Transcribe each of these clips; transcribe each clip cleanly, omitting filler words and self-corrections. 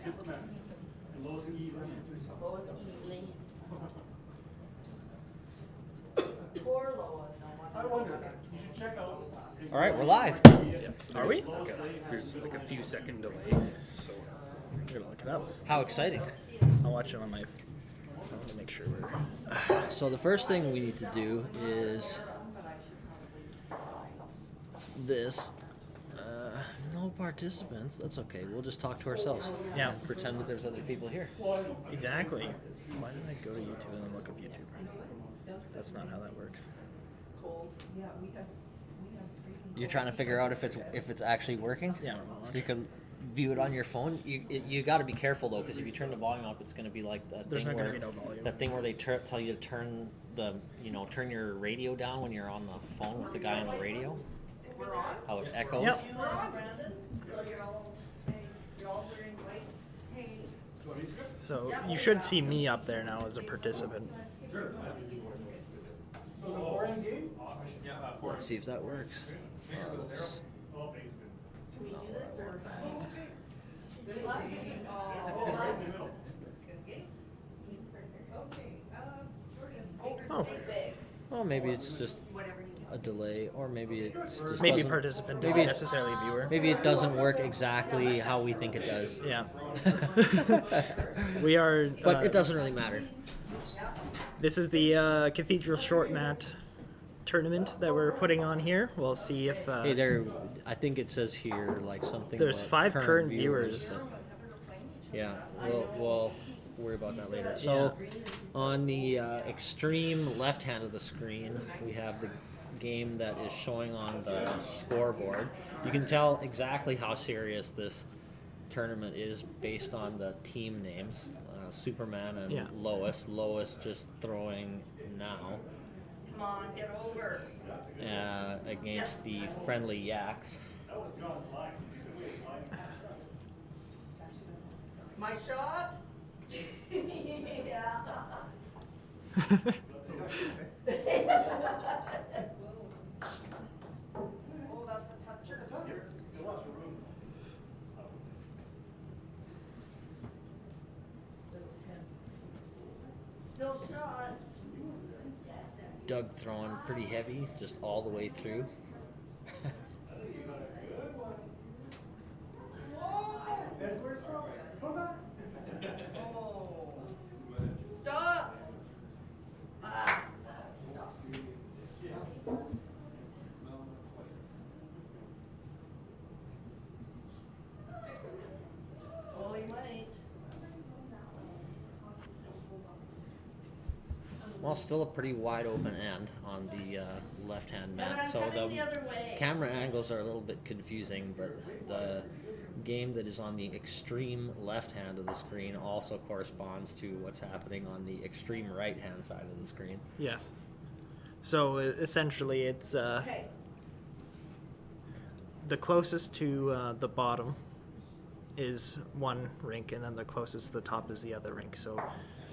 Superman. And Lois Evelyn. Lois Evelyn. Poor Lois. I wonder, you should check out. All right, we're live. Are we? Okay. There's like a few second delay, so I'm gonna look it up. How exciting. I'll watch it on my phone to make sure we're. So the first thing we need to do is this. No participants. That's okay. We'll just talk to ourselves. Yeah. Pretend that there's other people here. Exactly. Why did I go to YouTube and then look up YouTube? That's not how that works. Cold. You're trying to figure out if it's actually working. Yeah. So you can view it on your phone. You got to be careful though, because if you turn the volume up, it's going to be like that. There's thing not where gonna be no volume. that thing where they tell you to turn turn your radio down when you're on the phone with the guy on the radio. We're on. How it echoes. Yep. We're on, Brandon. So you're all wearing white. Hey. So you should see me up there now as a participant. So the 4M game? Let's see if that works. Let's- Oh, thanks, good. Can we do this or? Good luck. Oh. Well, maybe it's just Whatever you a delay, or maybe it's just Maybe doesn't- participant maybe isn't it- necessarily viewer. Maybe it doesn't work exactly how we think it does. Yeah. We are. But it doesn't really matter. This is the Cathedral Short Mat tournament that we're putting on here. We'll see if. Hey, there. I think it says here like something. There's about 5 current viewers. Yeah, we'll worry about that later. So, on the extreme left hand of the screen, we have the game that is showing on the scoreboard. You can tell exactly how serious this tournament is based on the team names. Superman and Yeah. Lois. Lois just throwing now Come on, get over. against the friendly Yaks. My shot? Yeah. Oh, that's a toucher. Still shot. Doug throwing pretty heavy, just all the way through. Oh. Stop. Ah. Oh, he might. Well, still a pretty wide open end on the left-hand mat, so coming the the other way. camera angles are a little bit confusing, but the game that is on the extreme left hand of the screen also corresponds to what's happening on the extreme right-hand side of the screen. Yes. So essentially, it's Okay. the closest to the bottom is one rink, and then the closest to the top is the other rink. So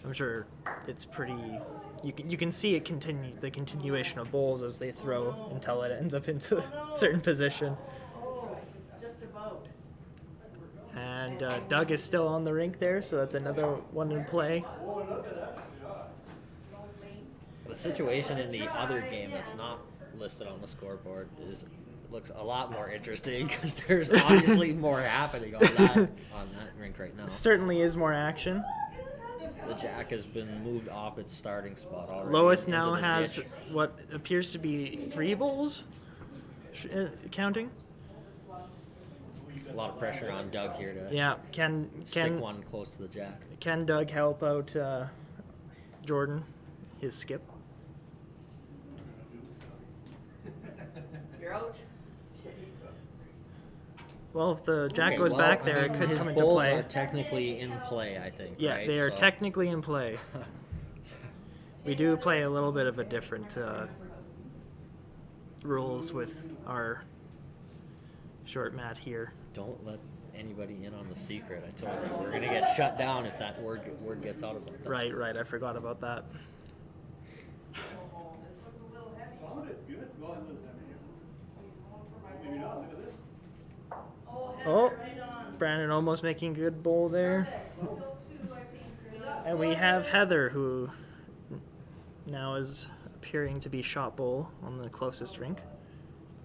I'm sure it's pretty. You can see it the continuation of bowls as they throw until it ends up into a certain position. Oh, just about. And Doug is still on the rink there, so that's another one in play. The situation in the other game that's not listed on the scoreboard looks a lot more interesting because there's obviously more happening on that rink right now. Certainly is more action. The jack has been moved off its starting spot already. Lois into now the has ditch. what appears to be 3 bowls, counting. A lot of pressure on Doug here to Yeah, stick one close to the jack. Can Doug help out Jordan, his skip? You're out. Well, if the jack Okay, goes well, back there, I it mean, could his come into bowls play. are technically in play, I think. Yeah, right? they are So- technically in play. We do play a little bit of a different rules with our short mat here. Don't let anybody in on the secret. I told you we're gonna get shut down if that word gets out about that. Right, I forgot about that. Found it. Good. Go ahead and let it have it. Maybe not. Look at this. Oh, Oh. right on. Brandon almost making a good bowl there. Still two, I think. And we have Heather, who now is appearing to be shot bowl on the closest rink.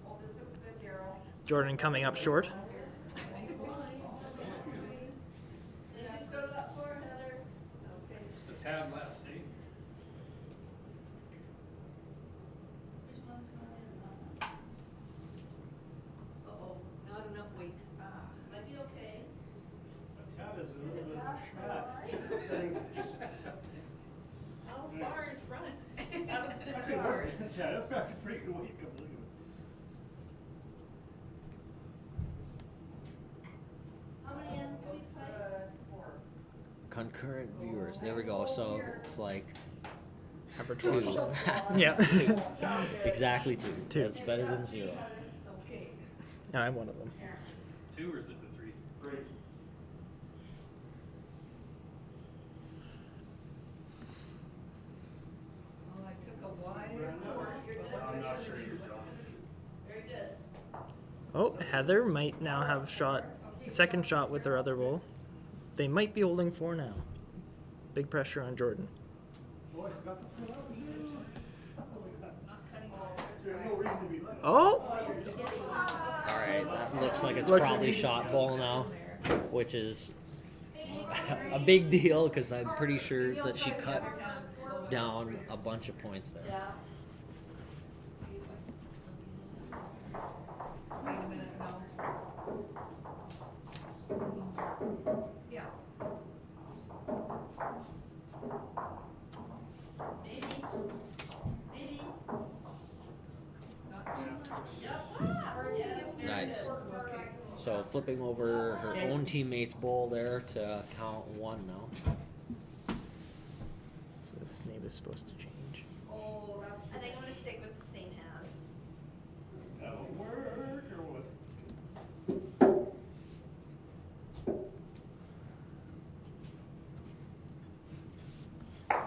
Oh, this looks good, Daryl. Jordan coming up short. Nice line. Yeah, still got four, Heather. Okay. Just a tad less, see? Uh-oh, not enough weight. Might be okay. A tad is a little bit of a fat. How far in front? That was good. Yeah, that's got a pretty good weight, come look at it. How many ends do we slide? Four. Concurrent viewers. There we go. So it's like Average two. watch time. Yeah. Two. Exactly two. Two. That's better than 0. Okay. I'm one of them. 2 or is it the 3? 3. Oh, I took a wider course. I'm not sure you're John. Very good. Oh, Heather might now have shot second shot with her other bowl. They might be holding 4 now. Big pressure on Jordan. Oh, I forgot to put out. It's not cutting all. There's no reason to be late. Oh, All right, that looks like it's Looks- probably shot bowl now, which is a big deal because I'm pretty sure that she cut down a bunch of points there. Yeah. Wait a minute, no. Yeah. Maybe. Maybe. Not too much. Yep. Nice. Okay. So flipping over her own teammate's bowl there to count 1 now. so this name is supposed to change. Oh, that's. I think I'm gonna stick with the same hand. That'll work, or what?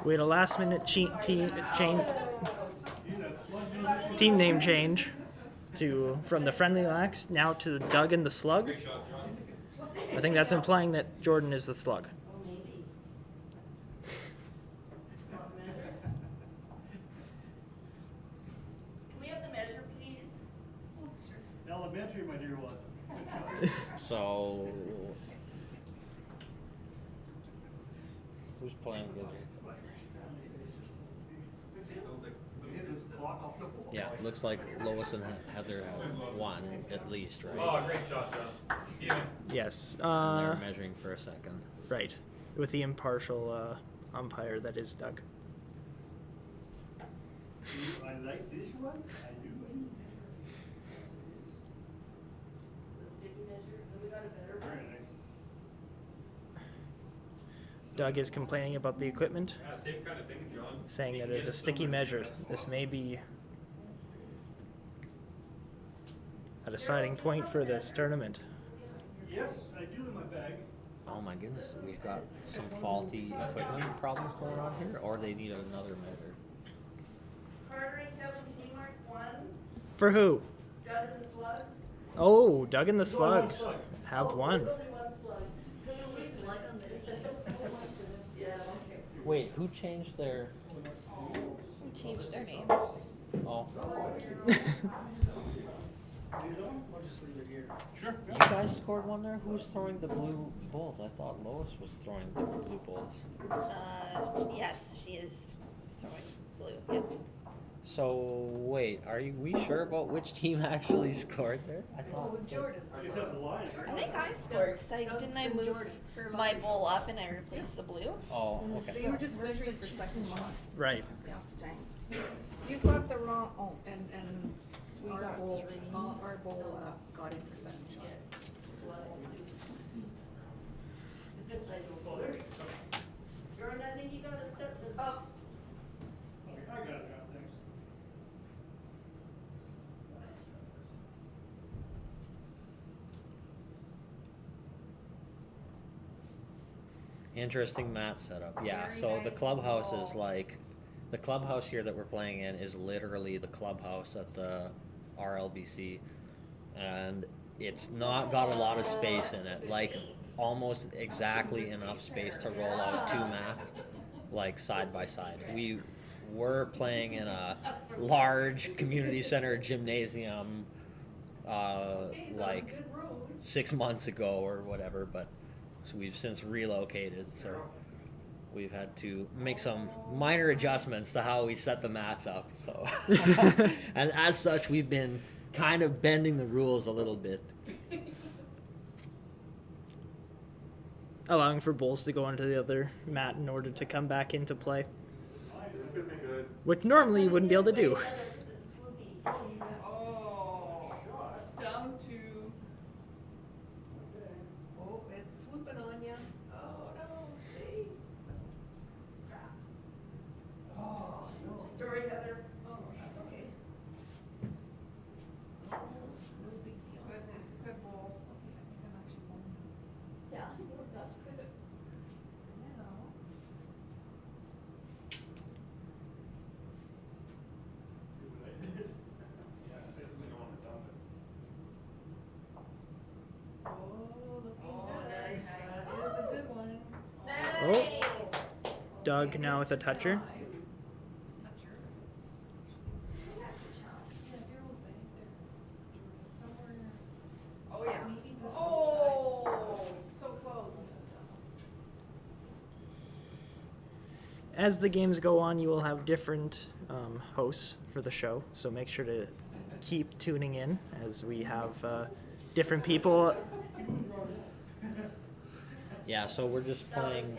We had a last minute team You that sludge team name change to from the Friendly Lax now to Doug and the Slug. I think that's implying that Jordan is the Slug. Can we have the measure, please? Elementary, my dear ones. So who's playing against? Hit this clock off the wall. Yeah, looks like Lois and Heather have 1 at least, right? Oh, great shot, John. Yeah. Yes. And they're measuring for a second. Right. With the impartial umpire that is Doug. I like this one, I do. The sticky measure, have we got a better one? Very nice. Doug is complaining about the equipment, Yeah, same kind of thing, John. saying You that can it's get a sticky someone- measure. This may be a deciding point for this tournament. Yes, I do in my bag. Oh my goodness, we've got some faulty equipment problems going on here, or they need another measure. Carter and Kevin, can you mark 1? For who? Doug and the Slugs? Oh, Doug and the There's only one Slugs slug. have Oh, one. There's only one slug. Who's the slug on the team? Yeah, okay. Wait, who changed their? Who changed their name? Oh, Sure. you guys scored 1 there. Who's throwing the blue balls? I thought Lois was throwing the blue balls. Yes, she is throwing blue. Yep. So wait, we sure about which team actually scored there? I Oh, thought. with Jordan. I just have the line. I think I scored because didn't I move my bowl up and I replaced the blue? Oh, So okay. you were just measuring for second shot. Right. Yeah, thanks. You got the wrong, oh, and We our got bowl, 3. our bowl, got in for second shot. Oh, there's, Jordan, I think you gotta set the. Oh. okay, I got it, John, thanks. Interesting mat setup. Yeah, Very so the nice clubhouse is ball. like, the clubhouse here that we're playing in is literally the clubhouse at the RLBC, and it's not got a lot of space in it, like almost exactly enough space to roll out 2 mats, like side by side. We were playing in a large community center gymnasium, like 6 months ago or whatever, but so we've since relocated, so we've had to make some minor adjustments to how we set the mats up. So, and as such, we've been kind of bending the rules a little bit. Allowing for bowls to go onto the other mat in order to come back into play, It's gonna be good. which normally you wouldn't be able to do. Oh, down to. Oh, it's swooping on you. Oh, no, see? Oh, no. Sorry, Heather. Oh, that's okay. No big deal. Good bowl. Okay, I think I'm actually bowling. Yeah, that's good. Now. Yeah, definitely don't want to dump it. Oh, looking Oh, good. nice. That is a good one. Oh. Doug now with a toucher. Toucher. Yeah, Daryl's back there. Somewhere. Oh, yeah. Maybe this oh, so close. As the games go on, you will have different hosts for the show, so make sure to keep tuning in as we have different people. Yeah, so we're just playing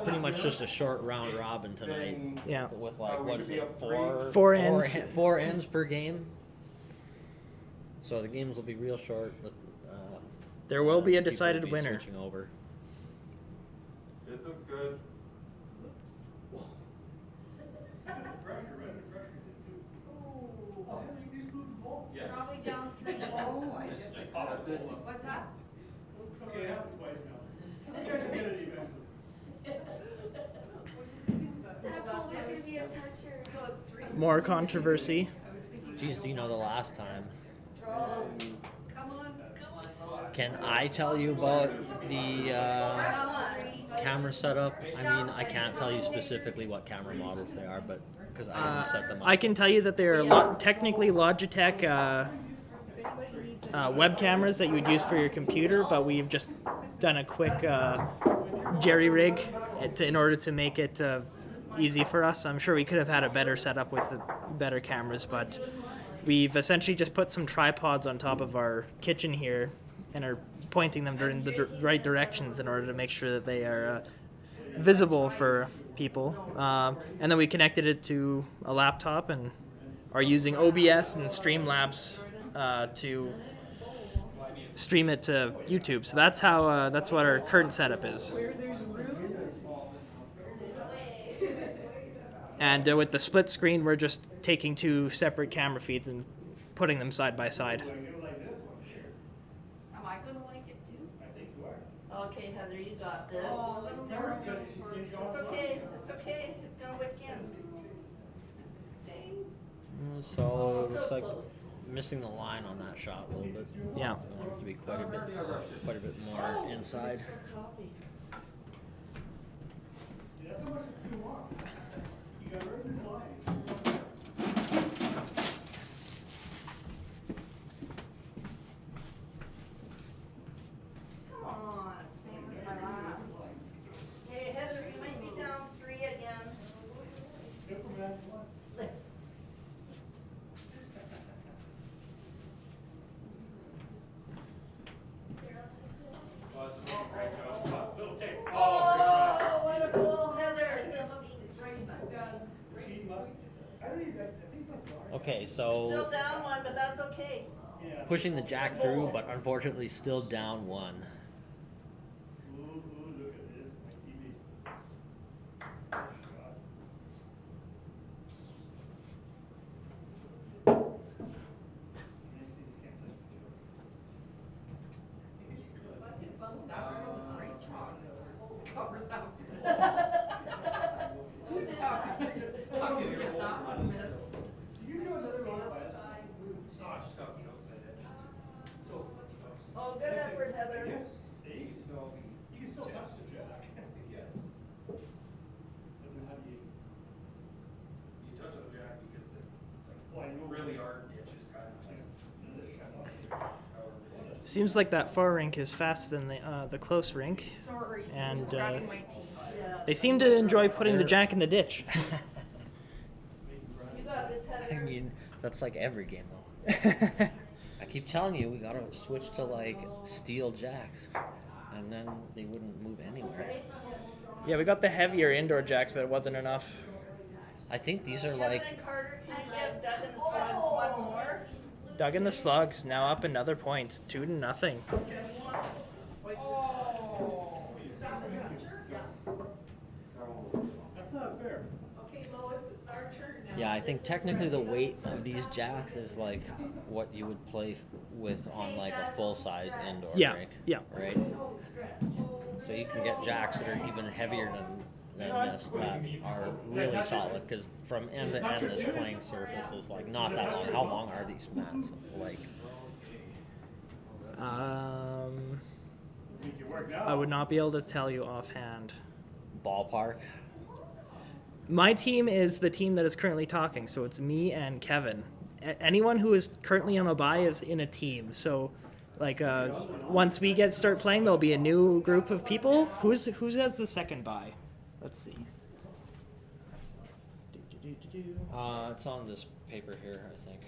pretty much just a short round robin tonight. Yeah. With like, what is it, Four ends. 4 ends per game. So the games will be real short. But, There will be a people will decided be winner. Switching over. This looks good. Pressure, right? Pressure. Oh, Oh, Henry, you just moved the ball? Yeah. probably down 3. Oh, I just. Just pop it. What's that? Okay, it happened twice now. You guys will get it eventually. That ball was gonna be a toucher. So it's 3. More controversy. I was thinking. Geez, do you know the last time? Oh. Come on, come on. Can I tell you about the camera setup? I mean, I can't tell you specifically what camera models they are, but because I didn't set them up. I can tell you that they are technically Logitech web cameras that you would use for your computer, but we've just done a quick jerry rig in order to make it easy for us. I'm sure we could have had a better setup with better cameras, but we've essentially just put some tripods on top of our kitchen here and are pointing them in the right directions in order to make sure that they are visible for people. And then we connected it to a laptop and are using OBS and Streamlabs to stream it to YouTube. So that's how that's what our current setup is. Where there's room. And with the split screen, we're just taking 2 separate camera feeds and putting them side by side. Am I gonna like it too? I think you are. Okay, Heather, you got this. Oh, let's start with It's okay. It's okay. It's gonna wick in. Stay. So Oh, it looks so like close. missing the line on that shot a little bit. Yeah. I want it to be quite a bit more inside. That's how much it's too long. You got right in the line. Come on, same as my last. Hey, Heather, you might be down 3 again. Superman one. Little tape. Oh, what a goal, Heather. Cheese mustard. I don't even, I think my daughter. Okay, Still so down 1, but that's okay. Yeah. pushing the jack through, but unfortunately still down 1. Ooh, look at this, my TV. Shot. Yes, these can't touch the joke. I guess you could. That sounds great chalk. Covers up. How can you get that one missed? You know what's other one? Outside root. Oh, just got the outside edge. Seems like that far rink is faster than the close rink, Sorry. and Just grabbing my tea. they seem to enjoy putting the jack in the ditch. You got this, I Heather. mean, that's like every game though. I keep telling you, we gotta switch to like steel jacks, and then they wouldn't move anywhere. Yeah, we got the heavier indoor jacks, but it wasn't enough. I think these are Kevin like, and Carter, can you give Doug and the Slugs one more? Doug and the Slugs now up another point, 2-0. Oh. Is that the picture? Yeah. That's not fair. Okay, Lois, it's our turn now. yeah, I think technically the weight of these jacks is like what you would play with on like a full size indoor Yeah, rink, yeah. right? So you can get jacks that are even heavier than this that are really solid, because from end to end this playing surface is like not that long. How long are these mats? Like, Think you worked out. I would not be able to tell you offhand. ballpark? My team is the team that is currently talking, so it's me and Kevin. Anyone who is currently on a bye is in a team. So, like, once we start playing, there'll be a new group of people. Who has the second bye? Let's see. It's on this paper here, I think.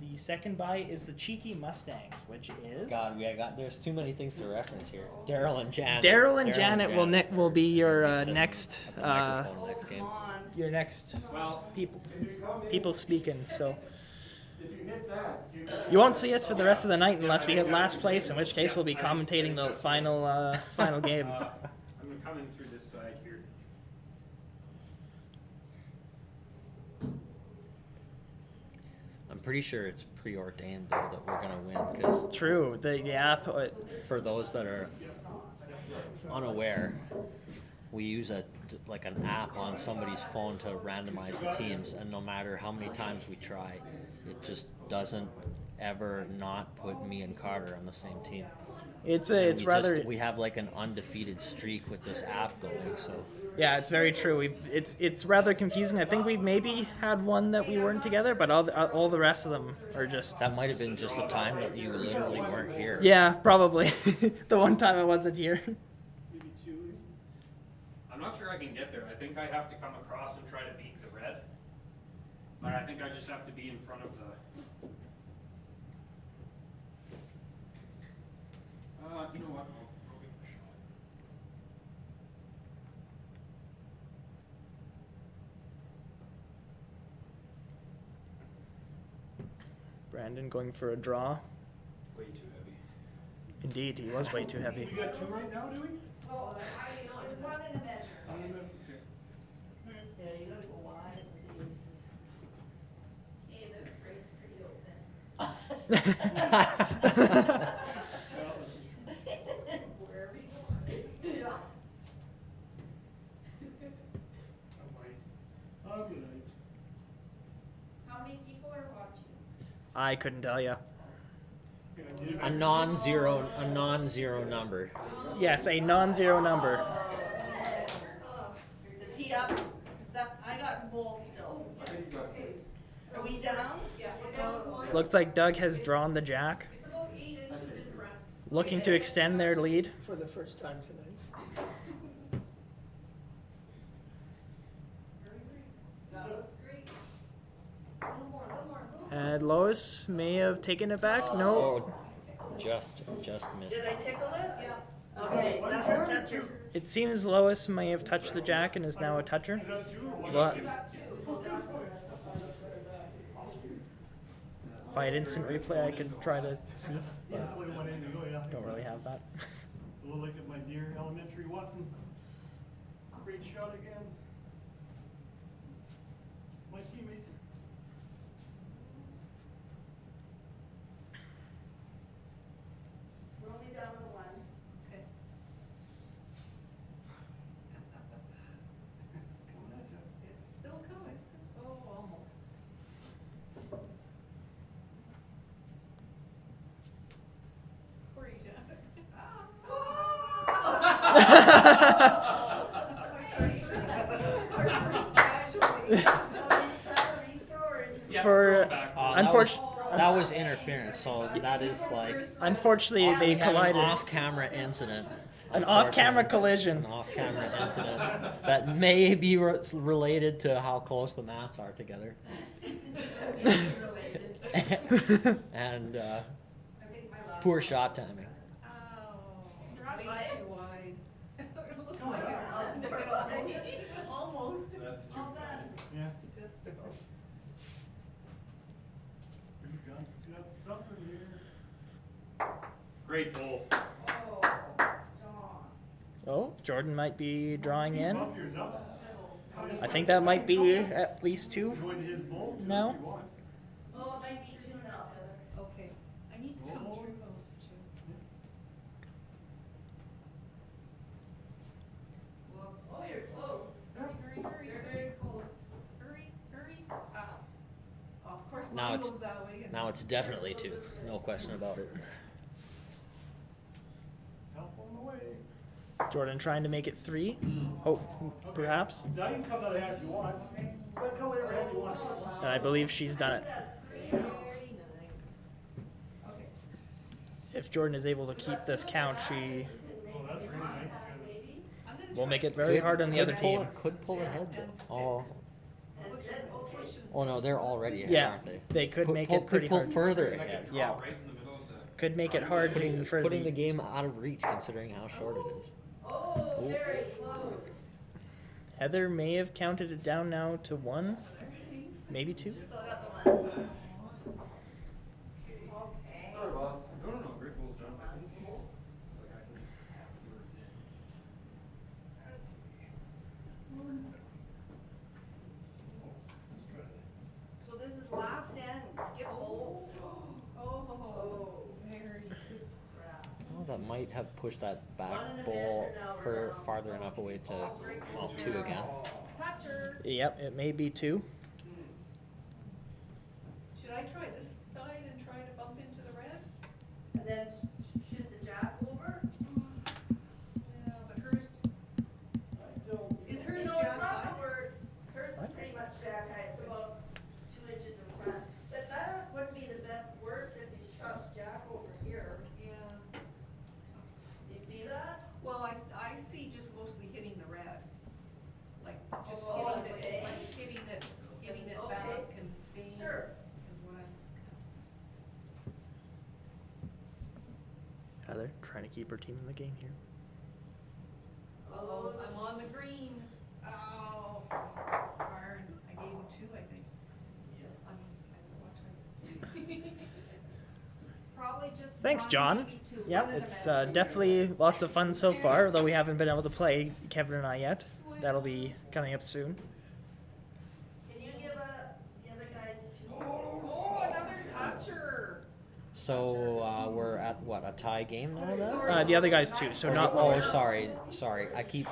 The second bye is the Cheeky Mustangs, which is God, there's too many things to reference here. Daryl and Janet. Daryl and Janet will be your Sitting next at the microphone next game. your next people speaking. So you won't see us for the rest of the night unless we get last place, in which case we'll be commentating the final game. I'm coming through this side here. I'm pretty sure it's preordained though that we're gonna win, because True. The app. for those that are unaware, we use an app on somebody's phone to randomize the teams, and no matter how many times we try, it just doesn't ever not put me and Carter on the same team. It's And rather. we have like an undefeated streak with this app going, so Yeah, it's very true. It's rather confusing. I think we maybe had one that we weren't together, but all the rest of them are just. that might have been just the time that you literally weren't here. Yeah, probably. The one time I wasn't here. Maybe two. I'm not sure I can get there. I think I have to come across and try to beat the red. But I think I just have to be in front of the... you know what? I'll give it a shot. Brandon going for a draw. Way too heavy. Indeed, he was way too heavy. You got two right now, do we? Oh, there's one in a measure. Okay. Yeah, you gotta go wide and releases. Okay, the race pretty open. Well, this is Wherever you want. Yeah. I'm right. Oh, good night. How many people are watching? I couldn't tell you. Can I get it A back? non-zero number. Yes, a non-zero number. Is he up? Is that, I got bull still. Are we down? Yeah, we're down one. Looks like Doug has drawn the jack, It's about 8 inches in front. looking to extend their lead. For the first time tonight. That was great. A little more, a little more, a little more. And Lois may have taken it back. No. Oh, just missed. Did I tickle it? Yeah. Okay, that's a toucher. It seems Lois may have touched the jack and is now a toucher. Well, if I had instant replay, I could try to see. Yeah, that's the way one end to go, yeah. Don't really have that. We'll look at my dear elementary Watson. Great shot again. My teammate. We're only down to one. Okay. It's still coming. Oh, almost. Sorry, Jack. Our first casualty. interference. So that is like Unfortunately, they we had an collided. off-camera incident. An off-camera Unfortunately. collision. An off-camera incident that may be related to how close the mats are together. And poor shot timing. Almost. That's too All funny. done. Yeah. Just about. Got something here. Great bowl. Oh, John. Oh, Jordan might be drawing in. Bump yours up. I think that might be at least 2. Go into his bowl. do No. what you want. Oh, it might be two now, Heather. Okay. I need to come through those two. Whoops. Oh, you're close. Hurry, you're very close. Hurry. Ah. Oh, of course, Now mine it's- goes that way. and- Now it's definitely 2. No question about it. Help on the way. Jordan trying to make it 3. Oh, perhaps. Now you can come out hand if you want. But come whatever hand you want. And I believe she's done it. Very nice. Okay. If Jordan is able to keep this count, she Oh, that's really nice, Jen. I'm gonna will try make it very hard on the other team. Could pull ahead and though. push and Oh no, they're already ahead, Yeah, aren't they? they could make it could pretty pull hard. further ahead. Yeah. Right in the middle of the. Could make it hard for Putting the game out of reach considering how short it is. Oh, very close. Heather may have counted it down now to 1, maybe 2. Still got the one. Okay. Sorry, boss. No, great bowls, John. Like I can have yours in. So this is last end, skip holes. Oh, very good crap. Oh, that might have pushed that back ball farther enough away to count 2 again. Toucher. Yep, it may be 2. Should I try this side and try to bump into the red? And then shoot the jack over. Yeah, but hers, is You hers know, it's jack not high? the worst. Hers is pretty much jack high. It's about 2 inches in front. But that wouldn't be the best, worst if you shot jack over here. Yeah. You see that? Well, I see just mostly hitting the red. Like, just Oh, hitting okay. it, like hitting it Okay. back and staying. Sure. Is what I. Heather trying to keep her team in the game here. Oh, I'm on the green. Oh, darn. I gave him 2, I think. I don't know what I Probably just. Thanks, one, John. maybe 2. Yep, One of it's them. definitely lots of fun so far, though we haven't been able to play, Kevin and I, yet. That'll be coming up soon. Can you give the other guys 2? Oh, another toucher. So we're at what, a tie game now then? Sorry. The other guys too, so not Oh, Lois. sorry. I keep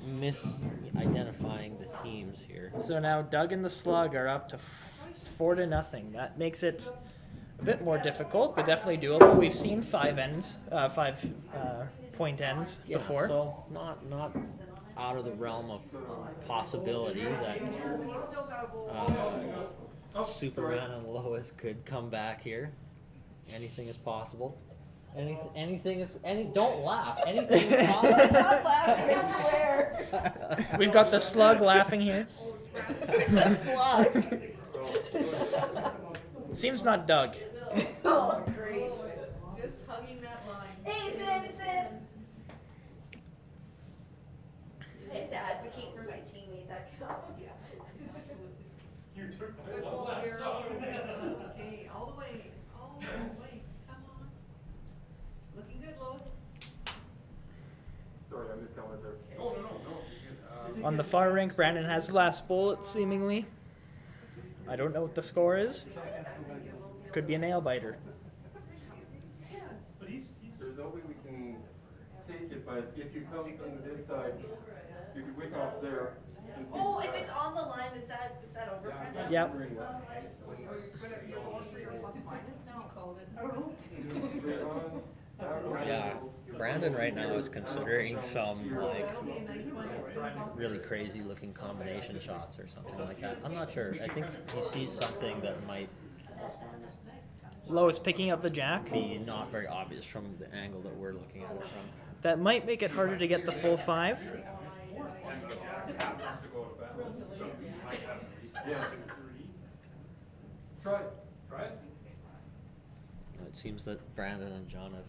misidentifying the teams here. So now Doug and the Slug are up to 4-0. That makes it a bit more difficult, but definitely doable. We've seen 5 point ends Yeah, before. so not out of the realm of possibility that He's still got a bowl. Superman and Lois could come back here. Anything is possible. Don't laugh. Anything is possible. I'm not laughing, I swear. We've got the Slug laughing here. Who's the slug? Seems not Doug. Oh, Great. Just hugging that line. hey, it's in, it's in. I have to advocate for my teammate, that counts. Absolutely. You took my Good one ball, last Daryl. shot. Okay, all the way, come on. Looking good, Lois. Sorry, I miscounted there. No. You're good. On the far rink, Brandon has the last bullet, seemingly. I don't know what the score is. Could be a nail biter. But he's There's no way we can take it, but if you come from this side, you can wick off there. and take Oh, the if side. it's on the line, is that over, Brenda? Yep. You're going for your plus minus now? You called it. I don't know. Wick on, that way. Yeah, Brandon right now is considering some like That'll be a nice one. It's gonna bump. really crazy looking combination shots or something like that. I'm not sure. I think he sees something that might Lois picking up the jack. Be not very obvious from the angle that we're looking at it from. That might make it harder to get the full 5. And the jack happens to go to bounds, so we might have a reason. Yeah. Try it. Try it. It seems that Brandon and John have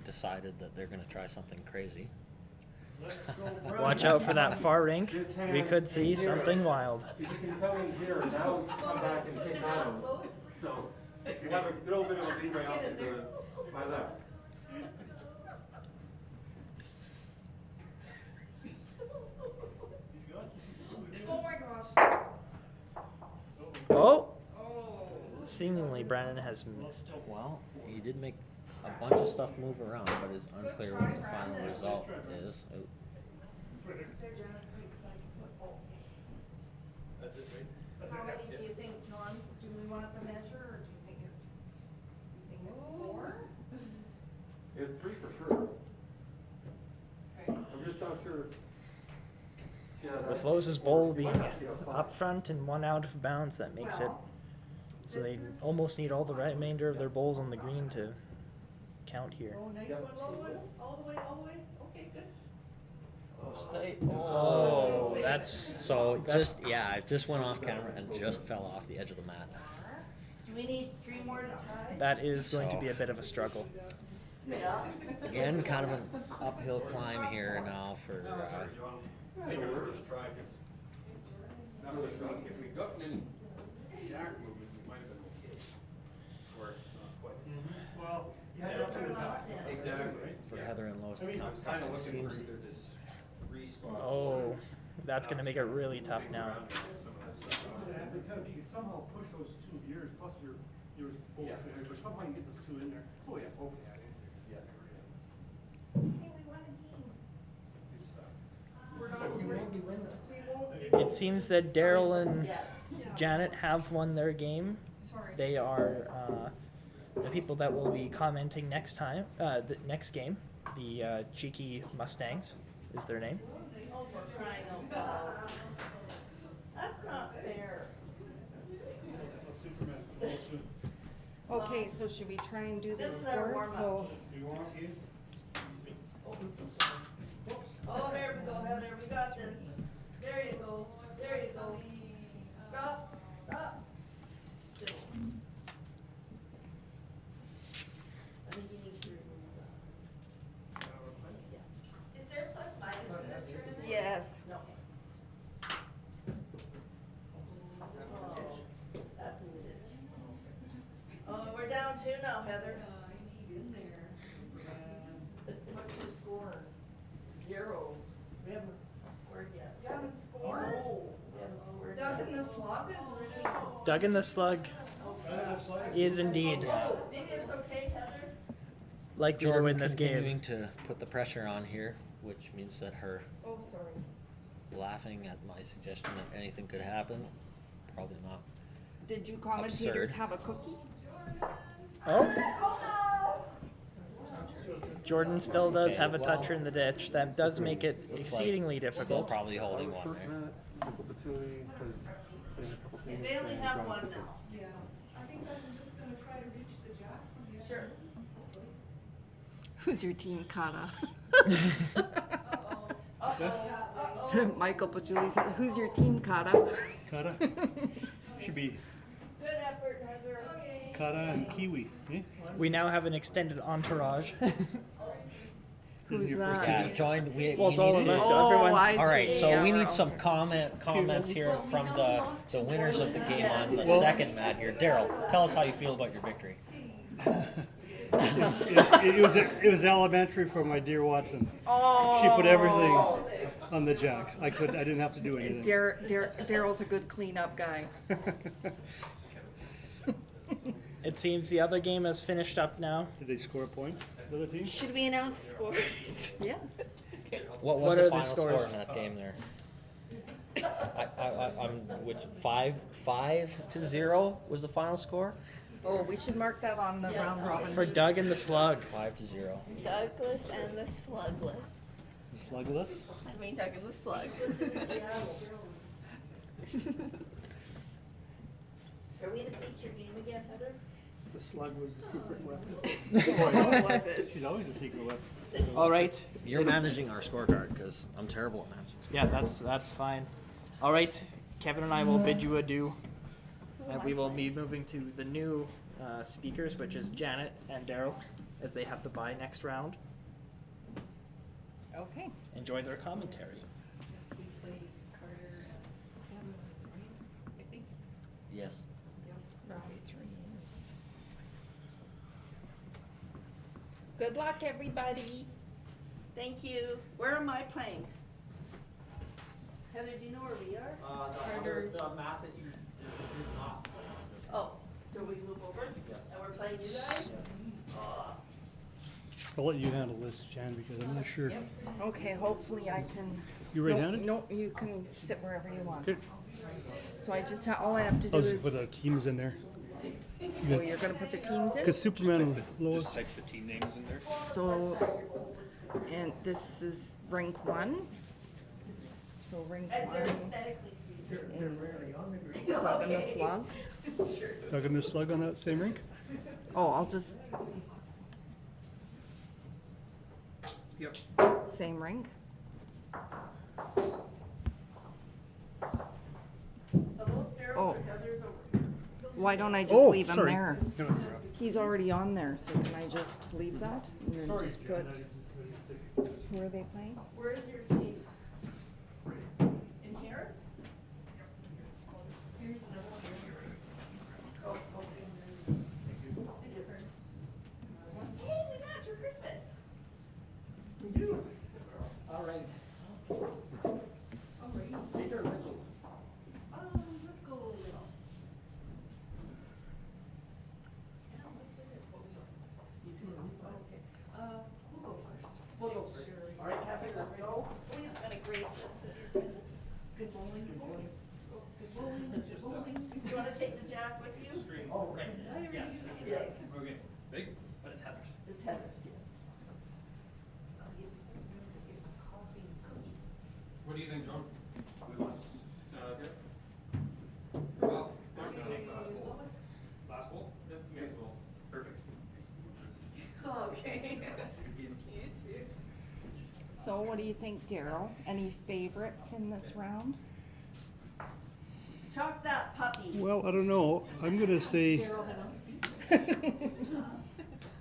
decided that they're going to try something crazy. Let's go, Brad. Watch out for that far rink. This hand We could see here. something wild. If you can come in here, now come back and take down. So, you have a little bit of a leeway out to my left. He's got some. Oh my gosh. Oh! Oh. Seemingly Brandon has missed. Well, he did make a bunch of stuff move around, but it's unclear what the final result is. Oh, That's it, right? That's How it. many do you think, John? Do we want the measure, or do you think it's 4? It's 3 for sure. I'm just not sure. Yeah, With Lois's bowl being up front and 1 out of bounds, that makes it so they almost need all the remainder of their bowls on the green to count here. Oh, nice Yep. one, Lois. All the way, all the way. Okay, good. Oh, that's So just, yeah, it just went off camera and just fell off the edge of the mat. Do we need 3 more to tie? that is going to be a bit of a struggle. Yeah. Again, kind of an uphill climb here now for, John, I think it was worth a try, because if we'd gotten any jack movement, we might have been okay. Or not quite. Well, you That's have to our do last that. dance. Exactly. for Heather and Lois I to mean, count I was kind of 5. looking for Seems either this 3 spot. Oh, that's going to make it really tough now. Some of that stuff. Because if you could somehow push those 2 of yours, plus yours both, Yeah. but somehow you get those 2 in there. Oh, yeah, okay. Yeah. Hey, we won a game. Good stuff. We're not, we won't. It seems that Daryl and Yes. Janet have won their game. Sorry. They are the people that will be commenting next time, the next game. The Cheeky Mustangs is their name. Oh, for crying out loud. That's not fair. A Superman. Oh, Super- Okay, so should we try and do This this is our score? warm-up So, Do you want it? Oh, here we go, Heather, we got this. There you go, there you go. Stop, stop. Still. I think you need to remove that. Is there plus minus in this tournament? yes. No. Oh, that's in the ditch. Oh, we're down 2 now, Heather. What's your score? 0. We haven't scored yet. You haven't scored? No, we haven't scored Doug yet. in the slog is really. Doug and the Slug is indeed Maybe it's okay, Heather? likely to win this continuing game. to put the pressure on here, which means that her Oh, sorry. laughing at my suggestion that anything could happen, probably not. Did you commentators Absurd. have a cookie? Oh, Jordan still does have a Okay, well, toucher in the ditch. That does make it Looks like exceedingly Still difficult. probably holding one Short there. mat, simple patootie, 'cause there's a couple things They only and have John 1 said now. Yeah, I think I'm just gonna try to reach the jack from the. Sure. Who's your team, Kata? Uh-oh. Michael Patchouli said, who's your team, Kata? Kata? Should be Good effort, Heather. Okay. Kata and Kiwi, eh? We now have an extended entourage. Who's your first that? Yeah, joined, we Well, it's need all of to- us. Oh, Everyone's- I All right, see. so we Yeah, need some okay. comments here from the winners of the game on the Well- second mat here. Daryl, tell us how you feel about your victory. It was elementary for my dear Watson. Oh. She put everything on the jack. I didn't have to do anything. Daryl's a good cleanup guy. It seems the other game has finished up now. Did they score a point, the other team? Should we announce scores? Yeah. What was What the are the final scores? score in that game there? I'm which 5-0 was the final score. Oh, we should mark that on the round robin. For Doug and the Slug. 5-0. Douglas and the Slugless. Slugless? I mean, Doug and the Slug. Are we in a feature game again, Heather? The slug was the secret weapon. Oh, was it? She's always a secret weapon. All right. You're managing our scorecard because I'm terrible at managing. Yeah, that's fine. All right, Kevin and I will bid you adieu, and we will be moving to the new speakers, which is Janet and Daryl, as they have to buy next round. Okay. Enjoy their commentary. Yes, we play Carter and Kevin, right? I think. Yes. Round 3. Good luck, everybody. Thank you. Where am I playing? Heather, do you know where we are? The map that you did not. Oh, so we move over? And we're playing you guys? Oh, I'll let you handle this, Jan, because I'm not sure. Okay, hopefully I can. You right-handed? No, you can sit wherever you want. Good. So I just all I have to do I'll just is. put the teams in there. Oh, you're gonna put the teams in? Because Superman and Lois. Just type the team names in there. So, and this is Rink 1. So Rink 1 is Doug and the Slugs. Doug and the Slug on that same rink? Oh, I'll just. Yep. Same rink. Oh. Why don't I just Oh, leave him sorry. there? No, no, no. He's already on there, so can I just leave that? And then just put, who are they playing? where is your team? In here? Here's another one. Oh, okay. Hey, we match for Christmas. All right. Let's go little. We'll go first. All right, Kathy, let's go. We just gotta grace us with your present. Good bowling, good bowling. Good bowling, good bowling. Do you wanna take the jack with you? Oh, right. Yes. Yeah. Okay. Big, but it's Heather's. It's Heather's, yes. What do you think, John? We want, good? Well, last bowl? Yep, you guys will. Perfect. Okay. So what do you think, Daryl? Any favorites in this round? Chalk that puppy. Well, I don't know. I'm gonna say,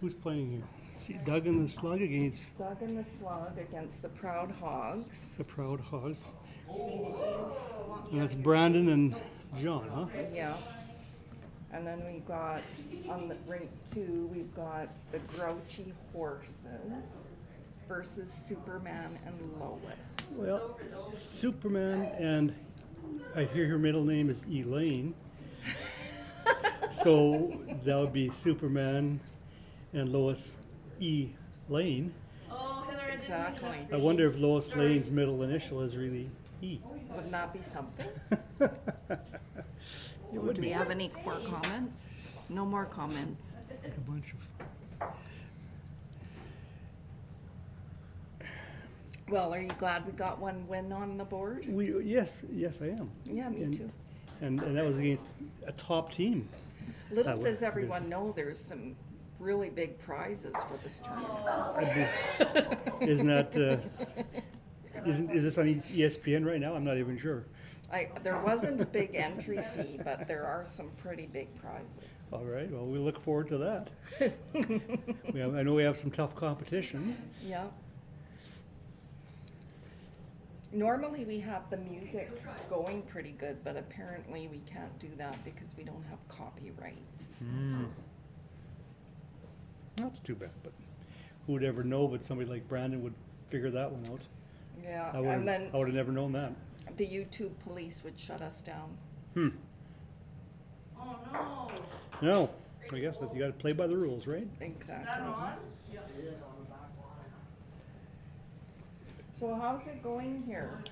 who's playing here? See, Doug and the Slug against Doug and the Slug against the Proud Hogs. the Proud Hogs. And that's Brandon and John, huh? Yeah. And then we got, on the Rink 2, we've got the Grouchy Horses versus Superman and Lois. Well, Superman and I hear her middle name is Elaine. So that would be Superman and Lois E. Lane. Oh, Heather, I didn't do that. Exactly. I wonder if Lois Lane's middle initial is really E. Wouldn't that be something? It would Do be we have any more comments? No more comments. a bunch of. Well, are you glad we got one win on the board? Yes, I am. Yeah, me And- too. And that was against a top team. Little would- does everyone know, there's some really big prizes for this tournament. Isn't that? Is this on ESPN right now? I'm not even sure. There wasn't a big entry fee, but there are some pretty big prizes. All right. Well, we look forward to that. I know we have some tough competition. Yeah. Normally we have the music going pretty good, but apparently we can't do that because we don't have copyrights. That's too bad, but who would ever know? But somebody like Brandon would figure that one out. Yeah, I and then would have never known that. the YouTube police would shut us down. Oh, no. No, I guess that you got to play by the rules, right? Is that Exactly. on? So how's it going here?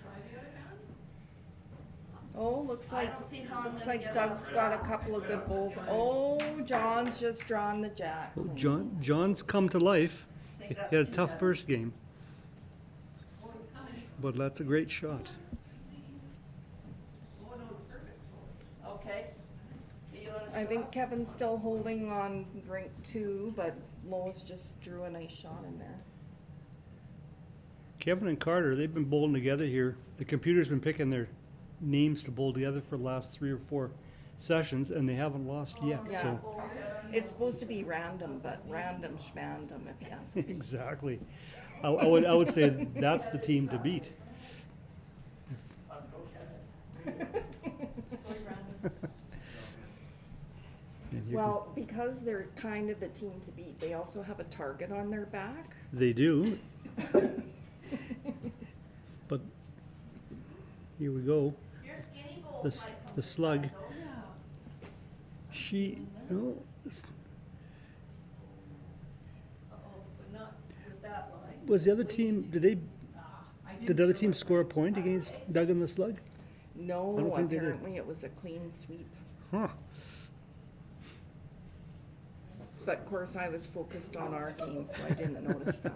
Oh, looks I like don't see how I'm gonna get Doug's off. got a couple of good bowls. Oh, John's just drawn the jack. John's come to life. I He think that's had a too tough bad. first game, but that's a great shot. Okay. Do you wanna I think Kevin's still holding on Rink Two, but Lois just drew a nice shot in there. Kevin and Carter, they've been bowling together here. The computer's been picking their names to bowl together for the last 3 or 4 sessions, and they haven't lost yet, Yeah. so. It's supposed to be random, but random schmandom, if you ask me. Exactly. I would say that's the team to beat. Let's go, Kevin. And you Well, because they're kind of the team to beat, they also have a target on their back. They do. But here we go. Your skinny bowls The, might come the with slug. that, though. She, no, Uh-oh, but not with that line. was the other team, did the other team score a point against Doug and the Slug? I No, don't think they did. apparently it was a clean sweep. Huh. But of course, I was focused on our game, so I didn't notice that.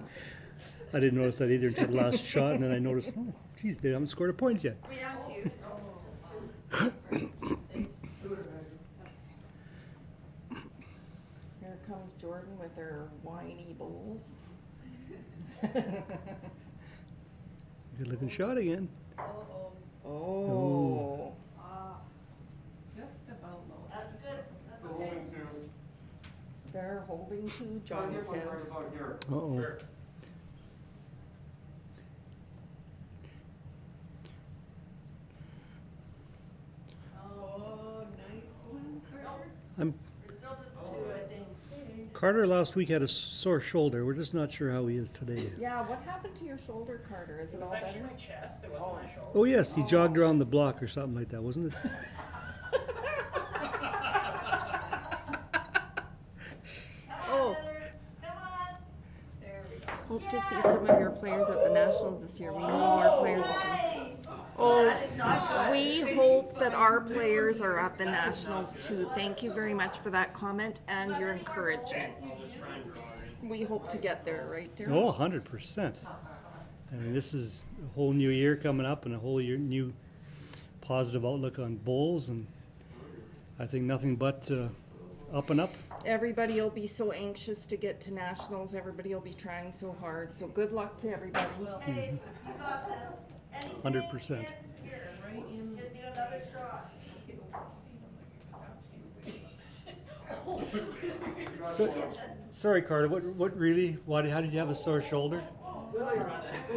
I didn't notice that either until the last shot, and then I noticed, oh, geez, they haven't scored a point yet. We down two. Here comes Jordan with her whiny bowls. Good looking shot again. Uh-oh. Oh, Just about low. That's good, that's So okay. holding two. they're holding two, Right John here, right says. about here. Uh-oh. Sure. Oh, nice one, Carter. I'm, We're still just two, I think. Carter last week had a sore shoulder. We're just not sure how he is today. Yeah, what happened to your shoulder, Carter? Is It it was all actually better? my chest, it wasn't my shoulder. Oh yes, he jogged around the block or something like that, wasn't it? Oh, Heather, come on. There we go. hope to see some of your players at the Nationals this year. We need more players. Nice. Oh, That is not good. we hope that our players are at the Nationals too. Thank you very much for that comment and your encouragement. We hope to get there, right, Darryl? Oh, 100%. I mean, this is a whole new year coming up and a whole year, new positive outlook on bowls, and I think nothing but up and up. Everybody will be so anxious to get to Nationals. Everybody will be trying so hard. So good luck to everybody. Hey, you got this. Anything 100%. in here, Right in. Just do another shot. So, sorry, Carter. What really? How did you have a sore shoulder?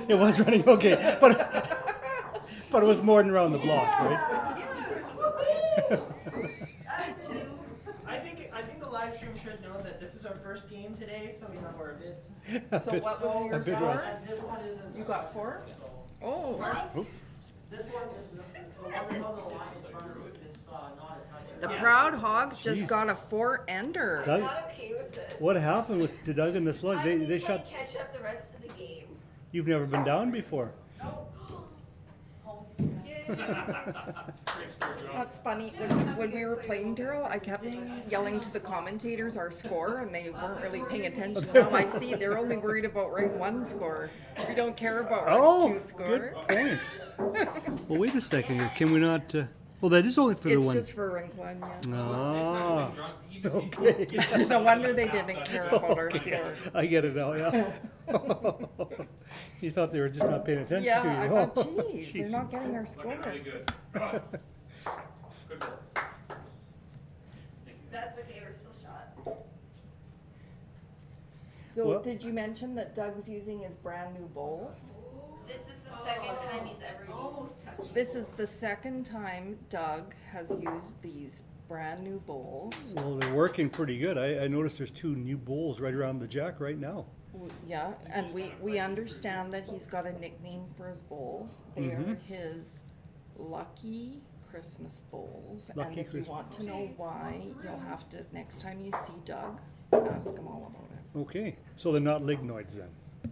It was running, okay, but it was more than around the block, right? I think the live stream should know that this is our first game today, so we know we're a bit. So what was your a bit score? rusty. This one isn't. You got 4? Oh, This one is, the one that's on the line in front of it is not a touch. the Proud Hogs just Jeez. got a 4-ender. Doug, Not okay with this. what happened with to Doug and the Slug? They I shot. catch up the rest of the game. You've never been down before. Home stretch. That's funny. When we were playing, Daryl, I kept yelling to the commentators our score, and they weren't really paying attention. Now I see they're only worried about rank 1 score. We don't care about rank 2 score. Good point. Well, wait a second here. Can we not? Well, that is only for the It's one. just for rank 1, yeah. Ah, okay. No wonder they didn't care about our score. I get it now. Yeah. You thought they were just not paying attention Yeah, to you. I thought, Oh, geez, they're jeez. not getting our score. Looking really good. Good work. That's okay, we're still shot. So, Well- did you mention that Doug's using his brand new bowls? This is the second time he's ever used. This is the second time Doug has used these brand new bowls. Well, they're working pretty good. I noticed there's 2 new bowls right around the jack right now. Yeah, and we understand that he's got a nickname for his bowls. They're Mhm. his Lucky Christmas bowls. Lucky And if Christmas. you want to know why, you'll have to, next time you see Doug, ask him all about it. Okay, so they're not lignoids then.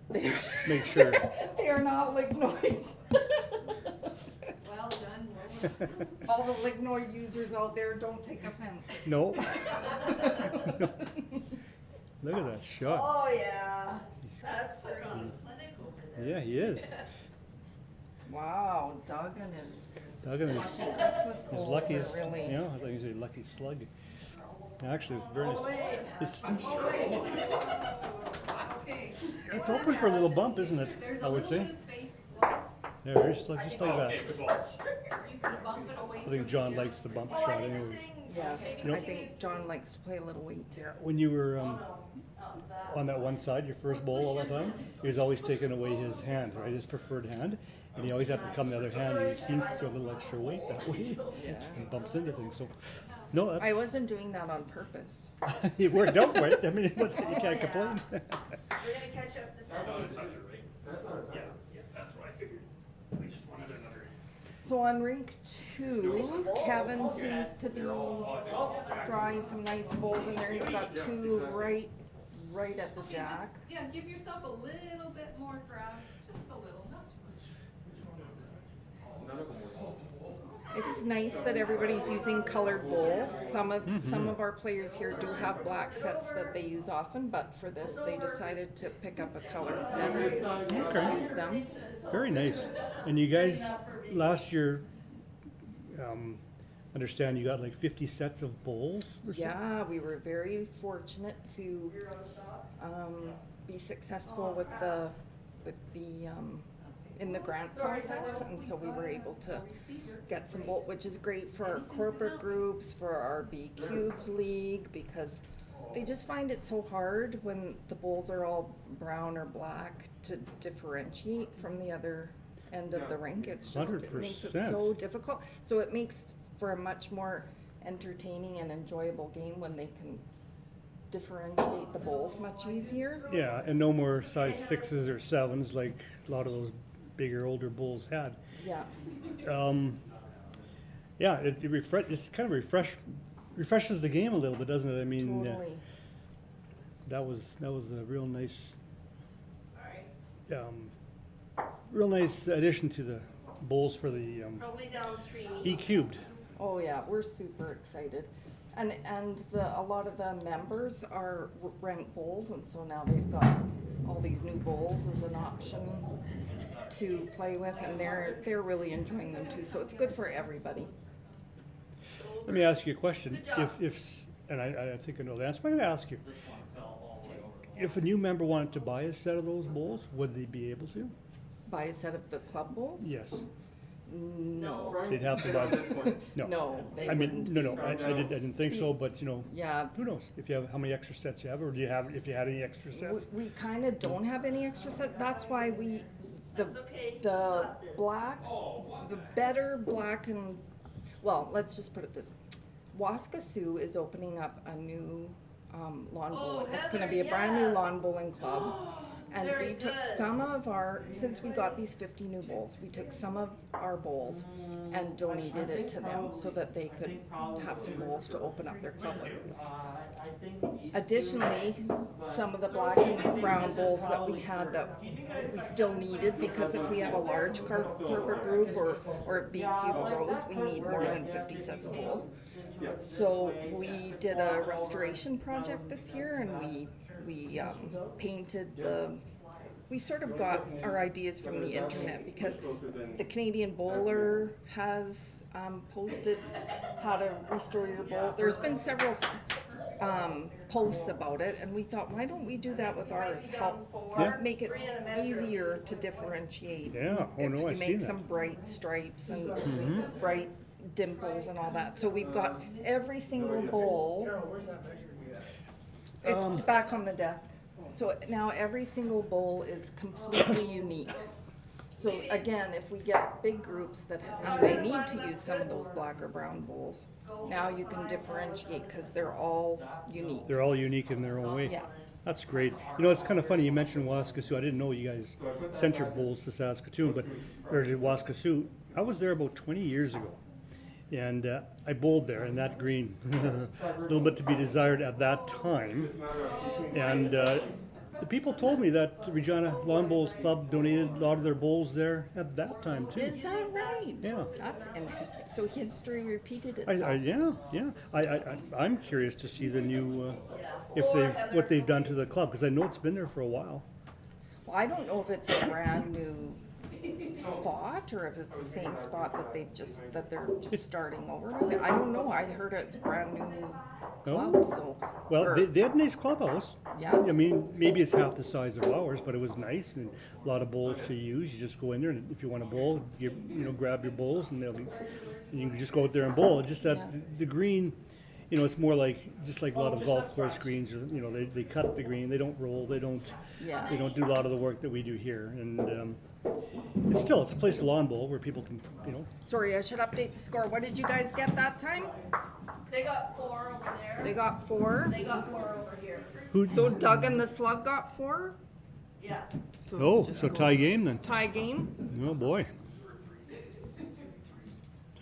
They're, Let's make sure. they are not lignoids. Well done, Lois. All the lignoid users out there, don't take offense. No. Look at that shot. Oh, yeah. He's- That's the clinic over there. Yeah, he is. Wow, Doug and his Doug and his Christmas bowls lucky, are really. you know, I thought you said lucky slug. Actually, it's very nice. It's Okay. it's open for a little bump, isn't it? There's I a would little say. bit of space, boys. Yeah, just like Okay, that. good ball. You can bump it away I from think John the likes the bump Oh, shot, I didn't anyways. sing. Yes, You know- I think John likes to play a little weight too. When you were on that one side, your first bowl all the time, he was always taking away his hand, right, his preferred hand, and he always had to come the other hand. He seems to throw a little extra weight that way, Yeah. and bumps into things. So, no, that's I wasn't doing that on purpose. it worked out right. I mean, you can't complain. We're gonna catch up this Not a afternoon. toucher, right? That's not a Yeah, yeah, that's what I figured. We just wanted another. So on Rink 2, Kevin seems to be drawing some nice bowls in there. He's got two right at the jack. Yeah, give yourself a little bit more grass, just a little, not too much. None of them were. It's nice that everybody's using colored bowls. Some of our players here do have black sets that they use often, but for this they decided to pick up a colored set and Okay. use them. Very nice. And you guys, last year, understand you got like 50 sets of bowls or something? Yeah, we were very fortunate to be successful with the in the grant process, and so we were able to get some bowl, which is great for our corporate groups, for our B Cubes League, because they just find it so hard when the bowls are all brown or black to differentiate from the other end of the rink. It's just, it makes it 100%. so difficult. So it makes for a much more entertaining and enjoyable game when they can differentiate the bowls much easier. Yeah, and no more size 6s or 7s like a lot of those bigger, older bowls had. Yeah. Yeah, it's kind of refreshes the game a little bit, doesn't it? I mean, Totally. that was a real nice addition to the bowls for the Probably down 3. E cubed. Oh yeah, we're super excited. And a lot of the members are rent bowls, and so now they've got all these new bowls as an option to play with, and they're really enjoying them too. So it's good for everybody. Let me ask you a question. And I think I know the answer, but I'm going to ask you. If a new member wanted to buy a set of those bowls, would they be able to? Buy a set of the club bowls? Yes. No. They'd have to buy. No. No, they I mean, wouldn't. no. I didn't think so, but Yeah. who knows? If you have how many extra sets you have, or do you have if you had any extra sets? We kind of don't have any extra set. That's why the black, the better black and, well, let's just put it this. Waskasiu is opening up a new lawn bowling. It's going to be a brand new lawn bowling club. And we took some of since we got these 50 new bowls, we took some of our bowls and donated it to them so that they could have some bowls to open up their club with. Additionally, some of the black and brown bowls that we had that we still needed, because if we have a large corporate group or if B Cube grows, we need more than 50 sets of bowls. So we did a restoration project this year, and we painted we sort of got our ideas from the internet, because the Canadian Bowler has posted how to restore your bowl. There's been several posts about it, and we thought, why don't we do that with ours? Help make it easier to differentiate. Yeah. Oh no, I If you see make that. some bright stripes and bright dimples and all that. So we've got every single bowl. It's back on the desk. So now every single bowl is completely unique. So again, if we get big groups that they need to use some of those black or brown bowls, now you can differentiate because they're all unique. They're all unique in their own way. Yeah. That's great. It's kind of funny you mentioned Waskasiu. I didn't know you guys sent your bowls to Saskatoon, or to Waskasiu. I was there about 20 years ago, and I bowled there in that green. A little bit to be desired at that time. And the people told me that the Regina Lawn Bowls Club donated a lot of their bowls there at that time too. Is that right? Yeah. That's interesting. So history repeated itself. I'm curious to see the new what they've done to the club, because I know it's been there for a while. Well, I don't know if it's a brand new spot or if it's the same spot that they're just starting over with. I don't know. I heard it's a brand new club, so. Well, or- they had a nice clubhouse. Yeah. I mean, maybe it's half the size of ours, but it was nice and a lot of bowls to use. You just go in there and if you want to bowl, you grab your bowls and you can just go out there and bowl. It's just that the green, it's more like just like a lot of golf course greens. They cut the green. They don't roll. They don't do a lot of the work that we do here. And it's a place to lawn bowl where people can, Sorry, I should update the score. What did you guys get that time? They got 4 over there. They got 4. They got 4 over here. So Doug and the Slug got 4? Yes. So just go- tie game then. Tie game? Oh boy.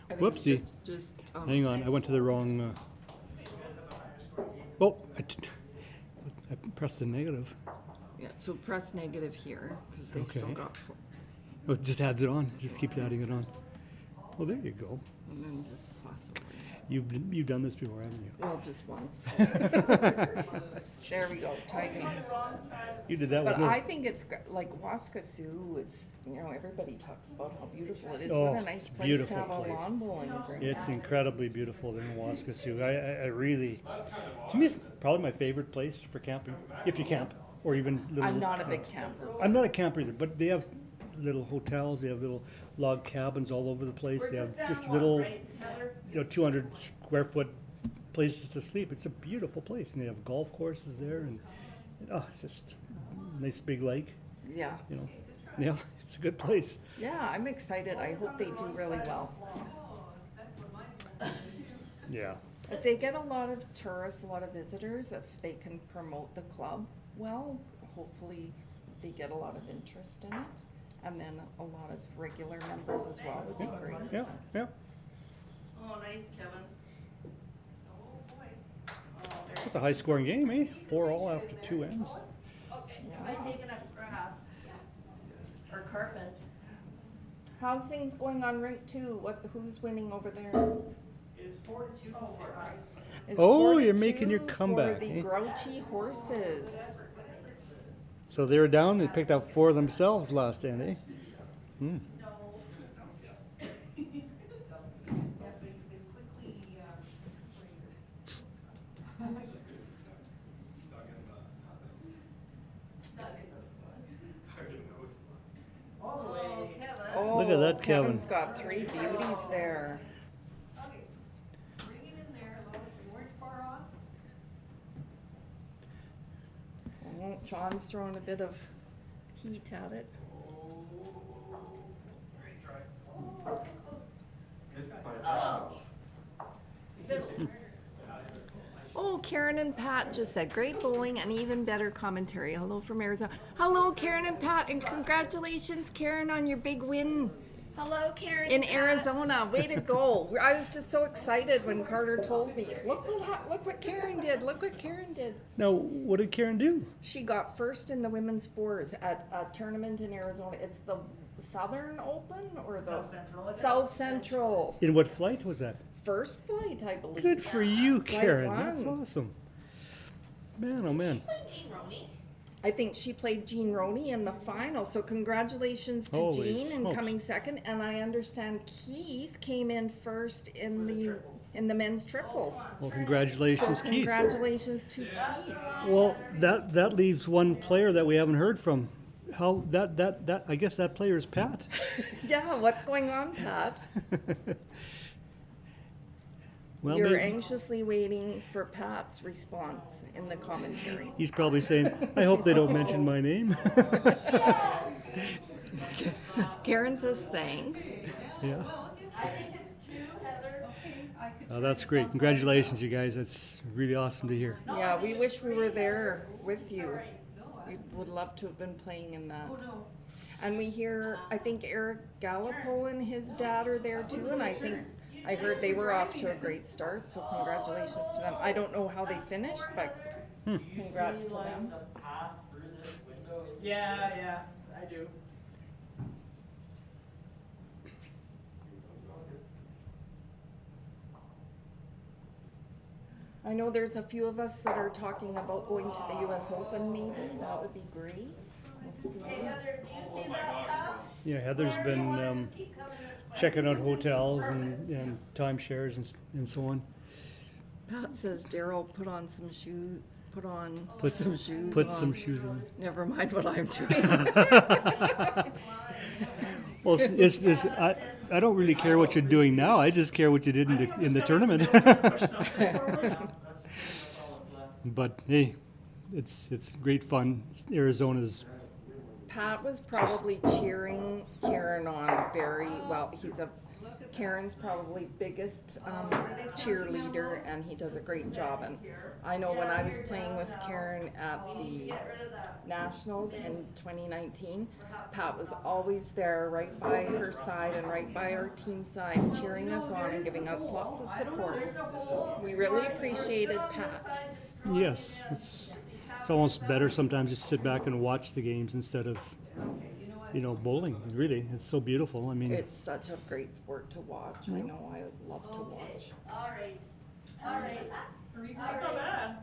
I think Whoopsie. Just Hang on, I went to the wrong. I pressed the negative. Yeah, so press negative here because they still Okay. got 4. Oh, it just adds it on. It just keeps adding it on. Well, there you go. And then just plus away. You've done this before, haven't you? Well, just once. There we go, tie game. You did that But one. I think it's like Waskesiu is, everybody talks about how beautiful it is. Oh, What a nice it's a place to beautiful have a place. lawn bowling green. It's incredibly beautiful there in Waskesiu. I really, to me, it's probably my favorite place for camping. If you camp, or even little. I'm not a big camper. I'm not a camper either, but they have little hotels. They have little log cabins all over the place. They have just little, 200 square foot places to sleep. It's a beautiful place, and they have golf courses there, and it's just a nice big lake. Yeah. Yeah, it's a good place. Yeah, I'm excited. I hope they do really well. Yeah. If they get a lot of tourists, a lot of visitors, if they can promote the club well, hopefully they get a lot of interest in it. And then a lot of regular members as well would be great. Yeah, yeah. Oh, nice, Kevin. It's a high scoring game, eh? 4-all after 2 ends. Okay, am I taking up grass? Or carpet? How's things going on Rink 2? Who's winning over there? It's 4-2 for us. It's Oh, 4-2 you're making your comeback, for the eh? Grouchy Horses. So they were down, they picked up 4 themselves last end, eh? Hmm. All the way. Oh, Look at that, Kevin. Kevin's got 3 beauties there. Okay, bring it in there, Lois, you weren't far off. Oh, John's throwing a bit of heat at it. Oh, Karen and Pat just said, great bowling and even better commentary. Hello from Arizona. Hello, Karen and Pat, and congratulations, Karen, on your big win Hello, Karen. in Arizona. Way to go. I was just so excited when Carter told me. Look what Karen did. Look what Karen did. Now, what did Karen do? She got first in the women's fours at a tournament in Arizona. It's the Southern Open or the South Central. South Central. In what flight was that? First flight, I believe. Good for you, Flight Karen. That's one. awesome. Man, oh man. Jean Roney. I think she played Jean Roney in the final. So congratulations to Holy Jean in smokes. coming second. And I understand Keith came in first in the men's triples. Well, So congratulations, Keith. congratulations to Keith. Well, that leaves one player that we haven't heard from. How that I guess that player is Pat. Yeah, what's going on, Pat? Well, You're maybe- anxiously waiting for Pat's response in the commentary. he's probably saying, "I hope they don't mention my name." Karen says thanks. Yeah. I think it's 2, Heather. Oh, that's great. Congratulations, you guys. That's really awesome to hear. Yeah, we wish we were there with you. We would love to have been playing in that. And we hear, I think Eric Gallipo and his dad are there too, and I heard they were off to a great start, so congratulations to them. I don't know how they finished, but congrats to them. Yeah, I do. I know there's a few of us that are talking about going to the US Open maybe. That would be great. We'll see. Hey, Heather, do you see that cup? Yeah, Heather's been checking out hotels and timeshares and so on. Pat says Daryl put on some shoes. Put Put some shoes. Put on. some shoes on. Never mind what I'm doing. Well, I don't really care what you're doing now. I just care what you did in the tournament. But hey, it's great fun. Arizona's. Pat was probably cheering Karen on very well. Karen's probably biggest cheerleader, and he does a great job. And I know when I was playing with Karen at the Nationals in 2019, Pat was always there right by her side and right by our team side, cheering us on and giving us lots of support. We really appreciated Pat. Yes, it's almost better sometimes just sit back and watch the games instead of, bowling. Really, it's so beautiful. I mean, It's such a great sport to watch. I know I would love to watch. All right. That's not bad.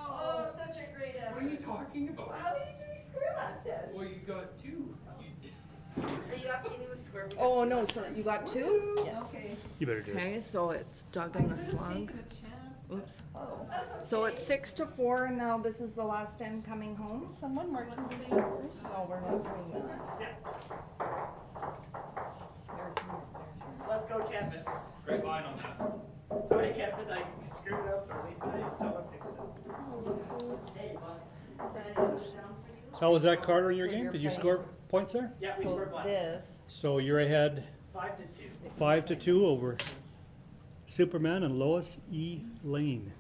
Oh, such a great effort. What are you talking about? How did you score that then? Well, you got 2. Are you up any with square? Oh, no, so you got 2? Yes. you better do it. Okay, so it's Doug and the Slug. Oops. So it's 6-4, and now this is the last end coming home. Someone marking the scores. Oh, we're not doing that. Let's go, Kevin. Straight line on that. Sorry, Kevin, I screwed up, or at least someone fixed it. Hey, bud. So how was that, Carter, in your So game? you're Did you playing- score points there? Yeah, we So scored 1. this, So you're ahead 5-2. 5-2 over Superman and Lois E. Lane.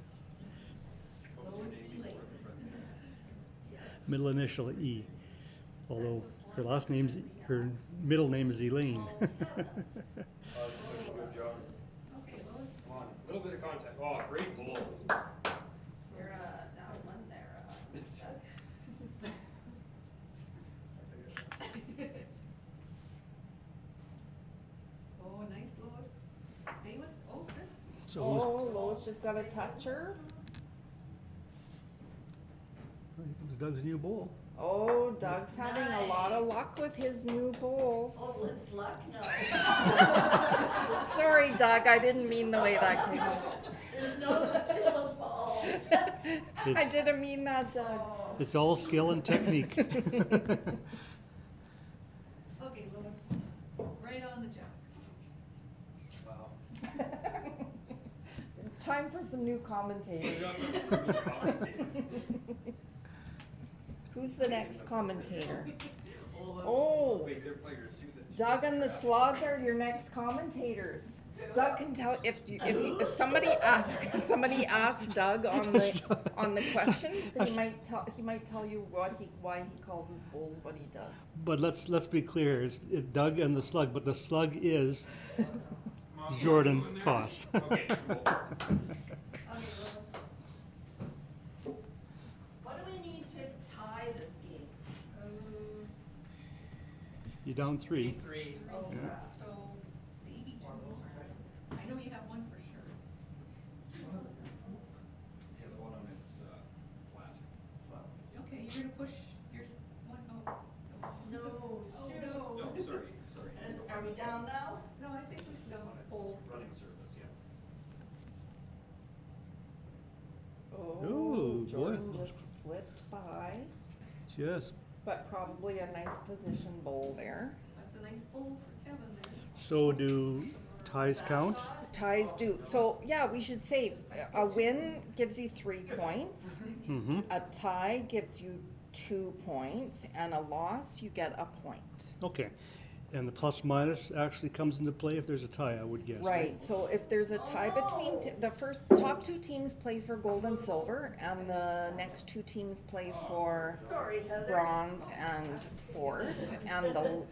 Middle initial E, although her middle name is Elaine. Good job. Come on, a little bit of contact. Oh, great goal. You're down 1 there. Oh, nice, Lois. Stay with, oh, good. So oh, Lois just got a toucher. here comes Doug's new bowl. Oh, Doug's having a lot of luck with his new bowls. Oh, it's luck now. Sorry, Doug, I didn't mean the way that came out. There's no skill involved. I didn't mean that, Doug. It's all skill and technique. Okay, Lois, right on the jump. Wow. Time for some new commentators. We got some cruise commentator. Who's the next commentator? Oh, Wait, they're players too. Doug and the Slug are your next commentators. Doug can tell if somebody asks Doug on the questions, then he might tell you why he calls his bowls what he does. But let's be clear, it's Doug and the Slug, but the Slug is Jordan Koss. Okay, cool. Okay, Lois. What do we need to tie this game? You're down 3. 3. Oh, Yeah. so maybe 2 more. I know you have 1 for sure. Yeah, the one on it's flat. Okay, you're gonna push your one, oh. No, Oh, shoot. no. No, sorry. Are we down now? No, I think we still One, it's hold. running service, yeah. Oh, Ooh, boy. Jordan just slipped by, Yes. but probably a nice position bowl there. That's a nice bowl for Kevin there. So do ties count? Ties do. So yeah, we should say a win gives you 3 points. Mm-hmm. A tie gives you 2 points, and a loss you get a point. Okay. And the plus minus actually comes into play if there's a tie, I would guess. Right. So if there's a tie between the top 2 teams play for gold and silver, and the next 2 teams play for Sorry, Heather. bronze and fourth, and the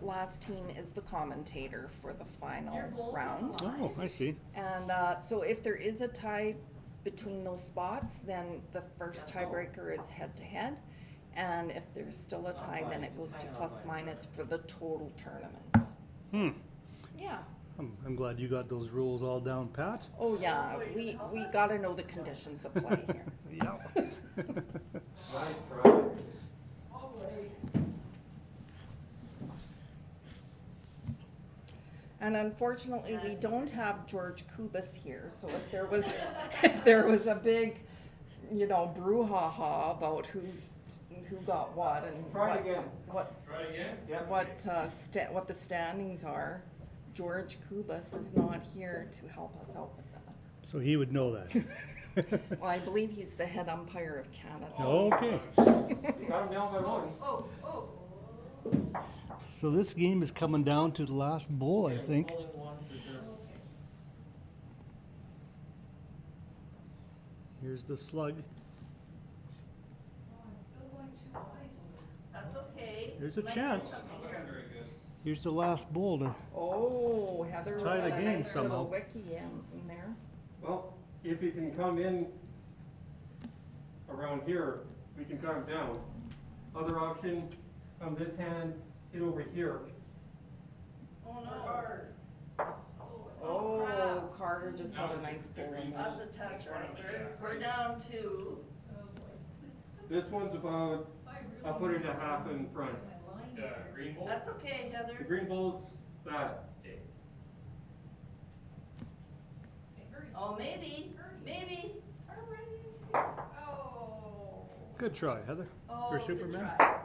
last team is the commentator for the final round. Oh, I see. And so if there is a tie between those spots, then the first tiebreaker is head to head. And if there's still a tie, then it goes to plus minus for the total tournament. Yeah. I'm glad you got those rules all down, Pat. Oh yeah, we gotta know the conditions of play here. Yeah. Nice try. And unfortunately, we don't have George Kubis here, so if there was, if there was a big, you know, brouhaha about who got what and Try it again. Try again? Yep. what the standings are, George Kubis is not here to help us out with that. So he would know that. Well, I believe he's the head umpire of Canada. Okay. You got him down by one. Oh, oh. So this game is coming down to the last bowl, I think. Here's the slug. That's okay. There's a Let's chance. do something here. Very good. Here's the last bowl to Oh, Heather Tie the got a game nice somehow. little wiki in there. Well, if he can come in around here, we can cut him down. Other option, come this hand, hit over here. Oh, no. Oh, crap. Carter just got a nice bowl in there. That's a touch right there. We're down to, This one's about, I'll put it a half in front. Green bowl? that's okay, The Heather. green bowl's that. Oh, maybe. Oh. Good try, Heather. Oh, For good Superman. try.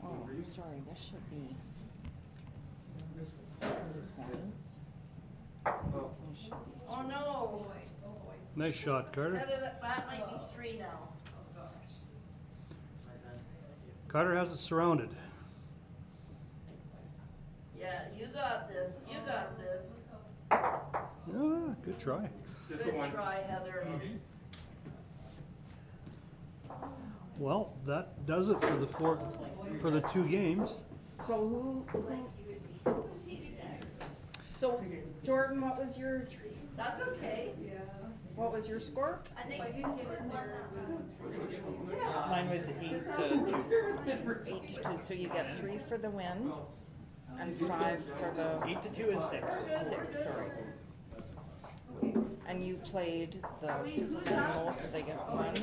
Oh, sorry, this should be 30 points. Oh, This should be- Oh, no. Nice shot, Carter. Heather, that might be 3 now. Carter has it surrounded. Yeah, you got this. You got this. Yeah, good try. just the Good one. try, Heather. Well, that does it for the two games. So so Jordan, what was your That's okay. score? I think we can give it there. Mine was 8 to 2. 8 to 2, so you get 3 for the win and 5 for the 8 to 2 is 6. 6, sorry. And you played the Superman bowl, so they get 1.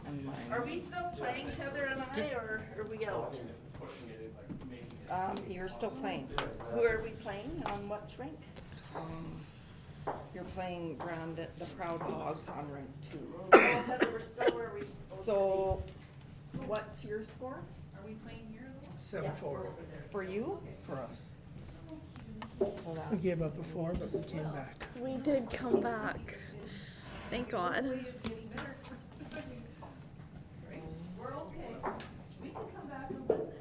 And mine. Are we still playing, Heather and I, or are we out? You're still playing. Who are we playing? On what rink? You're playing the Proud Hogs on Rink 2. Oh, Heather, we're still where we. So, what's your score Are we playing here though? 7-4 for you? for us. So We that's, gave up before, but we came back. We did come back. Thank God. It's getting better. We're okay. We can come back and win this.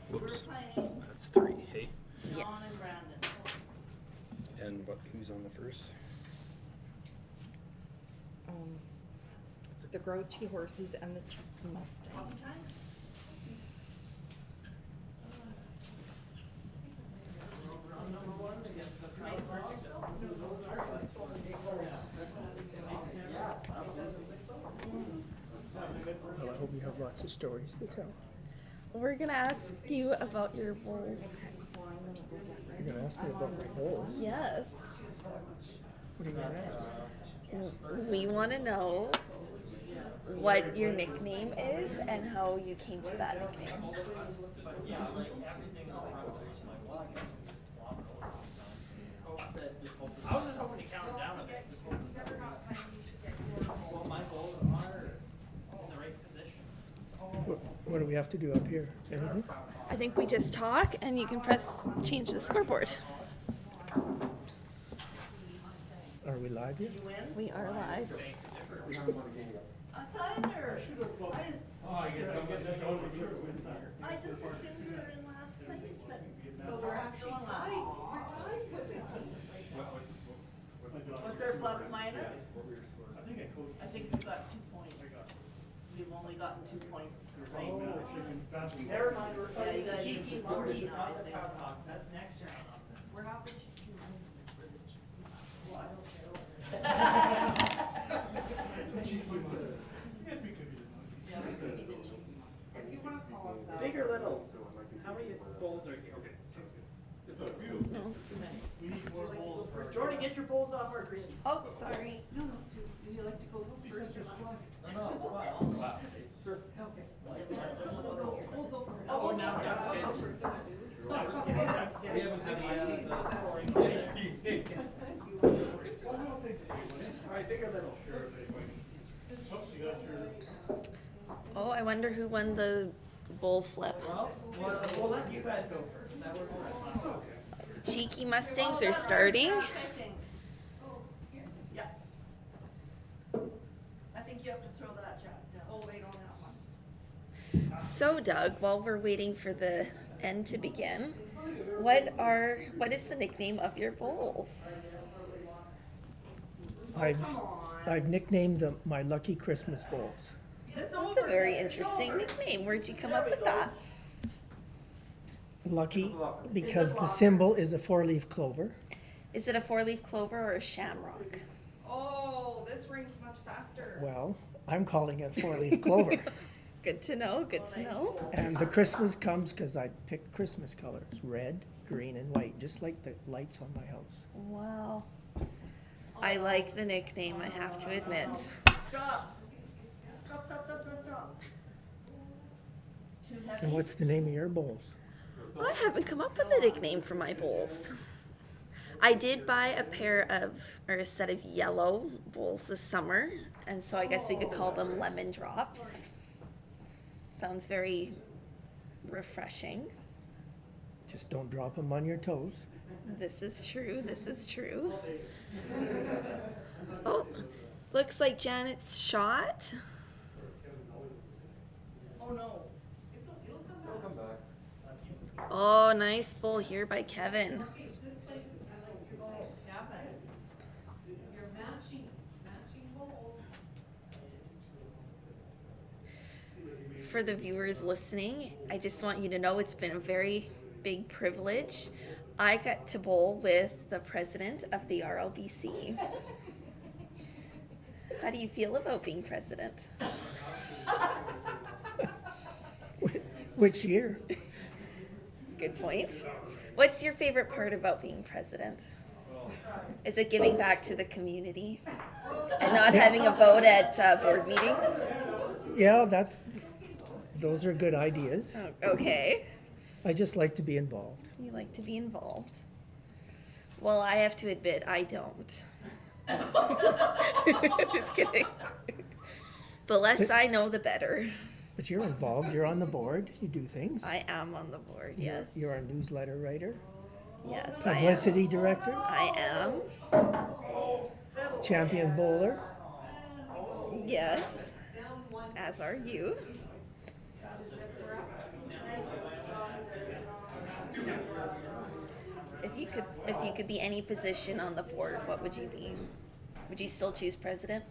We're playing That's 3, hey? John and Brandon. And who's on the first? the Grouchy Horses and the Cheeky Mustang. Well, I hope you have lots of stories to tell. We're gonna ask you about your bowls. You're gonna ask me about my goals. Yes. What are you gonna ask me? We want to know what your nickname is and how you came to that nickname. I was just hoping to count down a bit. Well, my goals are in the right position. What do we have to do up here? Anything? I think we just talk and you can press change the scoreboard. Are we live yet? We are live. Us either. Oh, I guess I'm getting going. I just assumed we were in last place, But we're actually tied. We're tied with the team. was there plus minus? I think we got 2 points. We've only gotten 2 points, right? Never mind, we're Yeah, you fighting the got cheeky 18 monkeys, now, not I the think. Proud Hogs. That's next round on this. We're not the cheeky ones, it's for the cheeky If you wanna call us that. Big or little? How many bowls are here? Okay, sounds good. No. We need more bowls for. Jordan get your bowls off our green. Oh, sorry. No, do you like to go first or last? Okay. We'll go first. Oh, now Doug's I'll go getting- first. Doug's getting- Doug's We getting- haven't had the scoring. Alright, take a little. Oh, I wonder who won the bowl flip. Well, we'll let you guys go first. That works for us. Cheeky Mustangs are starting. Yeah. I think you have to throw that jack down. Oh, they don't have one. So Doug, while we're waiting for the end to begin, what is the nickname of your bowls? I've nicknamed them my Lucky Christmas Bowls. That's a very interesting nickname. Where'd you come up with that? Lucky because the symbol is a 4-leaf clover. Is it a 4-leaf clover or a shamrock? Oh, this rings much faster. Well, I'm calling it 4-leaf clover. Good to know, good to know. And the Christmas comes because I picked Christmas colors, red, green, and white, just like the lights on my house. Wow. I like the nickname, I have to admit. Stop. Stop, stop, stop, stop, stop. Too heavy. And what's the name of your bowls? I haven't come up with a nickname for my bowls. I did buy a set of yellow bowls this summer, and so I guess we could call them lemon drops. Sounds very refreshing. Just don't drop them on your toes. This is true, this is true. Oh, looks like Janet's shot. Oh, no. It'll come back. Oh, nice bowl here by Kevin. Okay, good place. I like your bowls. You're matching bowls. For the viewers listening, I just want you to know it's been a very big privilege. I got to bowl with the president of the RLBC. How do you feel about being president? Which year? Good point. What's your favorite part about being president? Is it giving back to the community and not having a vote at board meetings? Yeah, those are good ideas. Oh, okay. I just like to be involved. You like to be involved. Well, I have to admit, I don't. Just kidding. The less I know, the better. But you're involved, you're on the board, you do things. I am on the board, yes. You're a newsletter writer, Yes, I am. publicity director, I am. champion bowler. Yes. As are you. If you could be any position on the board, what would you be? Would you still choose president?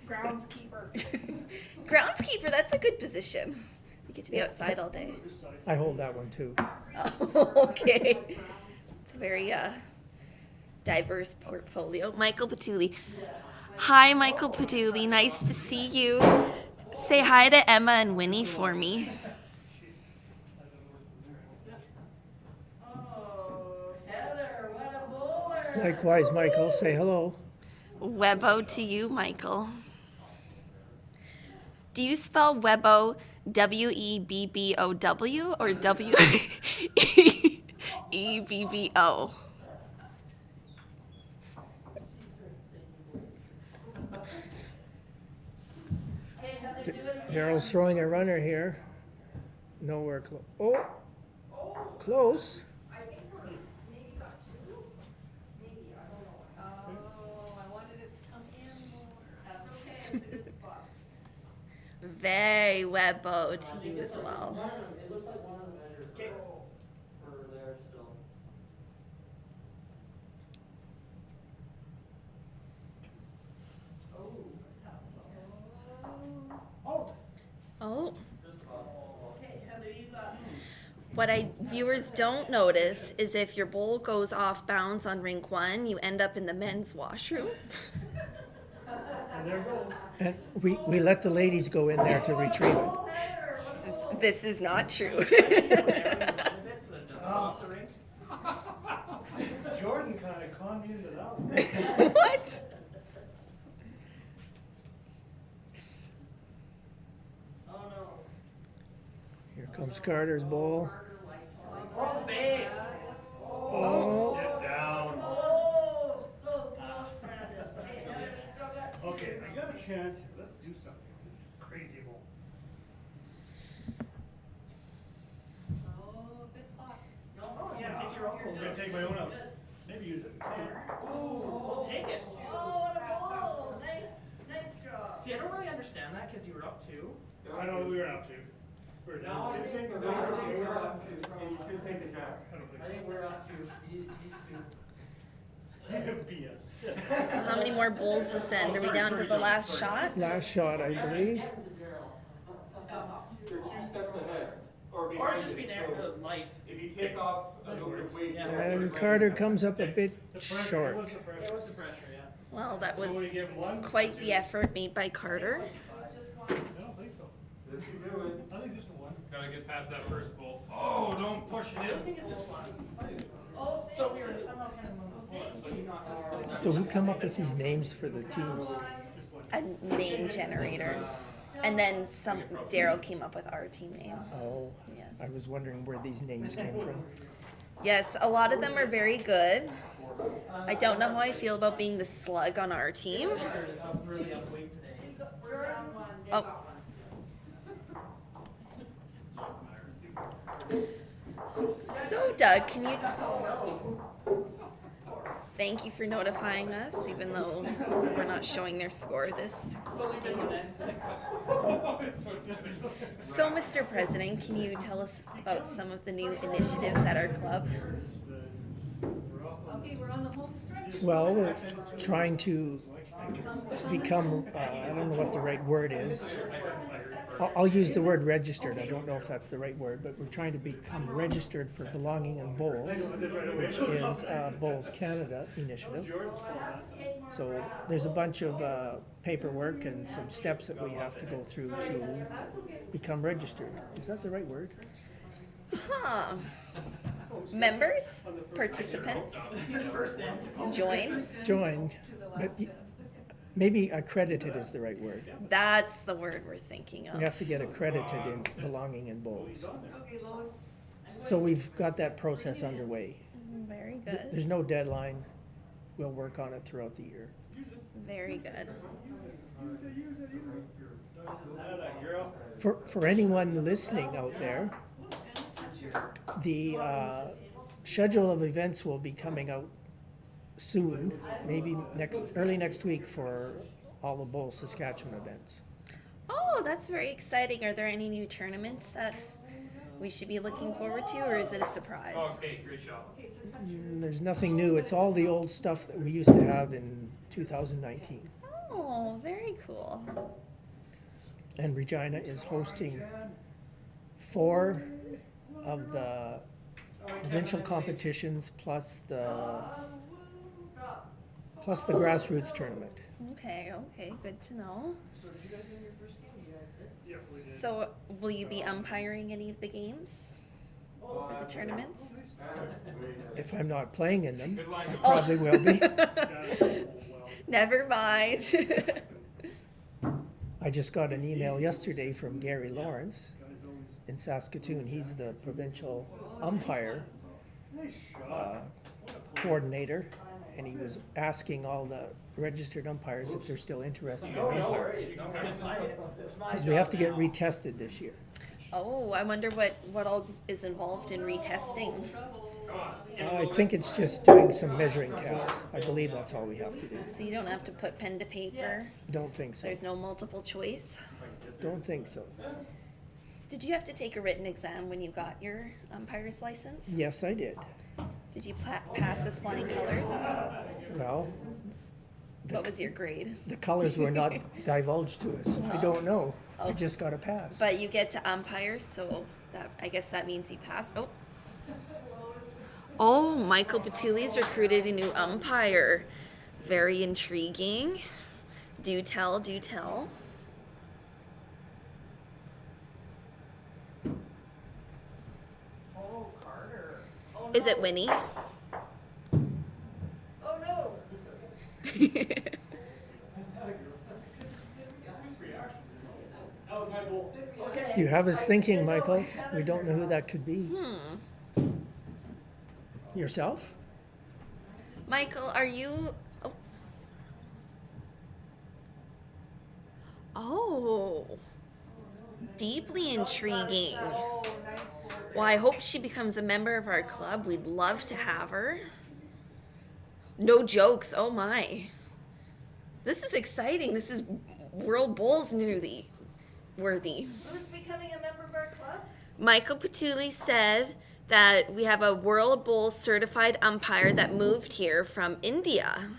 Groundskeeper. Groundskeeper, that's a good position. You get to be outside all day. I hold that one too. Oh, okay. It's a very diverse portfolio. Michael Patuli. Hi, Michael Patuli. Nice to see you. Say hi to Emma and Winnie for me. Oh, Heather, what a bowler. Likewise, Michael, say hello. Webo to you, Michael. Do you spell Webo W-E-B-B-O-W or W-E-B-B-O? Hey, Heather, do it again. Daryl's throwing a runner here. Nowhere close. Oh, close. I think we're maybe got two. Maybe, I don't know. Oh, I wanted it to come in more. That's okay, it's a good spot. Very Webo to you as well. It looks like one of them measures for there still. Oh. Okay, Heather, you got What viewers don't notice is if your bowl goes off bounds on rink 1, you end up in the men's washroom. And there it goes. And we let the ladies go in there to retrieve it. This is not true. So that it doesn't go off the ring. Jordan kind What? Oh, no. Here comes Carter's bowl. Oh, babe. Oh, Sit down. Oh, so close, Brandon. Hey, Heather, we still got two. Okay, I got a chance here. Let's do something. It's crazy bowl. Oh, a bit hot. Oh, yeah, take your I'm own. gonna take my own out. Maybe use it. We'll take it. Oh, what a bowl. Nice job. See, I don't really understand that because you were up two. I know we were up to. We're No, down. I think we're up to, and you should take a jack. I don't think I so. think we're up to, each two. BS. So how many more bowls to send? Are we down to the last shot? last shot, I believe. You're 2 steps ahead, or Or behind just it, be there, so light. if you take off a little bit of weight. Yeah. And Carter comes up a bit The pressure, short. what's the pressure? Yeah, what's the pressure, yeah? Well, that So was we give one? quite the effort made by Carter. I don't think so. This is doing. I think just one. It's gotta get past that first bowl. Oh, don't push it I in. think it's just one. Oh, So we were somehow kind of moving forward, but you not. So who come up with these names for the teams? A name generator. And then some Daryl came up with our team name. Oh, Yes. I was wondering where these names came from. Yes, a lot of them are very good. I don't know how I feel about being the slug on our team. Really up weight today. Oh. So Doug, can you thank you for notifying us, even though we're not showing their score this game. So Mr. President, can you tell us about some of the new initiatives at our club? Okay, we're on the home stretch. Well, we're trying to become, I don't know what the right word is. I'll use the word registered. I don't know if that's the right word, but we're trying to become registered for belonging in bowls, which is Bowls Canada initiative. So there's a bunch of paperwork and some steps that we have to go through to become registered. Is that the right word? Huh. Members? Participants? Join? Joined, but maybe accredited is the right word. That's the word we're thinking of. We have to get accredited in belonging in bowls. Okay, Lois. So we've got that process underway. Very good. There's no deadline. We'll work on it throughout the year. Very good. For anyone listening out there, the schedule of events will be coming out soon, maybe early next week for all the Bowls Saskatchewan events. Oh, that's very exciting. Are there any new tournaments that we should be looking forward to, or is it a surprise? Okay, great job. There's nothing new. It's all the old stuff that we used to have in 2019. Oh, very cool. And Regina is hosting 4 of the provincial competitions plus the grassroots tournament. Okay, good to know. So did you guys win your first game? You guys did? Yeah, we did. So, will you be umpiring any of the games or the tournaments? If I'm not playing in them, Good luck. I probably will be. Never mind. I just got an email yesterday from Gary Lawrence in Saskatoon. He's the provincial umpire coordinator, and he was asking all the registered umpires if they're still interested in umpiring. It's my Because we have to get retested this year. Oh, I wonder what all is involved in retesting. I think it's just doing some measuring tests. I believe that's all we have to do. So you don't have to put pen to paper. Don't think so. There's no multiple choice. Don't think so. Did you have to take a written exam when you got your umpire's license? Yes, I did. Did you pass with flying colors? Well, What was your grade? the colors were not divulged to us. I don't know. I Oh. just got a pass. But you get to umpire, so I guess that means you passed. Oh, Michael Patuli's recruited a new umpire. Very intriguing. Do tell, do tell. Oh, Carter. Is it Winnie? Oh, no. You have us thinking, Michael. We don't know who that could be. Yourself? Michael, are you? Oh. Oh. Deeply intriguing. Well, I hope she becomes a member of our club. We'd love to have her. No jokes. Oh my. This is exciting. This is World Bowls worthy. Who's becoming a member of our club? Michael Patulli said that we have a World Bowls certified umpire that moved here from India.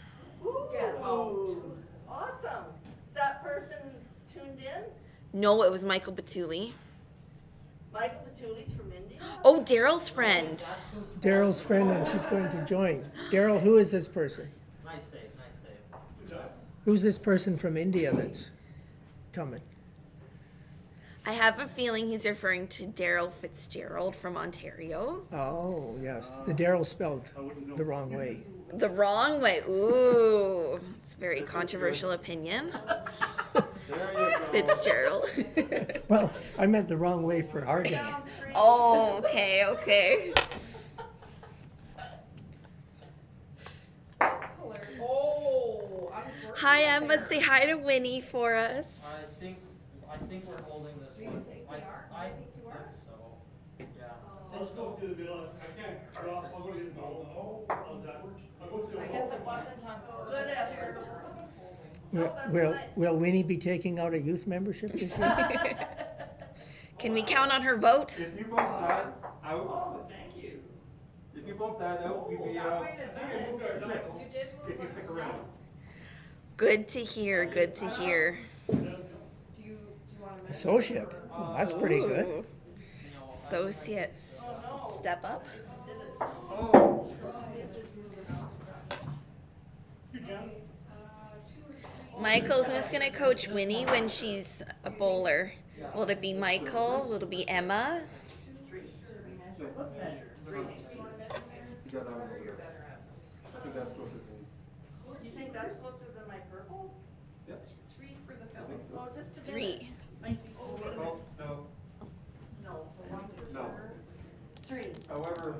Ooh, awesome. Is that person tuned in? No, it was Michael Patulli. Michael Patulli's from India? Oh, Daryl's friend. Daryl's friend, and she's going to join. Daryl, who is this person? Nice save. Who's this person from India that's coming? I have a feeling he's referring to Daryl Fitzgerald from Ontario. Oh, yes. The Daryl spelled the wrong way. The wrong way. Ooh, it's a very controversial opinion. Fitzgerald. Well, I meant the wrong way for our game. Oh, okay. Oh, Hi, Emma. Say hi to Winnie for us. I think we're holding this one. I think so. Yeah. I'll just go through the middle. I can't cross. I'll go to his goal. How's that work? I'll go through the I guess it wasn't on Good effort. Will Winnie be taking out a youth membership this year? Can we count on her vote? If you bump that out, Oh, thank you. if you bump that out, we'd be, You did move if you stick around. Good to hear. Good to hear. Do you want to Associate. Well, that's pretty good. Ooh. Associates. Step up. Oh, Michael, who's going to coach Winnie when she's a bowler? Will it be Michael? Will it be Emma? you got that one over there. I think that's closer to me. You think that's closer than my purple? Yep. 3 for the Phillies? Oh, just a minute. 3. Oh, no, No, so 1 for no. sure. 3. However,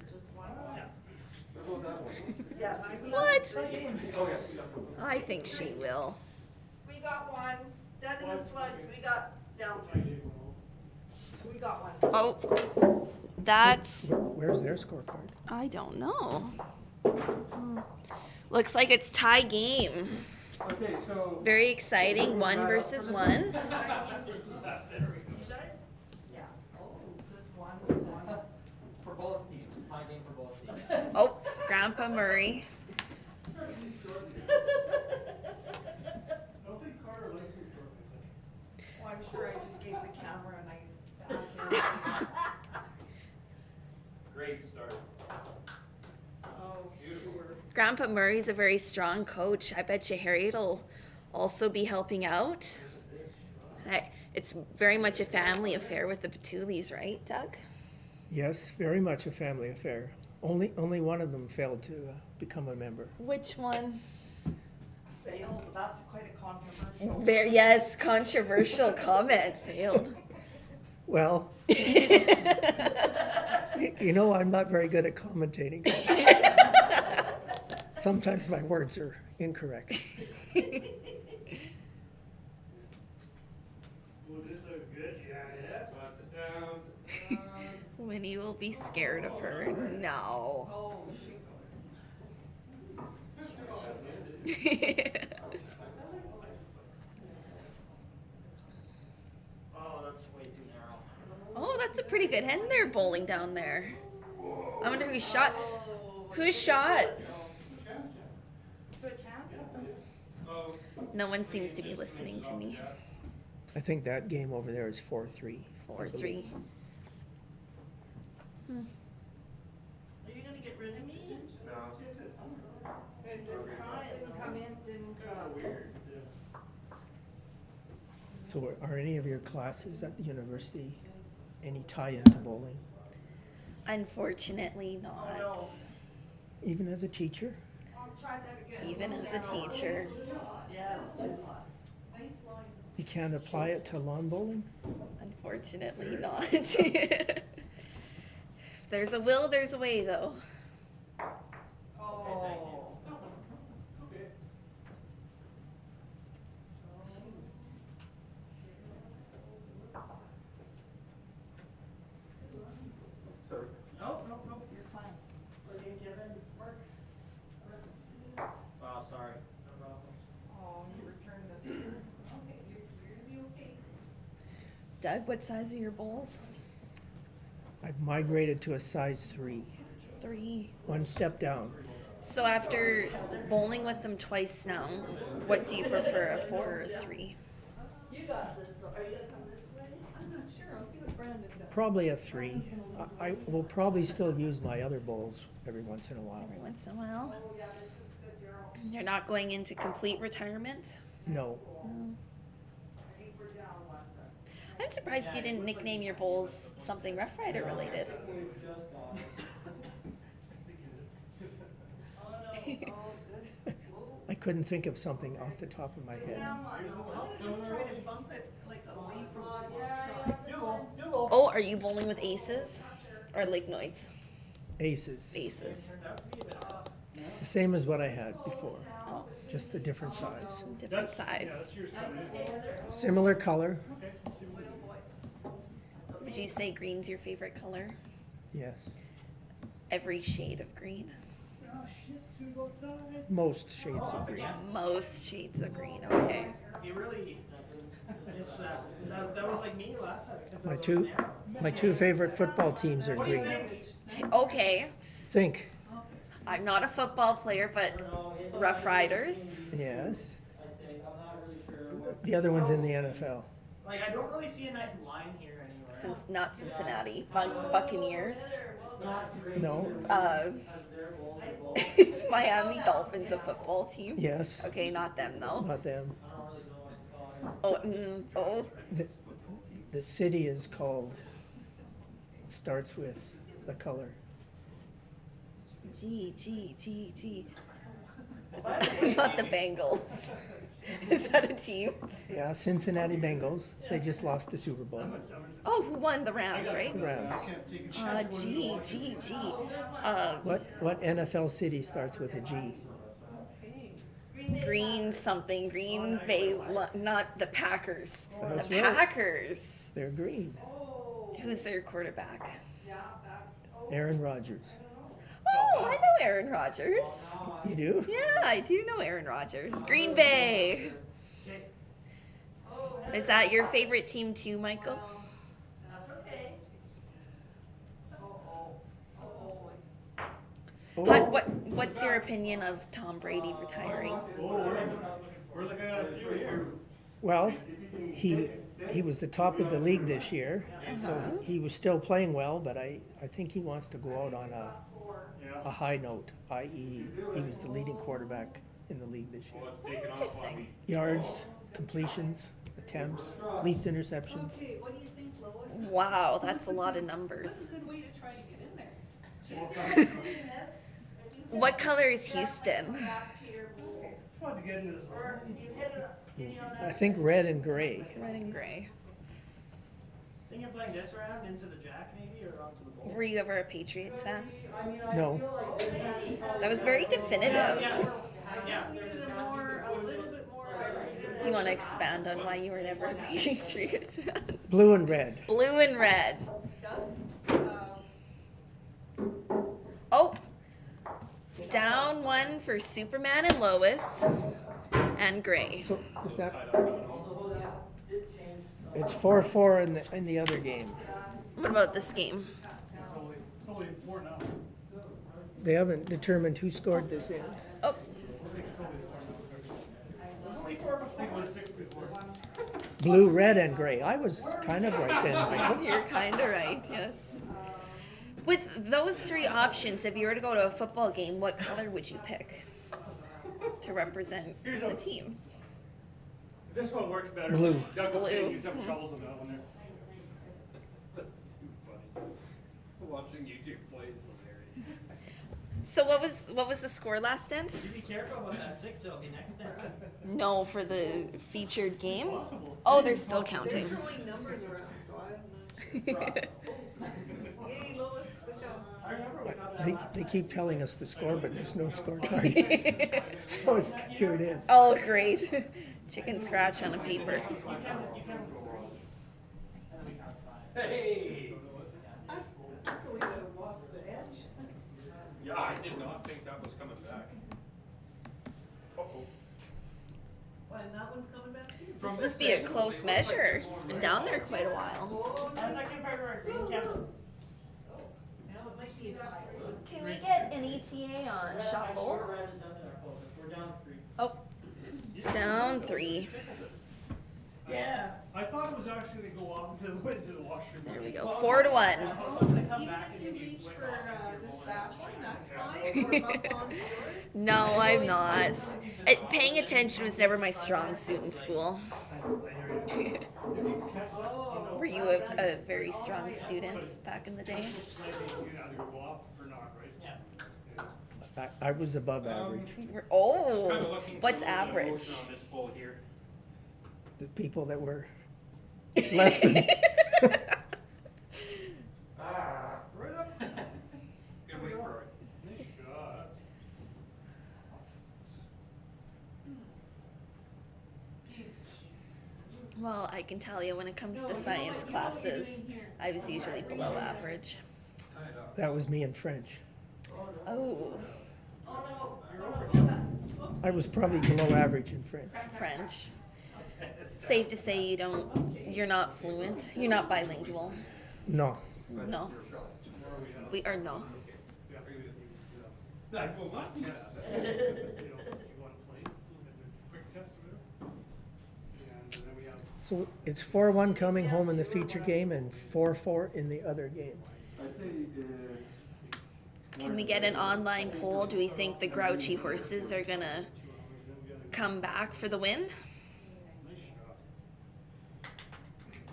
Just 1? there goes that one. Yeah. What? Oh, yeah. I think she will. We got 1. Down in the slugs, we got down 3. We got 1. Oh, that's... Where's their scorecard? I don't know. Looks like it's tie game. Okay, so. Very exciting. 1 versus 1. You guys? Yeah. Oh, just 1. For both teams. Tie game for both teams. Oh, Grandpa Murray. Well, I'm sure I just gave the camera a nice back. Great start. Oh, Beautiful work. Grandpa Murray's a very strong coach. I bet you Harriet'll also be helping out. It's very much a family affair with the Patullis, right, Doug? Yes, very much a family affair. Only one of them failed to become a member. Which one? Failed, that's quite a controversial. Yes, controversial comment. Failed. Well, you know, I'm not very good at commentating. Sometimes my words are incorrect. Ooh, this looks good. Yeah. Sit down. Winnie will be scared of her. No. Oh, shoot. Oh, that's way too narrow. Oh, that's a pretty good hen there bowling down there. I wonder who shot. Who shot? So a chance at them? No one seems to be listening to me. I think that game over there is 4-3. 4-3. are you gonna get rid of me? No. It didn't come in, didn't, So are any of your classes at the university any tie into bowling? Unfortunately not. Even as a teacher? try that again. Even as a teacher. Yes. Nice line. You can't apply it to lawn bowling? Unfortunately not. If there's a will, there's a way though. Oh. Sorry. No, you're fine. Or did you have any work? Oh, sorry. Oh, you returned the. Okay, you're gonna be okay. Doug, what size are your bowls? I've migrated to a size 3, 3. one step down. So after bowling with them twice now, what do you prefer, a 4 or a 3? You got this, are you gonna come this way? I'm not sure, I'll see what Brandon does. Probably a 3. I will probably still use my other bowls every once in a while. Every once in a while. Oh, yeah, this is good, Daryl. You're not going into complete retirement? No. I think we're down one. I'm surprised you didn't nickname your bowls something Rough Rider related. Oh, no, oh, good. I couldn't think of something off the top of my head. I'll Just try to bump it like away from the Oh, are you bowling with aces? Or lignoids? Aces. Aces. The same as what I had before, Oh, just a different size. different size. Similar color, Would you say green's your favorite color? yes. Every shade of green? Most shades of green. Most shades of green, okay. You really missed that. That was like me last time, except My I was two, over there. my two favorite football teams are What do you green. think? Okay, Think, I'm not a football player, but Rough Riders. yes. The other one's in the NFL. Like, I don't really see a nice line here anywhere. Since not Cincinnati, Buccaneers. No, Is Miami Dolphins a football team? yes, Okay, not them though. not them. Oh. The city is called, starts with the color. G. Not the Bengals. Is that a team? Yeah, Cincinnati Bengals, they just lost the Super Bowl. Oh, who won? The Rams, right? Rams. G. What NFL city starts with a G? Green something. Green Bay, not the Packers. That's The right. Packers. They're green. Who's their quarterback? Aaron Rodgers. Oh, I know Aaron Rodgers. You do? Yeah, I do know Aaron Rodgers. Green Bay. Is that your favorite team too, Michael? That's okay. Oh, What's your opinion of Tom Brady retiring? We're looking at a few here. well, he was the top of the league this year, so he was still playing well, but I think he wants to go out on a high note, i.e. he was the leading quarterback in the league this year. Well, it's taken off on Interesting. me. Yards, completions, attempts, least interceptions. Okay, what do you think, Lois? Wow, that's a lot of That's numbers. a good way to try to get in there. What color is Houston? Back to your pool. It's fun to get into this. Or you hit it, I think red and gray. Red and gray. Think you're playing this round into the jack maybe, or onto the bowl? Were you ever a Patriots fan? No, That was very definitive. I just needed a little bit more. Do you want to expand on why you were never a Patriots fan? blue and red. Blue and red. Oh, down one for Superman and Lois, and Gray. So is that? It's 4-4 in the other game. What about this game? It's only 4 now. They haven't determined who scored this end. Oh, I think it was 6 before. Blue, red, and gray. I was kind of right then, Michael. you're kind of right. Yes. With those 3 options, if you were to go to a football game, what color would you pick to represent the team? This one works better. Blue. Doug was saying Blue. he's having troubles on that one there. That's too funny. Watching YouTube play is hilarious. So what was the score last end? You be careful about that 6, it'll be next to us. No, for the featured game. Oh, they're still counting. They're throwing numbers around, so I'm not sure. Yay, Lois, good job. I remember we got that They keep telling us the score, but there's no scorecard. So here it is. Oh, great. Chicken scratch on a paper. Hey! That's the way to walk the edge. Yeah, I did not think that was coming back. Uh-oh. Well, and that one's coming back too. This must be a close measure. He's been down there quite a while. Oh, How's that compared to our green camera? now it might be a tie. Can we get an ETA on shot bowl? We're down 3. Oh, down 3. Yeah. I thought it was actually gonna go off into the washroom. There we go. 4-1. Even if you reach for this back one, that's fine, or bump onto yours. No, I'm not. Paying attention was never my strong suit in school. Were you a very strong student back in the day? I was above average. Oh, Kinda looking what's for the average? motion on this bowl here. The people that were less than. Ah, right up. Gonna wait for it. Nice shot. Well, I can tell you when it comes to science classes, I was usually below average. Tied up. That was me in French. Oh, I was probably below average in French. French. Safe to say you're not fluent. You're not bilingual. No. No. We are no. I will not test. So it's 4-1 coming home in the feature game and 4-4 in the other game. I'd say, Can we get an online poll? Do we think the grouchy horses are gonna come back for the win?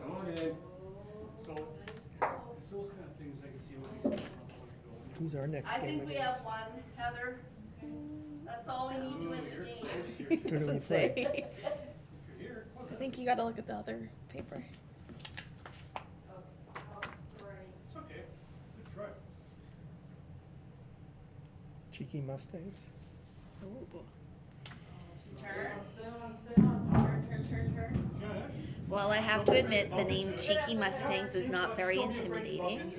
come on in. So, it's those kind of things I can see what we can. Who's our next I game think we have against? one, Heather. That's all we need to win the game. Who do we Doesn't play? say. I think you gotta look at the other paper. It's okay, good try. Cheeky Mustangs. Ooh. Turn. Well, I have to admit, the name Cheeky Mustangs is not very intimidating.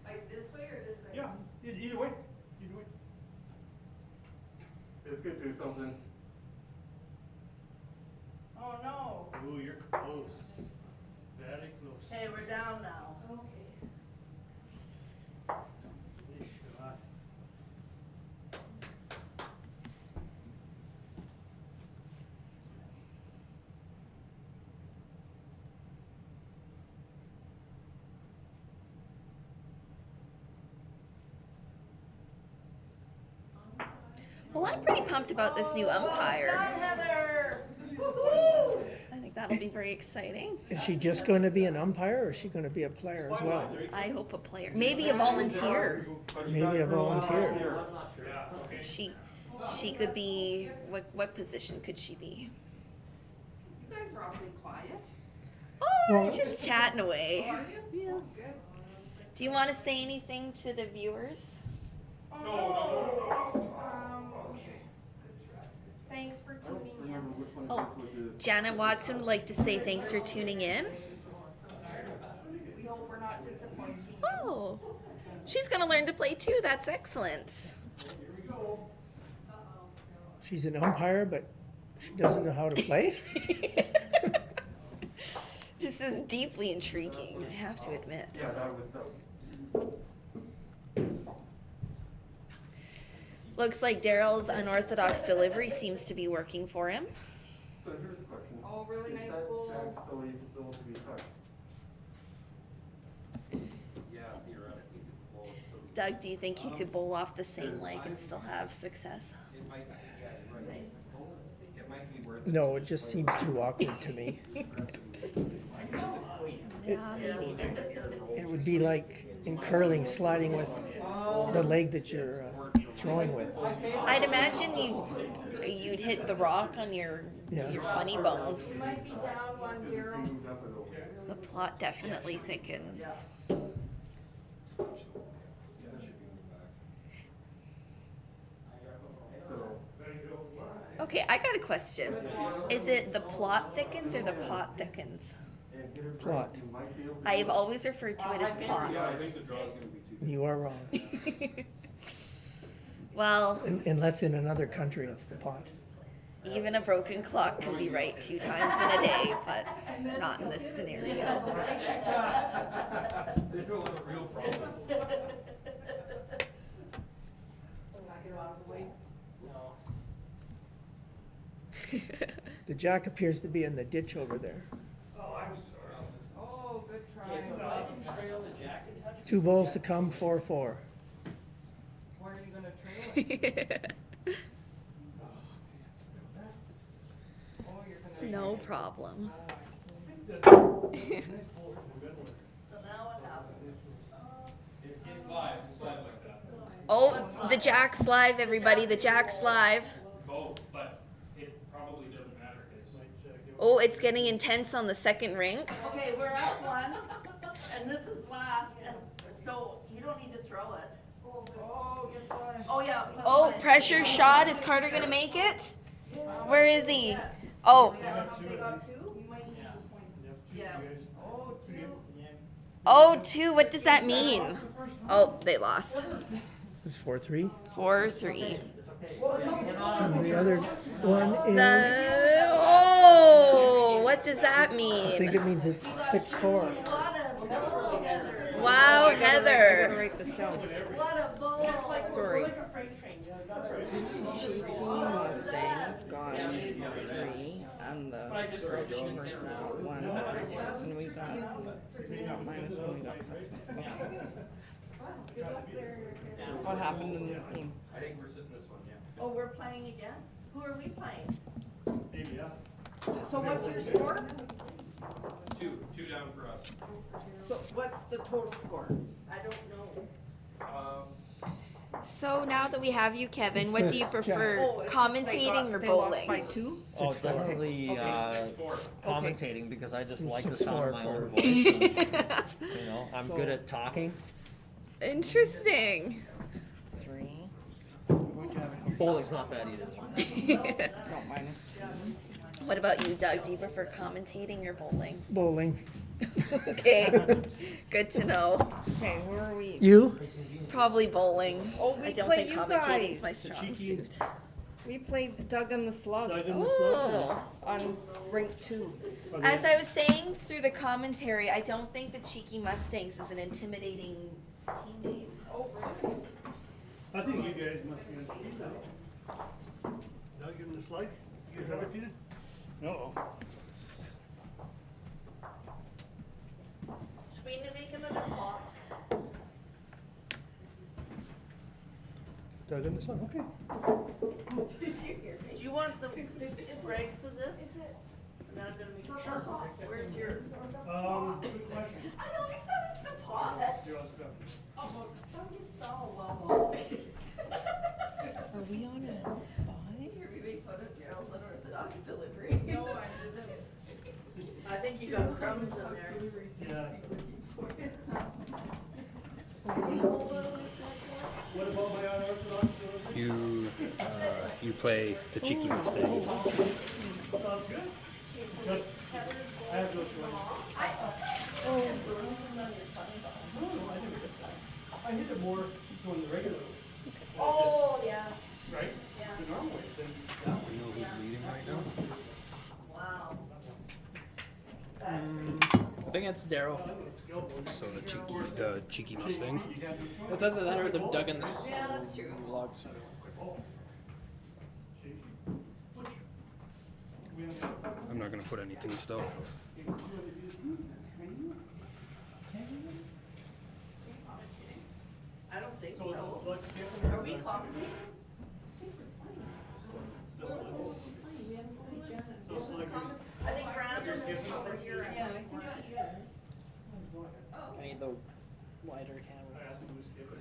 Like this way or this way? Yeah, either way, either way. This could do something. Oh, no. Ooh, you're close. Very close. Hey, we're down now. Okay. Nice shot. Well, I'm pretty pumped about this new umpire. Done, Heather. I think that'll be very exciting. Is she just going to be an umpire or is she going to be a player as well? I hope a player, maybe a volunteer. Maybe a volunteer. She could be, what position could she be? You guys are awfully quiet. Oh, Well- we're just chatting away. Are you? Yeah. Good. Do you want to say anything to the viewers? Thanks for tuning in. Remember which one Oh, was the. Janet Watson would like to say thanks for tuning in. We hope we're not disappointing. Oh, she's gonna learn to play too. That's excellent. She's an umpire, but she doesn't know how to play? This is deeply intriguing, I have to admit. Yeah, that was. Looks like Daryl's unorthodox delivery seems to be working for him. So here's the question. Oh, really Is nice that bowl. jack still able to be touched? Yeah, theoretically, the ball is still. Doug, do you think you could bowl off the same leg and still have success? It might, yeah, right. It might be worth it. No, it just seems too awkward to me. Yeah, me neither. It would be like in curling, sliding with the leg that you're throwing with. I'd imagine you'd hit the rock on your funny bone. You might be down one, Daryl. The plot definitely thickens. Okay, I got a question. Is it the plot thickens or the pot thickens? Plot. I've always referred to it as pot. Yeah, I think the draw's gonna be too. You are wrong. Well, Unless in another country it's the pot. even a broken clock can be right 2 times in a day, but not in this scenario. They don't have a real problem. The jack appears to be in the ditch over there. Oh, I'm sorry. Oh, good try. Okay, so license trail the jack and touch. 2 balls to come, 4-4. Where are you gonna trail it? Oh, you're gonna. No problem. So now what happens? It's live, it's live like that. Oh, the jack's live, everybody. The jack's live. Both, but it probably doesn't matter, cause Oh, it's getting intense on the second rink. Okay, we're at 1, and this is last, and so you don't need to throw it. Oh, good try. Oh, yeah. Oh, pressure shot. Is Carter gonna make it? Where is he? Oh, They got 2? You might need a point. Yeah. Oh, 2. oh, 2. What does that mean? Oh, they lost. It's 4-3. 4-3. And the other one is, Oh, what does that I think mean? it means it's 6-4. What a bull, Heather. Wow, I gotta Heather. write this down. What a bull. Sorry. Like a freight train, you know, got it. Cheeky Mustangs got 3, and the Grouchy horses got 1. And we got -1, we got +1. Okay. What happened in this game? I think we're sitting this one, yeah. Oh, we're playing again? Who are we playing? Maybe us. So what's your score? 2 down for us. So what's the total score? I don't know. So now that we have you, Kevin, what do you prefer, Oh, it's just commentating or they lost by bowling? 2? Oh, 6-4. definitely 6-4. commentating because I just like the 6-4 sound of my own for- voice. And, you know, I'm good at talking. Interesting. 3. Bowling's not bad either. No, -2. What about you, Doug? Do you prefer commentating or bowling? Bowling. Okay, good to know. Okay, where are we? You? Probably bowling. Oh, we I don't play think you commentating is guys. my strong cheeky- suit. We played Doug and the Slug Doug and the Slug. Oh. on Rink 2. As I was saying through the commentary, I don't think the Cheeky Mustangs is an intimidating team name. Oh, really? I think you guys must be undefeated. Doug in the slug? You guys undefeated? Uh-oh. Should we make another pot? Doug in the slug, okay. Do you want the breaks of this? And then I'm gonna make sure. Where's yours? Good question. I know, I said it's the pot. Here, let's go. Oh, don't you stall, Are we on a buy? Here we make fun of Daryl's unorthodox delivery. No, I didn't. I think you got crumbs in there. Yeah. What about my unorthodox? You play the Cheeky Mustangs. Sounds good. Good. I have no choice. I hit it more going the regular way. Oh, yeah. Right? Yeah. The normal way. Then You know who's leading right now? Wow. I think that's Daryl. So the Cheeky Mustangs. It's either that or the Doug and the Yeah, that's true. Slugs. I'm not gonna put anything still. I don't think So is the so. slug Are we commentating? So slug I think Brandon is commentating. Yeah, I think that's yours. I need the wider camera. I asked him to skip it.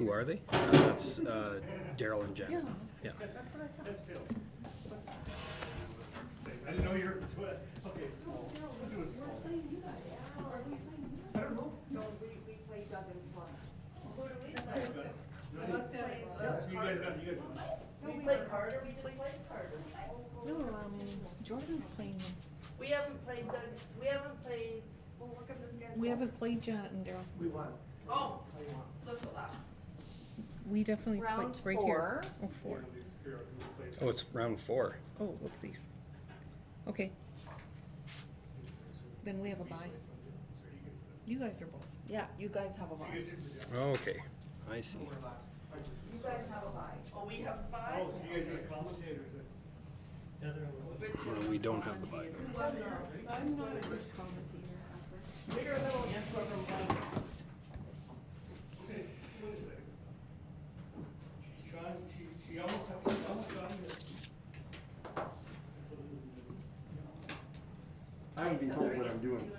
Who are they? That's Daryl and Jen. Yeah. Yeah. That's what I thought. I didn't know you were, okay, it's small. Let's do it small. I don't know. No, we played Doug and Slug. Who do we play? Yeah, so you guys got. We played Carter, we just played Carter. No, Jordan's playing. We haven't played Doug, we haven't played, Well, look at the schedule. We haven't played Janet and Daryl. We won. oh, look at that. We definitely played Round right 4. here. Oh, 4. Oh, it's round 4. Oh, whoopsies. Okay. Then we have a bye. You guys are both. Yeah, you guys have a bye. Okay, I see. You guys have a bye. Oh, we have a bye? Oh, so you guys are the commentators then? Well, we don't have the bye. I'm not a good commentator. Bigger little yes, but from She's trying, she almost got it. I haven't been told what I'm doing.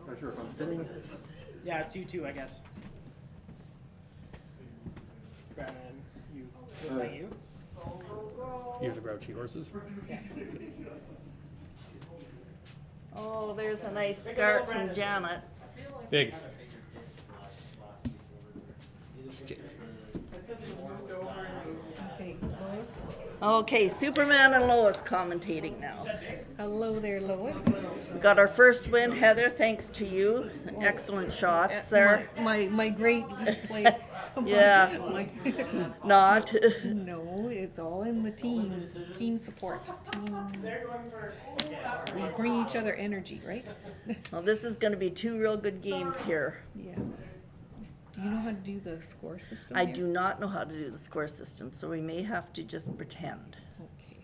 Not sure if I'm sitting. Yeah, it's you two, I guess. Rather than you. Is that you? You're the grouchy horses? Oh, there's a nice start from Janet. Big. Okay, Lois. Okay, Superman and Lois commentating now. Hello there, Lois. We got our first win, Heather, thanks to you. Excellent shots there. My great play. Yeah. My- Not. No, it's all in the teams. Team support. We bring each other energy, right? Well, this is gonna be 2 real good games here. Yeah. Do you know how to do the score system? I here? do not know how to do the score system, so we may have to just pretend. Okay.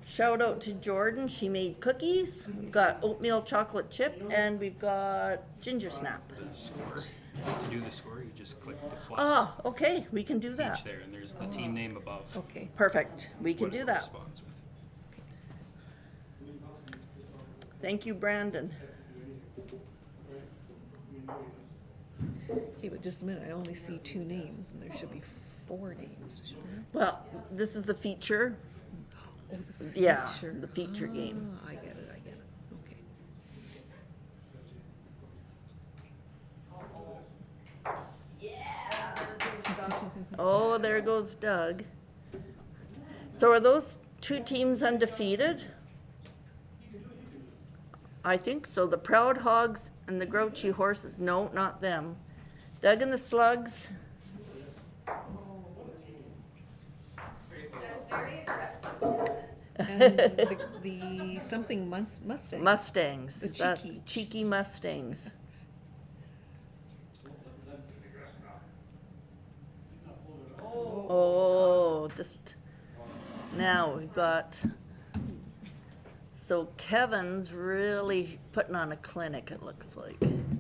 Shout out to Jordan, she made cookies. We've got oatmeal chocolate chip, and we've got ginger snap. The score. To do the score, you just click the plus Ah, okay, we can do each that. there, and there's the team name above. Okay. Perfect, we can what do it that. corresponds with. Thank you, Brandon. Okay, but just a minute. I only see 2 names, and there should be 4 names, shouldn't there? Well, this is the feature. Oh, the Yeah, feature. the feature game. Ah, I get it. I get it. Okay. Oh, there goes Doug. So are those 2 teams undefeated? I think so. The Proud Hogs and the Grouchy Horses. No, not them. Doug and the Slugs. That's very aggressive. And the something Mustang. Mustangs. The That- cheeky. cheeky Mustangs. Oh, just now we've got. So Kevin's really putting on a clinic, it looks like. What am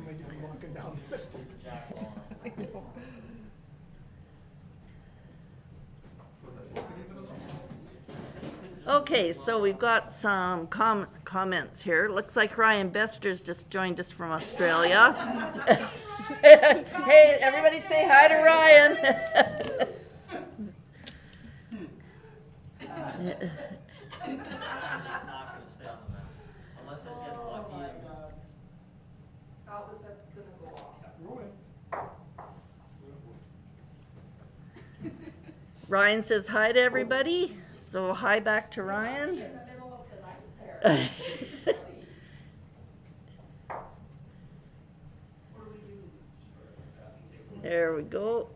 I doing walking down? Okay, so we've got some comments here. Looks like Ryan Bester's just joined us from Australia. Hey, everybody say hi to Ryan. That was gonna go off. Ryan says hi to everybody, so hi back to Ryan. There we go.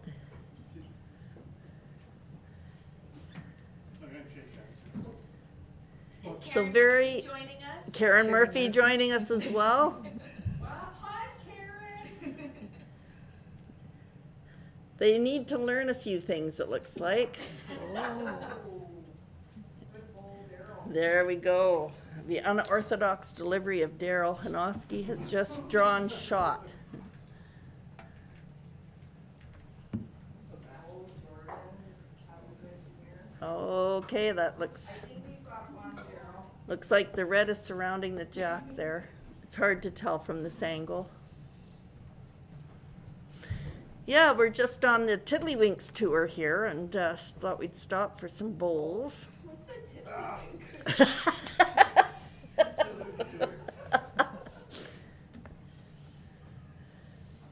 So very, Joining us? Karen Murphy joining us as well. Hi, Karen. They need to learn a few things, it looks like. There we go. The unorthodox delivery of Daryl Hanoski has just drawn shot. Okay, that looks like the red is surrounding the jack there. It's hard to tell from this angle. Yeah, we're just on the Tiddlywinks tour here and thought we'd stop for some bowls. What's a tiddlywink?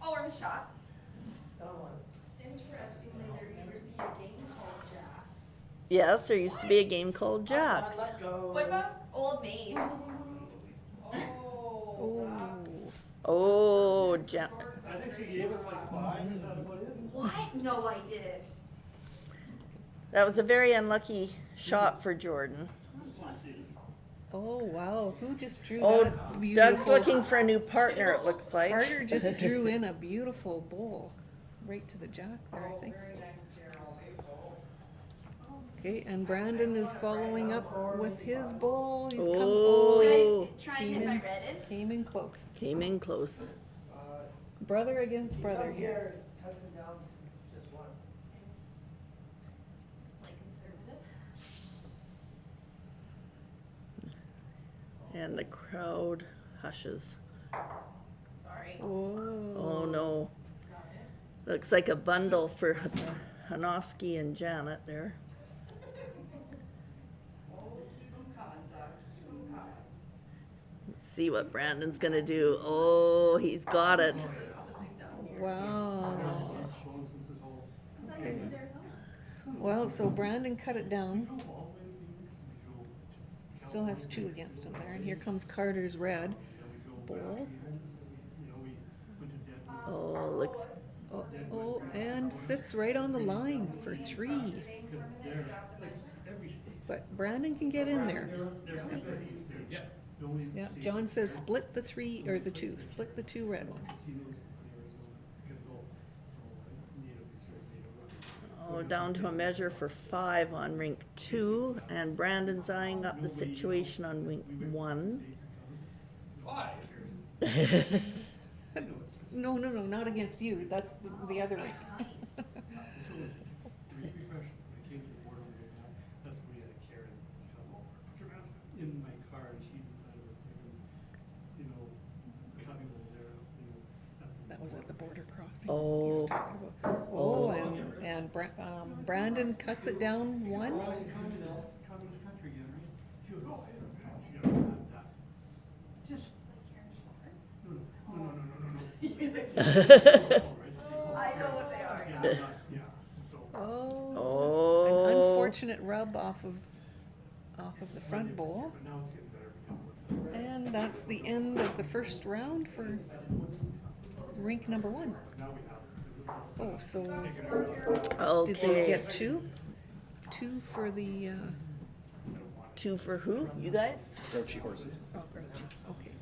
Oh, we're in the shop. Interestingly, there used to be a game called Jacks. Yes, there used to be a game called Jacks. Let's go. What about Old Maid? Oh, Jack. I think she gave us like 5, is that about it? What? No, I didn't. That was a very unlucky shot for Jordan. Oh, wow. Who just drew Oh, that beautiful? Doug's looking for a new partner, it looks like. Carter just drew in a beautiful bowl right to the jack there, I think. Okay, and Brandon is following up with his bowl. He's come. Oh. Should I try and hit my red in? Came in close. Came in close. Brother against brother here. Cuts it down to just one. Play conservative. And the crowd hushes. Sorry. Whoa. Oh no. Looks like a bundle for Hanoski and Janet there. Let's see what Brandon's gonna do. Oh, he's got it. Wow. Okay. Well, so Brandon cut it down. Still has 2 against him there. And here comes Carter's red bowl. Oh, looks. Oh, and sits right on the line for 3. But Brandon can get in there. Yeah, John says split the 3 or the 2. Split the 2 red ones. Oh, down to a measure for 5 on Rink 2, and Brandon's eyeing up the situation on Rink 1. 5? No, not against you. That's the other rink. In my car, and she's inside of a friggin', cubbyhole there, That was at the border crossing. Oh. He's talking about. Oh, and Brandon cuts it down 1. communist country again, right? She goes, oh, yeah, she got that. Just, no. I know what they are, yeah. Yeah, so. Oh. An unfortunate rub off of the front bowl. But now it's getting better because what's And that's the end of the first round for rink number 1. Oh, so did they Okay. get 2? 2 for the 2 for who? You guys? Grouchy horses. oh, grouchy. Okay.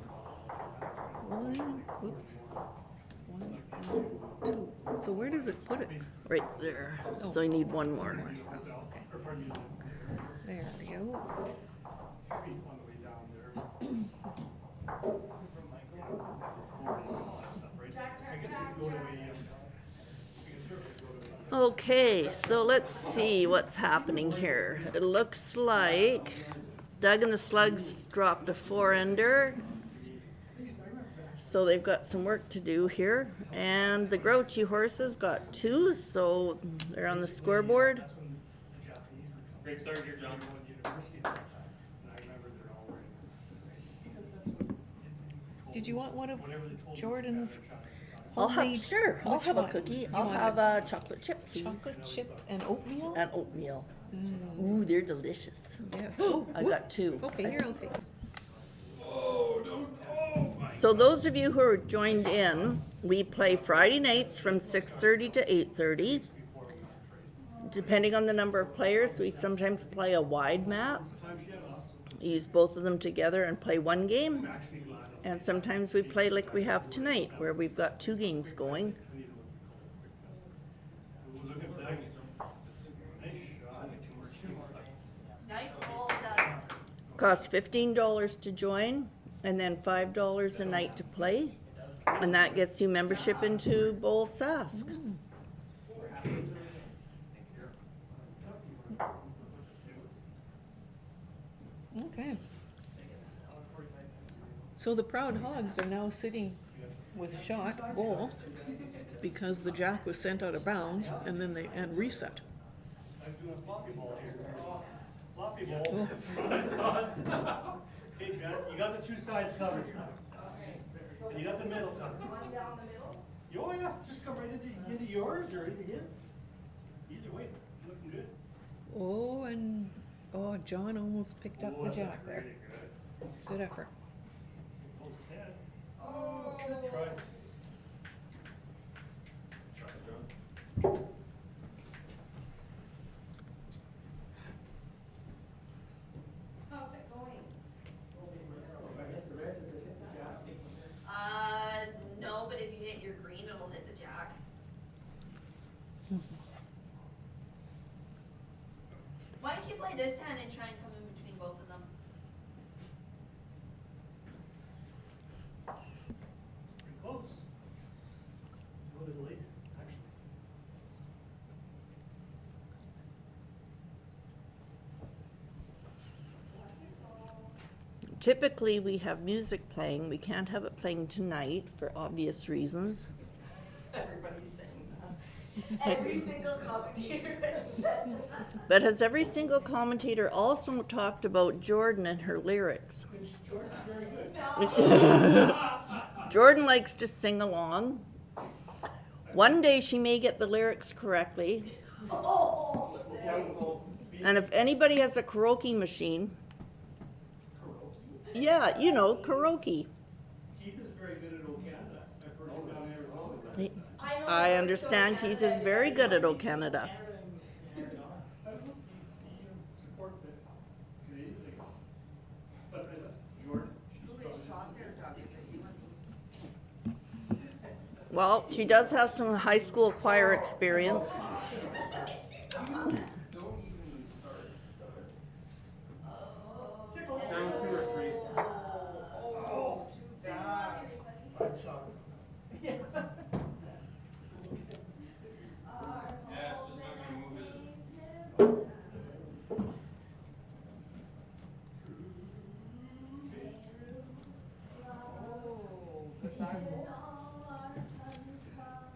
1. Whoops. 1 and 2. So where does it put it? Right there. So I need one more. Oh, okay. There we go. Okay, so let's see what's happening here. It looks like Doug and the Slugs dropped a 4-ender. So they've got some work to do here. And the Grouchy horses got 2, so they're on the scoreboard. Great start here, John. Did you want one of Jordan's I'll have, homemade- sure, I'll which have a one? cookie. You I'll want have a chocolate chip, please. chocolate chip and oatmeal? And oatmeal. Ooh, they're delicious. Yes. I got 2. Okay, here, I'll take it. So those of you who are joined in, we play Friday nights from 6:30 to 8:30. Depending on the number of players, we sometimes play a wide mat. Use both of them together and play 1 game. And sometimes we play like we have tonight, where we've got 2 games going. Nice bowl, Doug. Costs $15 to join, and then $5 a night to play. And that gets you membership into Bowl Sask. Okay. So the Proud Hogs are now sitting with shot bowl because the jack was sent out of bounds and then they and reset. I'm doing floppy ball here. Floppy ball. Oh. Hey, Jen, you got the two sides covered. And you got the middle covered. Oh yeah, just come right into yours or into his. Either way, looking good. Oh, and John almost picked up the jack there. Good effort. Hold his head. Oh, good try. Try it, John. How's it going? No, but if you hit your green, it'll hit the jack. Why don't you play this hand and try and come in between both of them? Pretty close. A little bit late, actually. Typically, we have music playing. We can't have it playing tonight for obvious reasons. Everybody's saying that. Every single commentator has said that. But has every single commentator also talked about Jordan and her lyrics? Jordan's very good. Jordan likes to sing along. One day she may get the lyrics correctly. Oh, And if anybody has a karaoke machine, yeah, you know, karaoke. Keith is very good at O Canada. I've heard him down there. I know. I understand Keith is very good at O Canada. Support the Canadians, I guess. But Jordan, she's probably. Well, she does have some high school choir experience. Down 2 or 3. Yeah, it's just not gonna move it.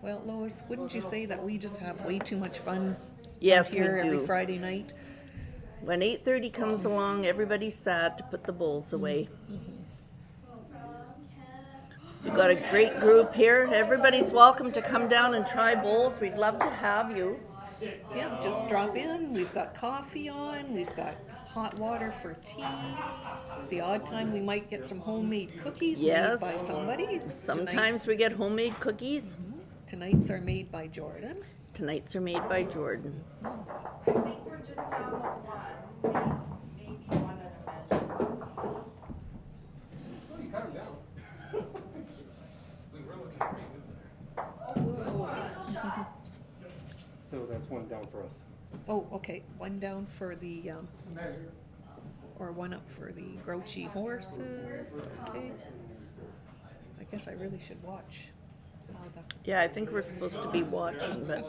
Well, Lois, wouldn't you say that we just have way too much fun Yes, we here every do. Friday night? When 8:30 comes along, everybody's sad to put the bowls away. We've got a great group here. Everybody's welcome to come down and try bowls. We'd love to have you. Yeah, just drop in. We've got coffee on. We've got hot water for tea. The odd time we might get some homemade cookies Yes. made by somebody. Sometimes we get homemade cookies. Tonight's are made by Jordan. Tonight's are made by Jordan. I think we're just down to one, maybe one at a measure. Oh, you cut him down. We were looking pretty good there. We still shot? So that's one down for us. Oh, okay. One down for the, Measure. or one up for the grouchy horses. Okay. I guess I really should watch. how the- Yeah, I think we're supposed to be watching, but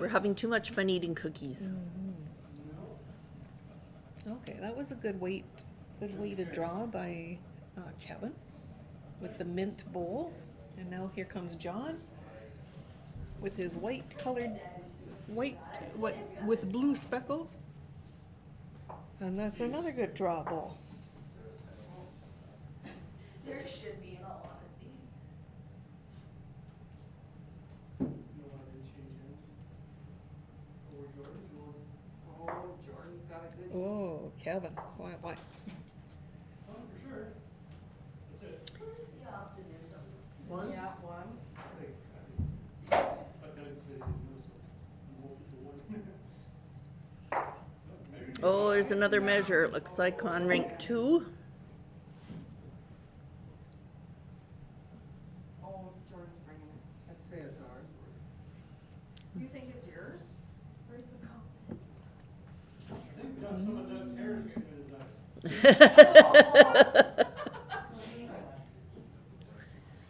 we're having too much fun eating cookies. Okay, that was a good way to draw by Kevin with the mint bowls. And now here comes John with his with blue speckles. And that's another good draw bowl. There should be, in all honesty. Oh, Jordan's got a good. Oh, Kevin, why? Oh, for sure. That's it. Where's the optimism? One? Yeah, one. But then it's, I'm hoping for one. Oh, there's another measure, it looks like on Rink 2. Oh, Jordan's bringing it. I'd say it's ours. You think it's yours? Where's the confidence? I think we got some of Doug's hair getting in his eyes.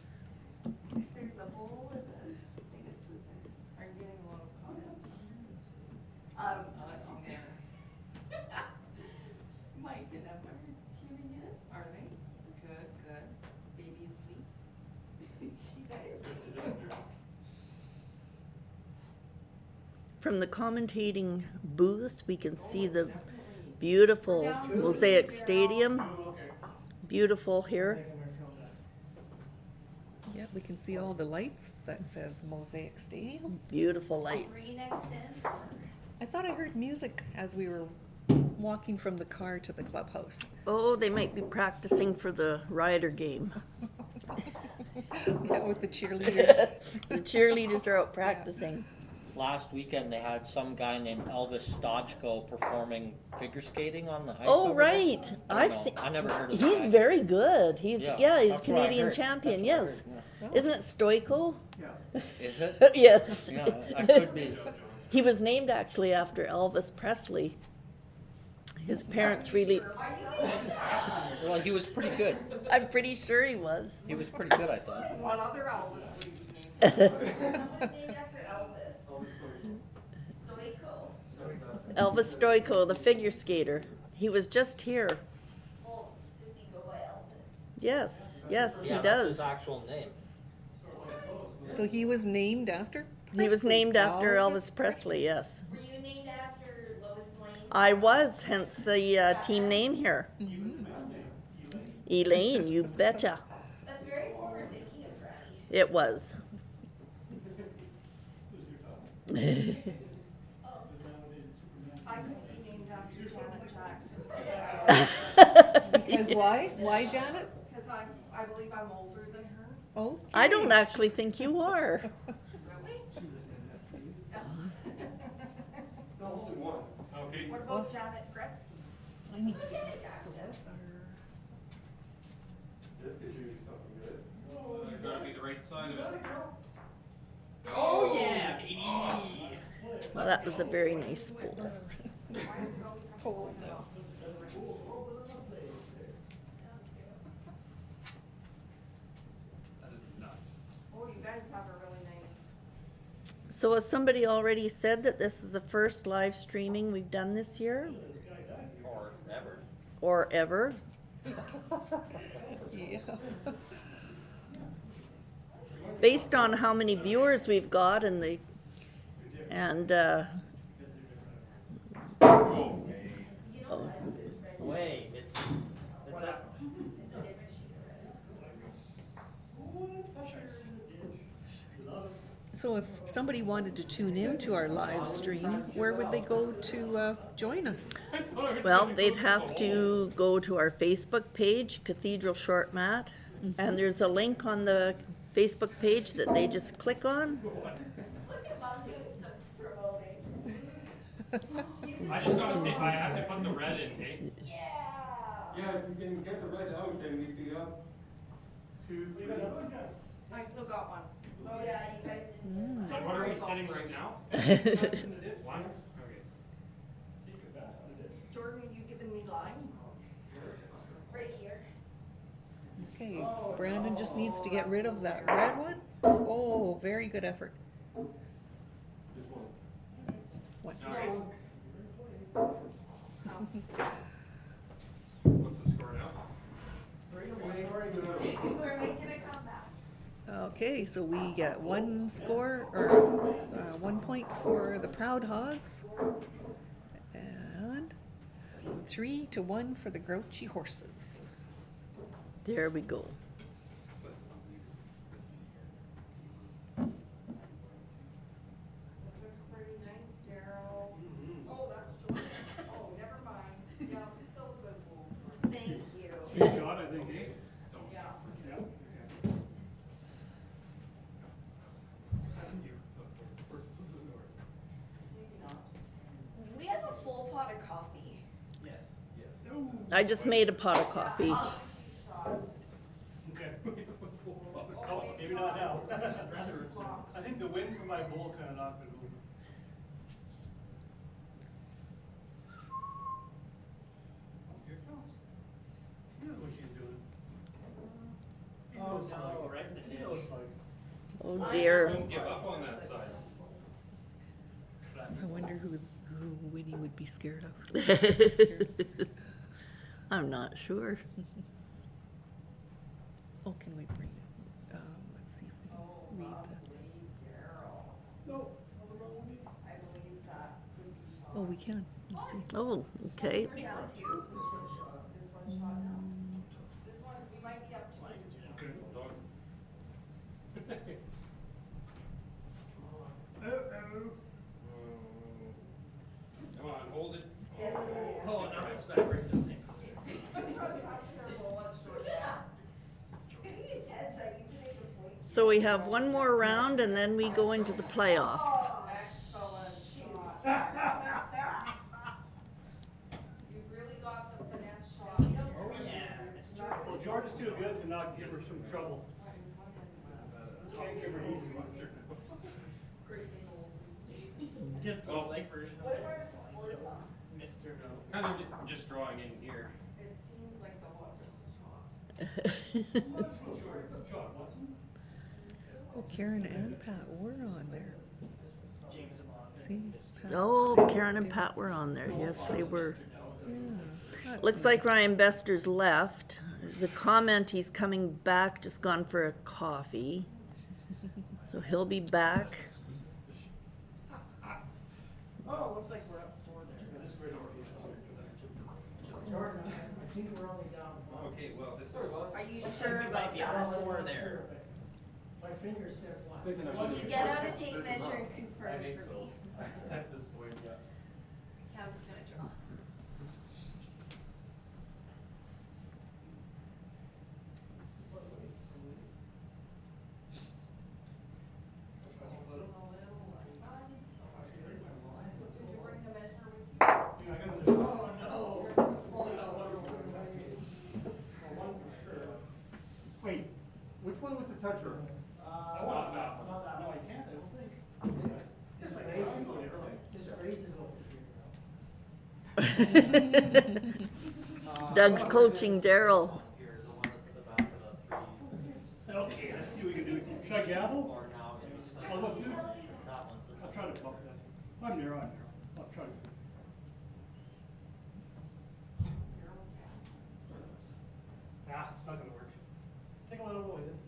There's a bowl and the thing is Susan. Are you getting a lot of comments? Mike and Emma are tuning in. Are they? Good, good. from the commentating booths, we can see the beautiful mosaic stadium. Beautiful here. Yeah, we can see all the lights that says Mosaic Stadium. Beautiful lights. I thought I heard music as we were walking from the car to the clubhouse. Oh, they might be practicing for the Rider game. Yeah, with the cheerleaders. The cheerleaders are out practicing. Last weekend they had some guy named Elvis Stojko performing figure skating on the ice. Oh, over there. right. I never heard of the He's guy. very good. He's Yeah, he's that's what I Canadian heard. champion. That's what I Yes. heard, Isn't it Stoico? Is it? Yes. Yeah, I could be. He was named actually after Elvis Presley. His parents really. Well, he was pretty good. I'm pretty sure he was. He was pretty good, I thought. What other Elvis would you name? Named after Elvis. Stoico. Elvis Stoico, the figure skater. He was just here. Well, does he go by Elvis? Yes, yes, Yeah, he that's his does. actual name. So he was named after He was Presley. named after Elvis Elvis Presley, yes. Were you named after Lois Lane? I was, hence the team name here. Elaine, you betcha. That's very forward thinking of Freddie. It was. I could be named after Janet Jackson. Because why? Why, Janet? Because I believe I'm older than her. Oh, I don't actually think you are. Really? Only one. Okay. What about Janet Gretzky? Janet Jackson. This could do something good. You gotta be the right side of it. Oh, yeah, baby. Well, that was a very nice bowl. cold now. That is nuts. Oh, you guys have a really nice. So has somebody already said that this is the first live streaming we've done this year? Or ever. Or ever? Yeah. Based on how many viewers we've got and Oh, Wait, it's a, So if somebody wanted to tune in to our live stream, where would they go to join us? well, they'd have to go to our Facebook page, Cathedral Short Mat, and there's a link on the Facebook page that they just click on. Look at Mom doing some promoting. I just gotta take, I have to put the red in, eh? Yeah. Yeah, if you can get the red out, then we'd be up to. I still got one. Oh, yeah, you guys didn't. So what are we sitting right now? One? Okay. Jordan, are you giving me line? Right here. Okay, Brandon just needs to get rid of that red one. Oh, very good effort. One. Alright. What's the score now? We're making a comeback. Okay, so we get one score, or 1 point for the Proud Hogs, and 3-1 for the Grouchy Horses. There we go. This looks pretty nice, Daryl. Oh, that's Jordan. Oh, never mind. Yeah, it's still a good bowl. Thank you. Good shot, I think, eh? Yeah. We have a full pot of coffee. I just made a pot of coffee. Okay. Oh, maybe not now. I think the wind from my bowl kind of knocked it over. Here it comes. You know what she's doing. Oh, no, right in the You know ditch. it's like. Oh dear. Don't give up on that side. I wonder who Winnie would be scared of. I'm not sure. Oh, can we bring it? Let's see if we can read the. No, it's not the wrong one. I believe Oh, we can. Let's see. Oh, okay. We're down two. This one shot now. This one, we might be up two. Okay, dog. Come on, hold it. Yes, it is. Oh, now it's back right to the same. It's getting intense, I need to make a point. So we have one more round and then we go into the playoffs. Oh, excellent shot. You've really got the finesse shot. Well, George is too good to not give her some trouble. Can't give her an easy one. Get the leg version of What it. if I just split them? Mr. No. Kind of just drawing in here. It seems like the logical shot. Oh, Karen and Pat were on there. James and Bond. See? Pat Oh, said Karen and they- Pat were on there. Yes, they were. Yeah, that's Looks like nice. Ryan Bester's left. There's a comment he's coming back, just gone for a coffee. So he'll be back. Oh, looks like we're up 4 there. Jordan, I think we're only down one. Okay, well, this is. Are you Looks sure like we might about be that? up 4 there. My finger said one. Will you get out a tape measure and confirm I think for so. me? At this point, yeah. Okay, I'm just gonna draw. Wait, which one was the toucher? Not that one. No, I can't, I don't think. This raises over here. Doug's coaching Daryl. Okay, let's see what we can do. Should I gavel? I'll go through. I'll try to bump that. I'm near. I'll try to. Ah, it's not gonna work. Take a little away then.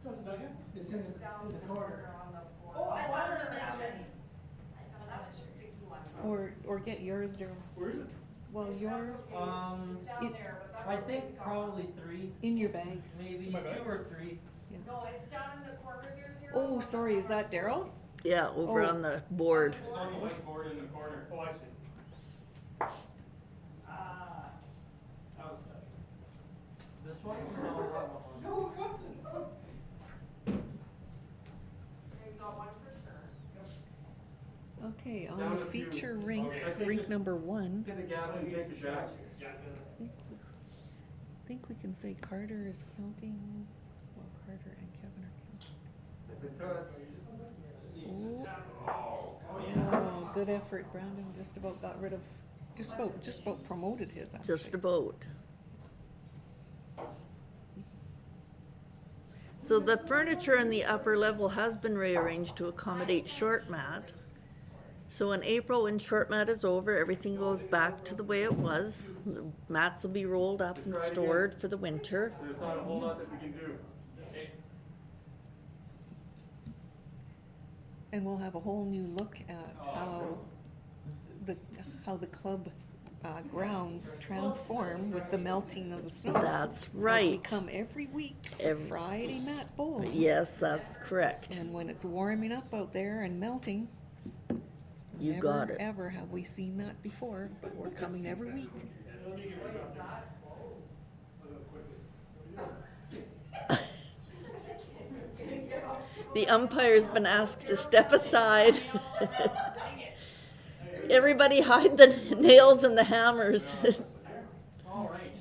Doesn't that yet? It's in the corner. Oh, I found the measure. That's a sticky one. Or get yours, Daryl. Where is it? Well, your, Down It- there, but that's. I what think we got. probably 3, in your bag. maybe My bad. 2 or 3. No, it's down in the corner there. Here. Oh, sorry, is that Daryl's? Yeah, over Oh. on the board. It's on the whiteboard in the corner. Oh, I see. Ah, that was better. This one? No, it wasn't. There you got one for sure. Okay, on Down the a few. feature rink, Okay, I think rink just- number 1, Get the gavel and take the shot. I think we can say Carter is counting, well, Carter and Kevin are If it cuts. counting. Oh, good effort, Brandon, just about got rid of, just about promoted his actually. Just about. So the furniture in the upper level has been rearranged to accommodate short mat. So in April, when short mat is over, everything goes back to the way it was. The mats will be rolled up and stored for the winter. There's not a whole lot that we can do. And we'll have a whole new look at how the club grounds transform with the melting of the snow. That's As we right. come every week for Every- Friday mat bowling. Yes, that's correct. And when it's warming up out there and melting, You got it. never ever have we seen that before, but we're coming every week. The umpire's been asked to step aside. Everybody hide the nails and the hammers. All right.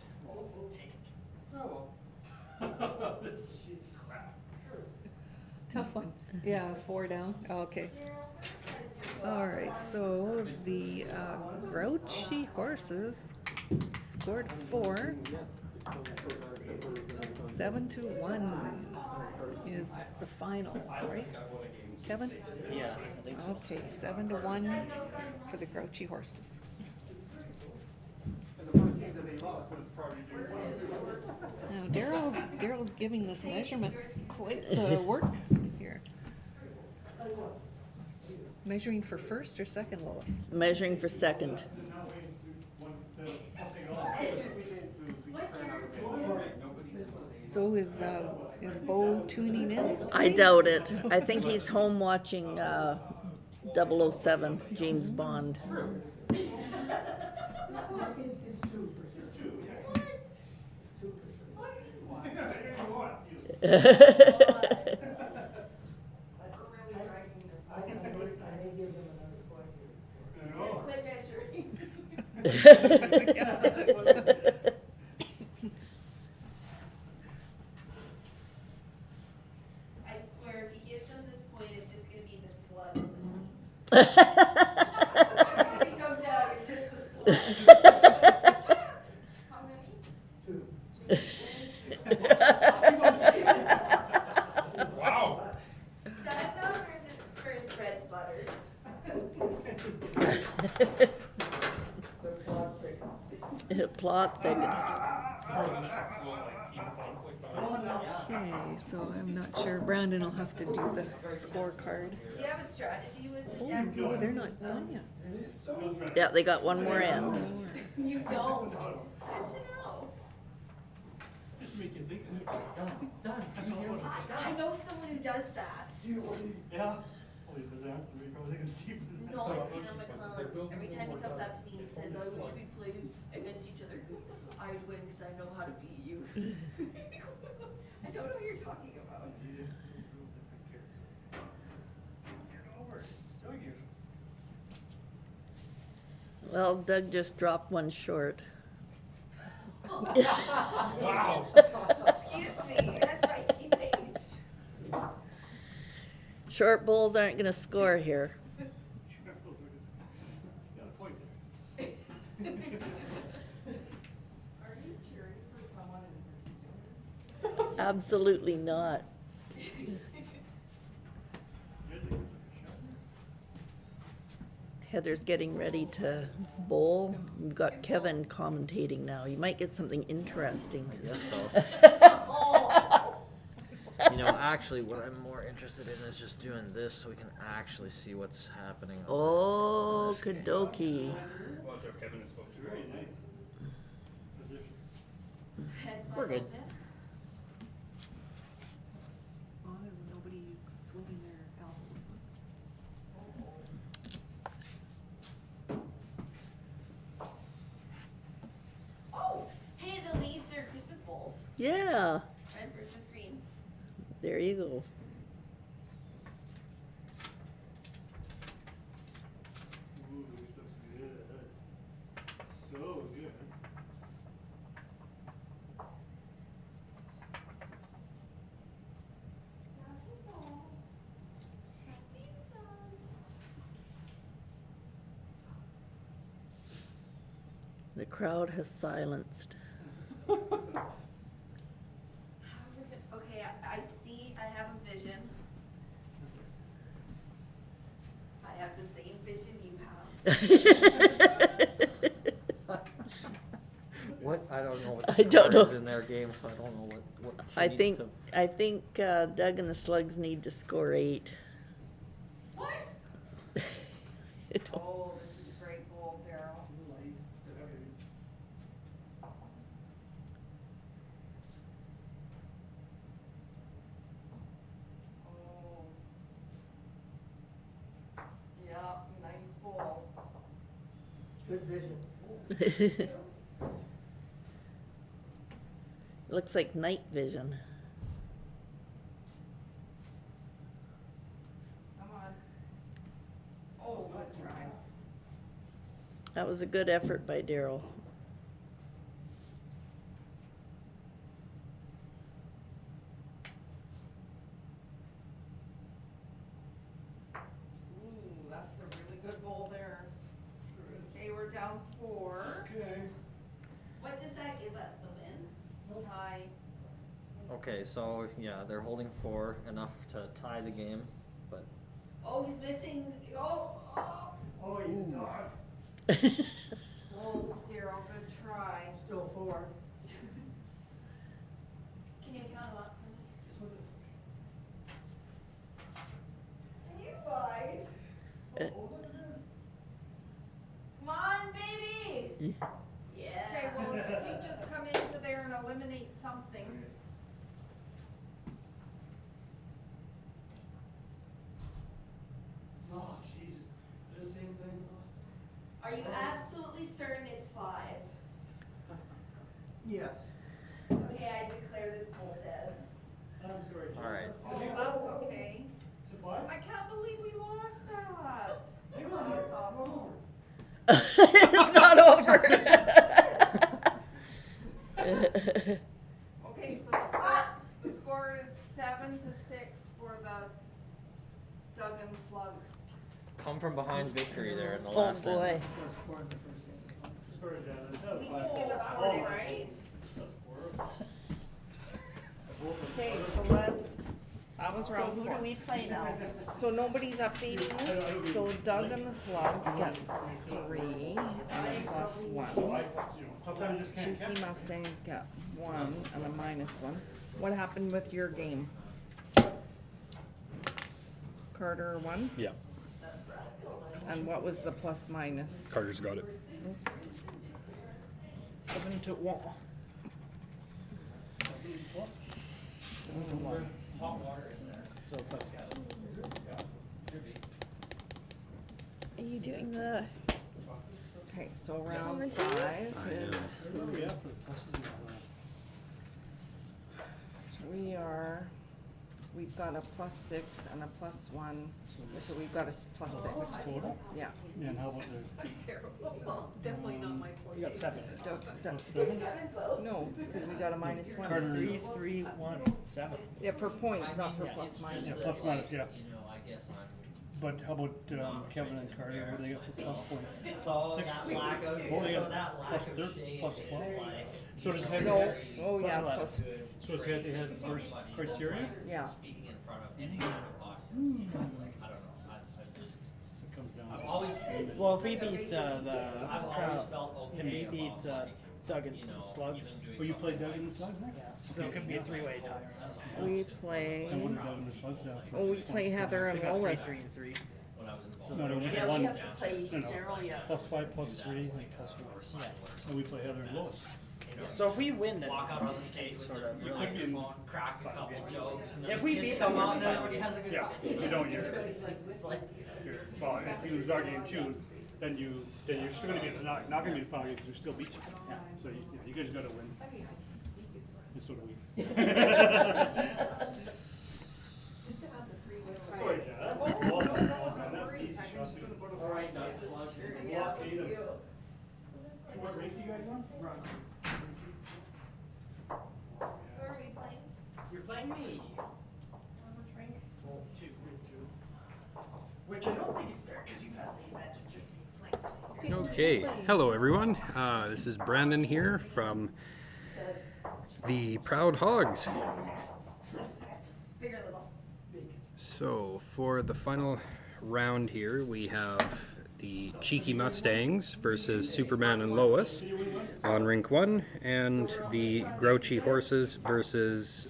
Tough one. Yeah, 4 down. Okay. All right, so the Grouchy Horses scored 4. 7-1 is the final, right? Kevin? Yeah, I think so. Okay, 7-1 for the Grouchy Horses. And the first game that they lost was probably due. Now Daryl's giving this measurement quite the work here. Measuring for first or second lowest? Measuring for second. So is Bo tuning in? I doubt it. I think he's home watching 007, James Bond. Quit measuring. I swear, if he gives him this point, it's just gonna be the slug of the team. It's gonna become Doug, it's just the slug. How many? Wow. Doug knows where his bread's buttered. Plot thickens. Okay, so I'm not sure. Brandon will have to do the scorecard. Do you have a strategy with the Oh, jack? no, they're not done yet. Yeah, they got one more end. You don't. Good to know. I know someone who does that. Yeah. No, it's Hannah McClellan. Every time he comes up to me, he says, I wish we played against each other. I'd win because I know how to beat you. I don't know what you're talking about. Well, Doug just dropped one short. Wow. Excuse me, that's my teammates. Short bowls aren't going to score here. Are you cheering for someone in particular? Absolutely not. Heather's getting ready to bowl. We've got Kevin commentating now. You might get something interesting. Yes, you know, actually, what I'm more interested in is just doing this so we can actually see what's happening. On Oh, this game. Kadoki. Watch out, Kevin is spoke to. Very nice. Heads wide We're good. open. As long as nobody's swinging their elbows. Oh, hey, the leads are Christmas bowls. Yeah, Red versus green. there you go. Ooh, this looks good. So good. The crowd has silenced. Okay, I see, I have a vision. I have the same vision you have. What? I don't know what I the don't score know. is in their game, so I don't know what she I needs think to- Doug and the Slugs need to score 8. What? Oh, this is a great goal, Daryl. Oh. Yeah, nice ball. Good vision. Looks like night vision. Come on. Oh, good try. That was a good effort by Daryl. Ooh, that's a really good goal there. Okay, we're down 4. Okay. What does that give us, the win? Tie? Okay, so yeah, they're holding 4, enough to tie the game, but Oh, he's missing, oh. Oh, you dog. Goals, Daryl, good try. Still 4. Can you count them up for me? You lied. Uh, Okay, well, if you just come into there and eliminate something. Oh, Jesus. The same thing. Are you absolutely certain it's 5? Yes. Okay, I declare this poll dead. I'm sorry, Jim. All right. Oh, that's okay. What? I can't believe we lost that. Hang on, it's awful. It's not over. Okay, so the score is 7-6 for the Duggan Slug. Come from behind victory there in the Oh last boy. end. Sorry, Dad. We can give it up, right? Okay, so that was So round who 4. do we play now? So nobody's updating this, so Doug and the Slugs get 3 and a +1. Sometimes you just can't catch. Cheeky Mustangs get 1 and a -1. What happened with your game? Carter 1? Yeah, And what was the ±? Carter's got it. 7 to 1. 7 to 1. So +6. Are you doing the? Okay, so round 5 is What do we have for the pluses and all that? we've got a +6 and a +1, so we've got a +6. Total? Yeah. And how about the Terrible. Definitely not my forte. You got 7. plus 7? No, because we got a -1. Carter. 3, 3, 1, 7. Yeah, for points, not for plus minus. Yeah, plus minus, yeah. You know, I guess I'm. But how about Kevin and Carter? What do they got for plus points? So 6? that lack of, Oh, they so got that lack plus of 13, shade plus is 12? like So does head, No, oh yeah, +11. plus, so does head to head first criteria? yeah. speaking in front of any kind of audience. You know, like, I don't know. I just, It comes down. I've always, Well, if we beat the I've always crowd, felt if okay we beat about, Doug and you know, the Slugs, even doing Well, you something played Doug in the Slugs, Nick? so it could be a 3-way tie. We And what play, did Doug and the Slugs have? for oh, we points? play Heather They and got 3, Lois. 3, and 3. when I was involved. No, no, we Yeah, had we one. have to play No, no. Daryl yet. Plus 5, plus 3, and plus 1. And we play Heather and Lois. So if we win, then Walk out on the stage with sort your of really- microphone, crack a couple jokes, and then If the we kids beat come them, out and we're everybody has a good Yeah, time. if you don't, you're, Everybody's like, it's like, well, if you lose our game too, then you're still gonna be, not gonna be the final game, because we still beat you. So you guys gotta win. And so do we. Just to have the 3-way. Sorry, Chad. Well, no, that's easy. All right, that's slugs. Yeah, it's you. What rate do you guys want? Who are we playing? you're playing me. Which rank? 2. Which I don't think is fair because you've had the advantage of me playing this. Okay, hello everyone. This is Brandon here from the Proud Hogs. Big or little? So for the final round here, we have the Cheeky Mustangs versus Superman and Lois on Rink 1, and the Grouchy Horses versus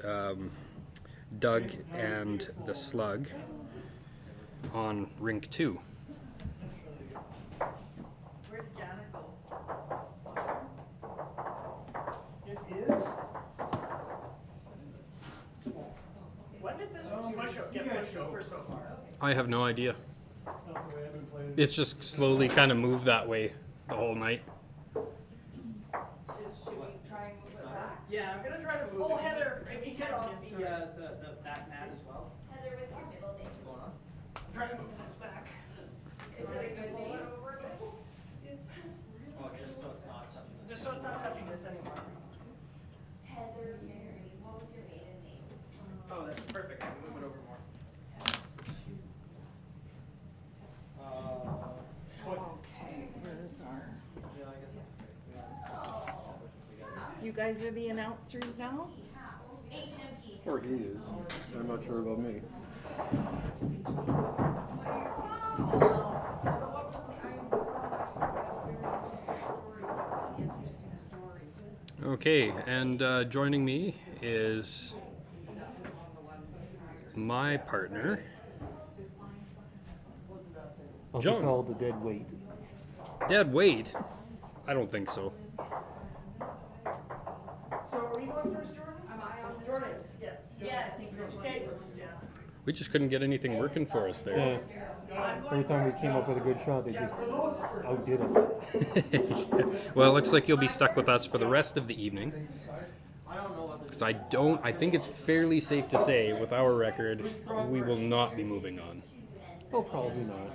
Doug and the Slug on Rink 2. Where did Janet go? It is. When did this get pushed over so far? I have no idea. Not the way I've been playing. It's just slowly kind of moved that way the whole night. Should we try and move it back? Yeah, I'm gonna try to move Oh, it. Heather, Can we if you get could off just- the back mat as well? Heather, what's your middle name? I'm trying to move this back. Is it a good name? Just so it's not touching this anymore. Heather Mary, what was your maiden name? Oh, that's perfect. I can move it over more. Okay, where's our? You guys are the announcers now? HMP. Or he is. I'm not sure about me. Okay, and joining me is my partner, Also John. called the dead weight. Dead weight. I don't think so. So are we going first, Jordan? Am I on this Jordan? one? Yes. Yes. Okay. We just couldn't get anything working for us there. Every time we came up with a good shot, they just outdid us. Well, it looks like you'll be stuck with us for the rest of the evening. Because I think it's fairly safe to say, with our record, we will not be moving on. Oh, probably not.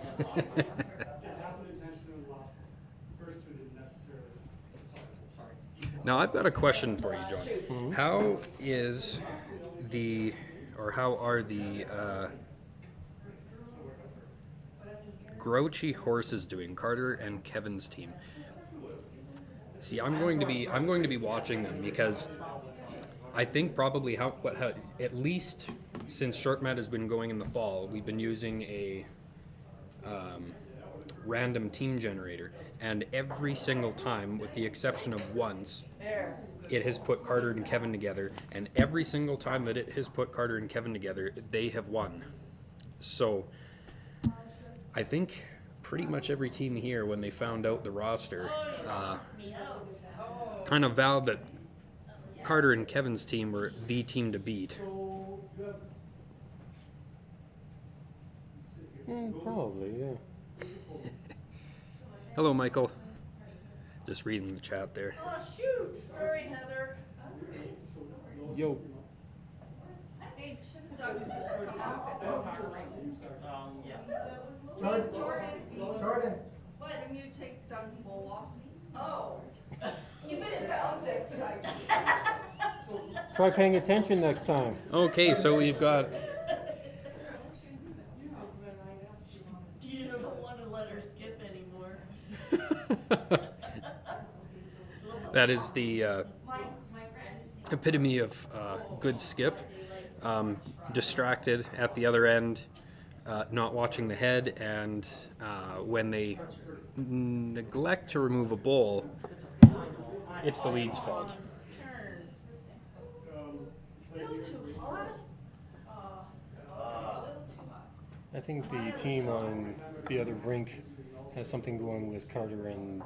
Now, I've got a question for you, John. How are the Grouchy horses doing, Carter and Kevin's team? See, I'm going to be watching them because I think probably at least since Short Mat has been going in the fall, we've been using a random team generator, and every single time, with the exception of once, it has put Carter and Kevin together, and every single time that it has put Carter and Kevin together, they have won. So I think pretty much every team here, when they found out the roster, kind of vowed that Carter and Kevin's team were the team to beat. Probably, yeah. Hello, Michael. Just reading the chat there. Oh, shoot. Sorry, Heather. Yo. Hey, Doug's Jordan. What? Can you take Doug's bowl off me? Oh. Keep it in bounds next time. Try paying attention next time. Okay, so we've got You don't want to let her skip anymore. that is the epitome of good skip. Distracted at the other end, not watching the head, and when they neglect to remove a bowl, it's the lead's fault. Still too hot? I think the team on the other rink has something going with Carter and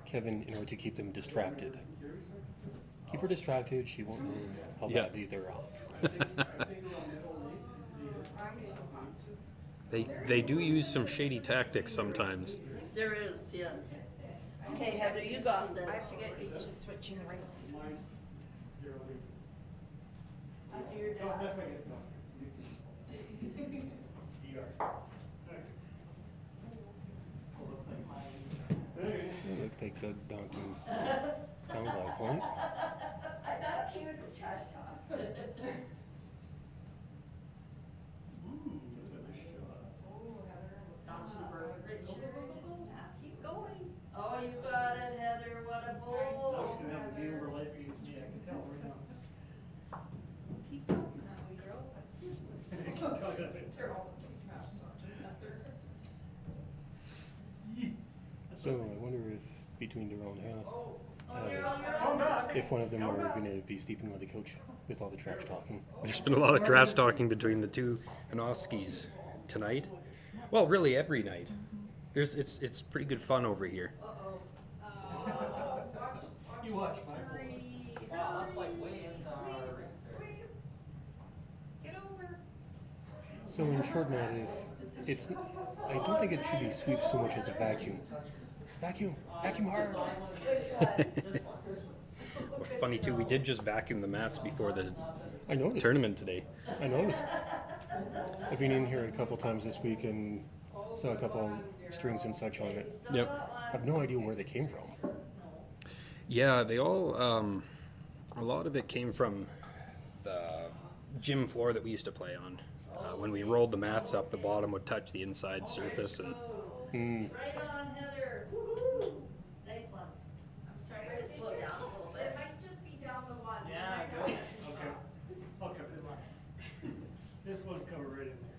Kevin in order to keep them distracted. Keep her distracted, she won't know how badly they're off. They do use some shady tactics sometimes. There is, yes. Okay, Heather, you got this. I have to get used to switching rinks. After you're done. It looks like the donkey down by a point. I thought it came with this trash talk. Keep going. Oh, you got it, Heather. What a bowl. Keep going that way, girl. That's good. So I wonder if between Daryl and Oh, Hannah, if one of them are going to be sleeping on the couch with all the trash talking. There's been a lot of trash talking between the two Anoskis tonight. Well, really every night. It's pretty good fun over here. You watch, Michael. Wow, that's like way in the Get over. So in Short Mat, if it's, I don't think it should be sweep so much as a vacuum. Vacuum hard. Funny too, we did just vacuum the mats before the I noticed. tournament today. I noticed. I've been in here a couple times this week and saw a couple strings and such on it. Yep. I have no idea where they came from. Yeah, they all, a lot of it came from the gym floor that we used to play on. When we rolled the mats up, the bottom would touch the inside surface, and right on, Heather. Woo-hoo. Nice one. I'm starting to slow down a little It bit. might just be down the one. Yeah, good. Okay. I'll cover it. This one's covered right in there.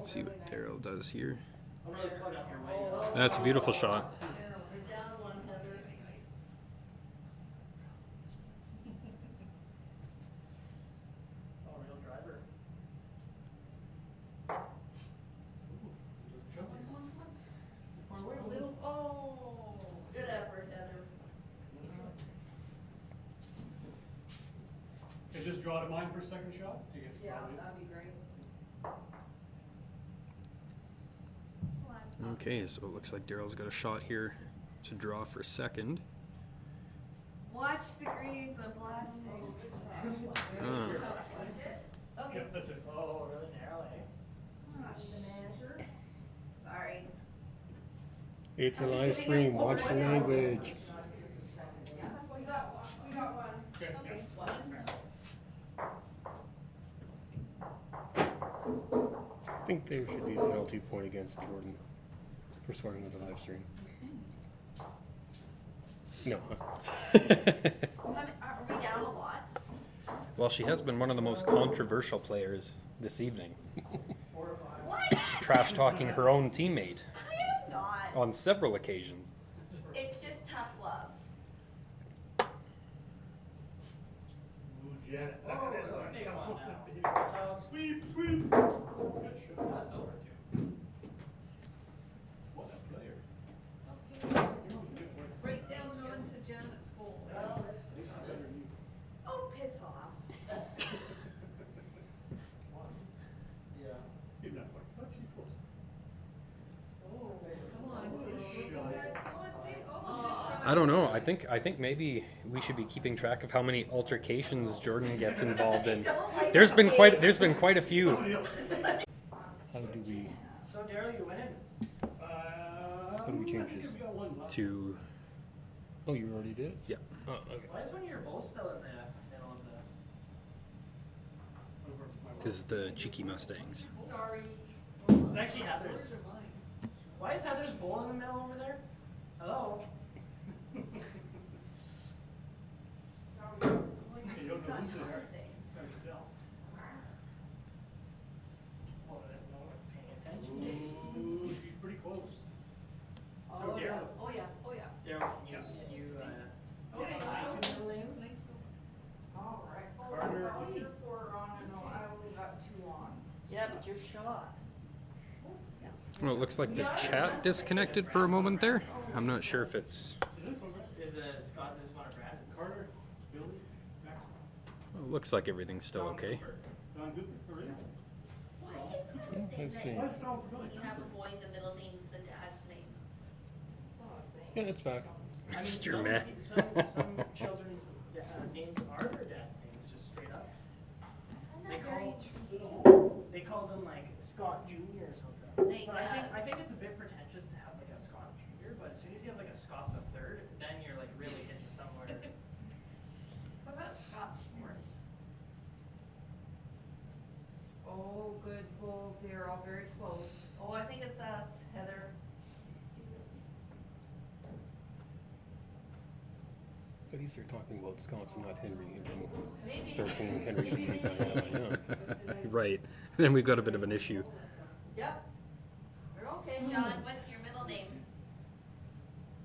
let's see what Daryl does here. I'm really plugging up your way. That's a beautiful shot. We're down one, Heather. Oh, real driver. A little, oh, good effort, Heather. Okay, just draw to mine for a second shot? I guess Yeah, probably. that'd be great. Okay, so it looks like Daryl's got a shot here to draw for second. Watch the greens, I'm blasting. Ah. Okay. Yep, that's it. Oh, really narrow, eh? Gosh, the manager. Sorry. It's a live stream. Watch the language. We got one. Okay. Okay. I think there should be a penalty point against Jordan for starting with the live stream. No. Are we down a lot? Well, she has been one of the most controversial players this evening. What? Trash talking her own teammate I am not. on several occasions. It's just tough love. Ooh, Janet. Oh, there's a big one now. Sweep, sweep. Good shot. That's over two. What a player. Right down onto Janet's goal. Oh, piss off. Even that one. Oh, she's close. Oh, come on, it's looking good. Come on, see? Oh, good try. I don't know. I think maybe we should be keeping track of how many altercations Jordan gets involved in. There's been quite a few. How do we So Daryl, you winning? how do we change this? To Oh, you already did it? yeah. Oh, okay. Why is one of your bowls still in the middle of the? This is the Cheeky Mustangs. Sorry. It's actually Heather's. Why is Heather's bowl in the middle over there? Hello? Sorry. You don't know who's there. Things. I can tell. Oh, no one's paying attention. Ooh, she's pretty close. So Oh, yeah. Daryl, Oh, yeah. Oh, yeah. Daryl, can you Okay. get my two middle names? All right. Oh, Carter. I'll need 4 on and I only got 2 on. Yeah, but your shot. Well, it looks like the chat disconnected for a moment there. I'm not sure if it's. Is it Scott just want to Brad? Carter, Billy, Maxwell. Well, it looks like everything's still okay. Don Cooper, already? Why is something Let's that see. Why does it sound familiar? when you have a boy, the middle name's the dad's name? Yeah, it's back. I mean, Mr. some, Matt. some children's names are their dad's names, just straight up. They call them like Scott Jr. or something. But I think it's a bit pretentious to have like a Scott Jr. But as soon as you have like a Scott the Third, then you're like really hitting somewhere. What about Scott Short? Oh, good goal, Daryl. Very close. Oh, I think it's us, Heather. At least they're talking about Scots and not Henry, and then Maybe. start singing Henry. Yeah. Right. Then we've got a bit of an issue. Yep. You're okay, John. What's your middle name?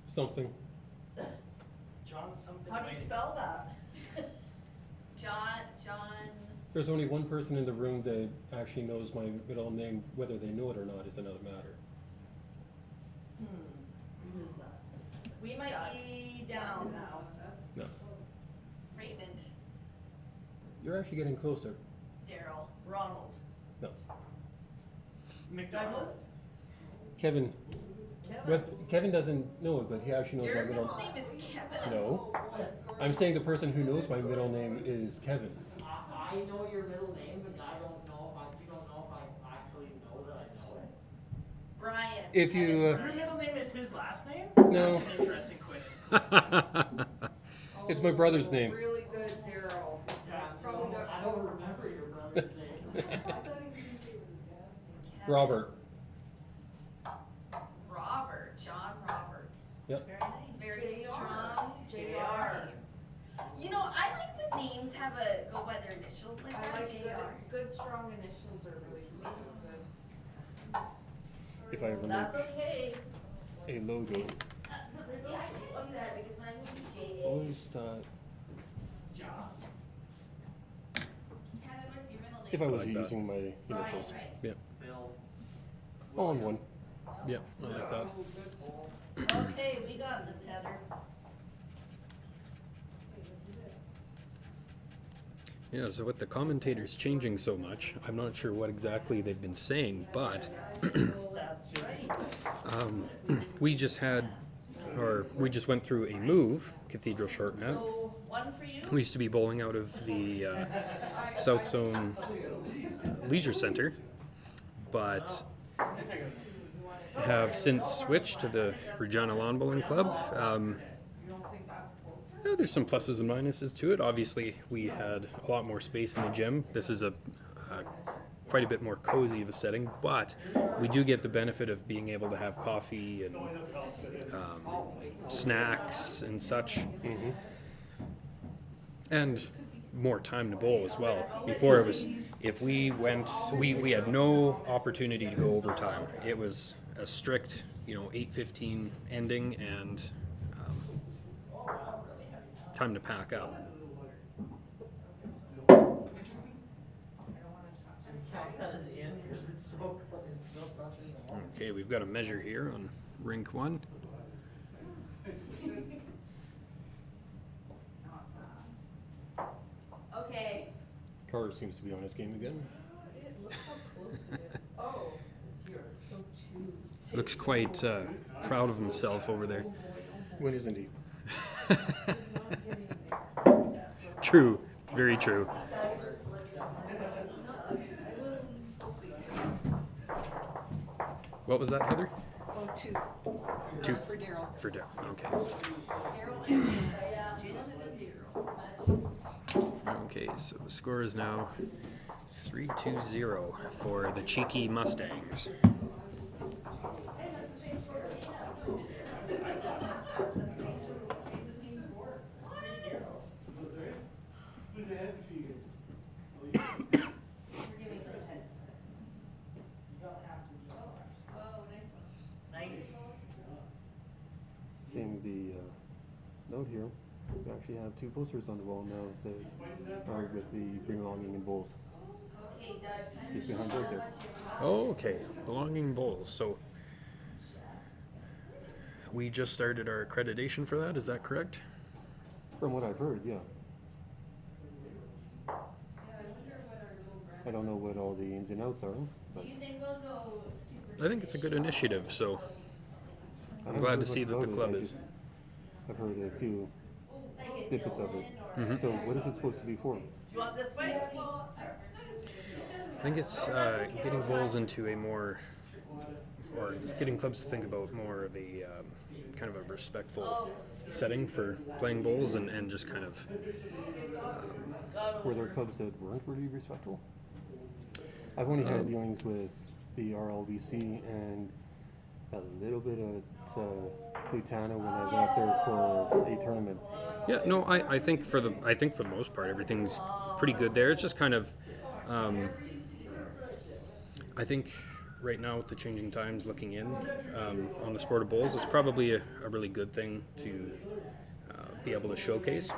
Something. John something. How do you Whiting. spell that? John. There's only one person in the room that actually knows my middle name. Whether they know it or not is another matter. Who is that? We might be down now. No. Raymond. You're actually getting closer. Daryl. Ronald. No. McDonald. Douglas. Kevin. Kevin. Kevin doesn't know it, but he actually knows Your my middle middle. name is Kevin. No. I'm saying the person who knows my middle name is Kevin. I know your middle name, but you don't know if I actually know that I know it. Brian. If you, Your middle name is his last name? No. That's an interesting question. It's my brother's name. Really good, Daryl. Probably got I 2. don't remember your brother's name. Robert. Robert. John Robert. Yep. Very nice. Very JR. strong. JR. You know, I like when names have go by their initials like I that. like JR. good strong initials are really good. If I ever make That's okay. a logo, See, I can't do that because mine would be JA. always thought Kevin, what's your middle If I was like that. using my initials. Yeah. All in one. Yeah, I like that. Okay, we got this, Heather. Yeah, so with the commentators changing so much, I'm not sure what exactly they've been saying, but That's right. we just went through a move, Cathedral Short Mat. So, one for you? We used to be bowling out of the South Zone Leisure Center, but have since switched to the Regina Lawn Bowling Club. Yeah, there's some pluses and minuses to it. Obviously, we had a lot more space in the gym. This is a quite a bit more cozy of a setting, but we do get the benefit of being able to have coffee and snacks and such, and more time to bowl as well. Before it was, if we went, we had no opportunity to go overtime. It was a strict, 8:15 ending and time to pack up. Okay, we've got a measure here on Rink 1. Okay. Carter seems to be on his game again. Look how close it is. Oh, it's yours. So 2. Looks quite proud of himself over there. When isn't he? True, very true. What was that, Heather? Oh, 2. 2 For Daryl. for Daryl. Okay. Daryl and Jen. Okay, so the score is now 3-0 for the cheeky Mustangs. Seeing the note here, we actually have 2 posters on the wall now that are with the belonging and bowls. Just behind right there. Oh, okay. Belonging bowls. So we just started our accreditation for that. Is that correct? From what I've heard, yeah. I don't know what all the ins and outs are, but I think it's a good initiative. So I'm glad to see that the club is. I've heard a few snippets of it. So what is it supposed to be for? You want this way? I think it's getting bowls into a more, or getting clubs to think about more of a kind of a respectful setting for playing bowls and just kind of. Were there clubs that weren't really respectful? I've only had dealings with the RLBC and a little bit at Lutana when I went up there for a tournament. Yeah, no, I think for the most part everything's pretty good there. It's just kind of, I think right now with the changing times, looking in on the sport of bowls, it's probably a really good thing to be able to showcase.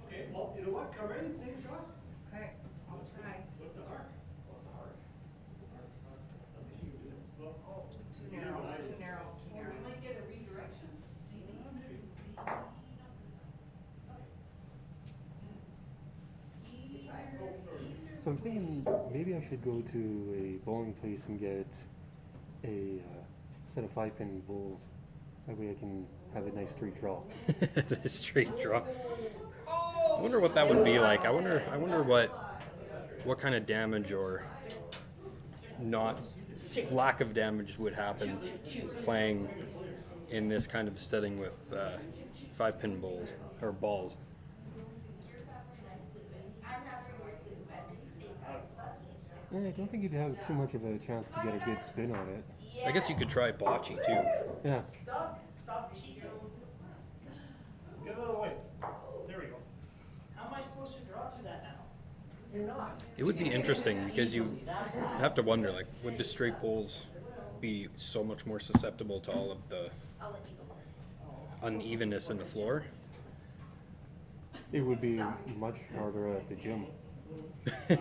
Okay, well, you know what, come in, same shot. Okay, I'll try. Too narrow, too narrow, too narrow. We might get a redirection. So I'm thinking maybe I should go to a bowling place and get a set of 5-pin bowls. That way I can have a nice straight draw. Straight draw. I wonder what that would be like. I wonder what kind of damage or not lack of damage would happen playing in this kind of setting with 5-pin bowls or balls. Yeah, I don't think you'd have too much of a chance to get a good spin on it. I guess you could try bocce too. Yeah. Stop the sheet. Get out of the way. There we go. How am I supposed to draw to that now? You're not. It would be interesting because you have to wonder, like, would the straight bowls be so much more susceptible to all of the unevenness in the floor? It would be much harder at the gym.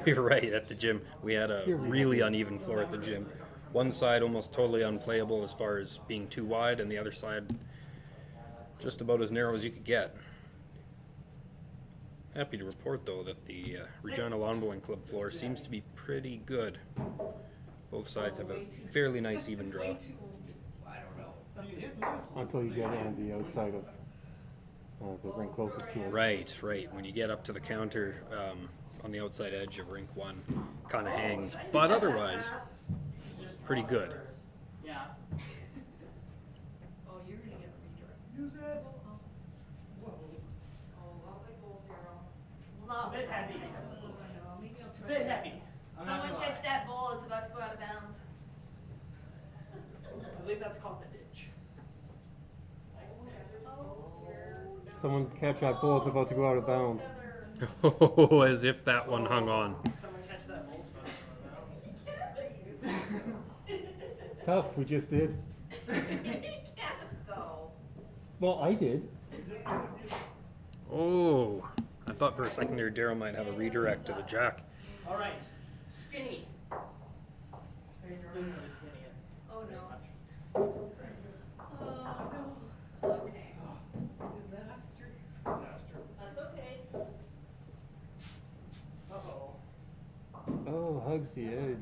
You're right, at the gym. We had a Here we really go. uneven floor at the gym. One side almost totally unplayable as far as being too wide, and the other side just about as narrow as you could get. Happy to report, though, that the Regina Lawn Bowling Club floor seems to be pretty good. Both sides have a fairly nice even draw. Until you get on the outside of the rink closest to us. Right, right. When you get up to the counter on the outside edge of Rink 1, kind of hangs. But otherwise, pretty good. Yeah. Oh, you're gonna get a redirect. Use it. Oh, lovely goal, Daryl. Well, It's a bit heavy. maybe I'll It's a try. bit heavy. I'm not Someone gonna catch lie. that ball, it's about to go out of bounds. I believe that's called the ditch. Someone catch that ball, it's about to go out of bounds. Oh, as if that one hung on. Someone catch that ball, it's about to go out of bounds. Tough, we just did. Well, I did. Oh, I thought for a second there Daryl might have a redirect to the jack. All right, skinny. Didn't really skinny it. Oh, no. Oh, Okay. Disaster. That's okay. Uh-oh. Oh, hugs the edge.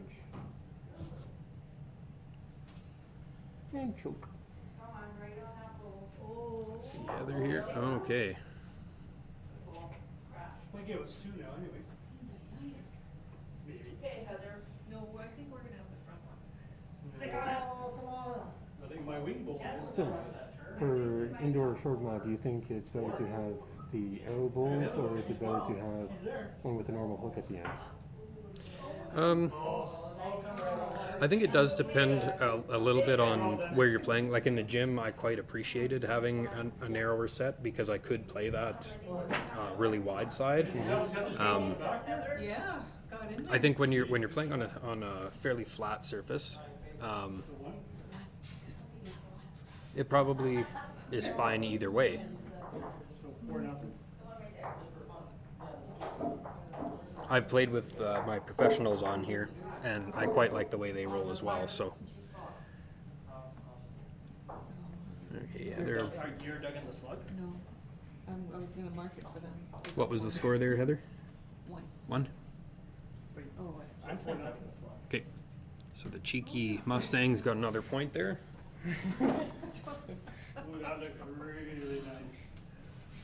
And choke. Come on, right on that goal. Oh. See Heather here? Okay. I think it was 2 now, anyway. Maybe. Okay, Heather. No, I think we're gonna have the front one. Stick on it. Come on. I think my wing bowl. So, for indoor short mat, do you think it's better to have the arrow bowls, or is it better to have one with a normal hook at the end? I think it does depend a little bit on where you're playing. Like in the gym, I quite appreciated having a narrower set because I could play that really wide side. Yeah, got in there. I think when you're playing on a fairly flat surface, it probably is fine either way. I've played with my professionals on here, and I quite like the way they roll as well. So, okay, yeah, they're. You're dug in the slug? No, I was gonna mark it for them. What was the score there, Heather? 1. 1. Oh, I'm playing dug in the slug. Okay, so the cheeky Mustangs got another point there. Ooh, that looked really nice.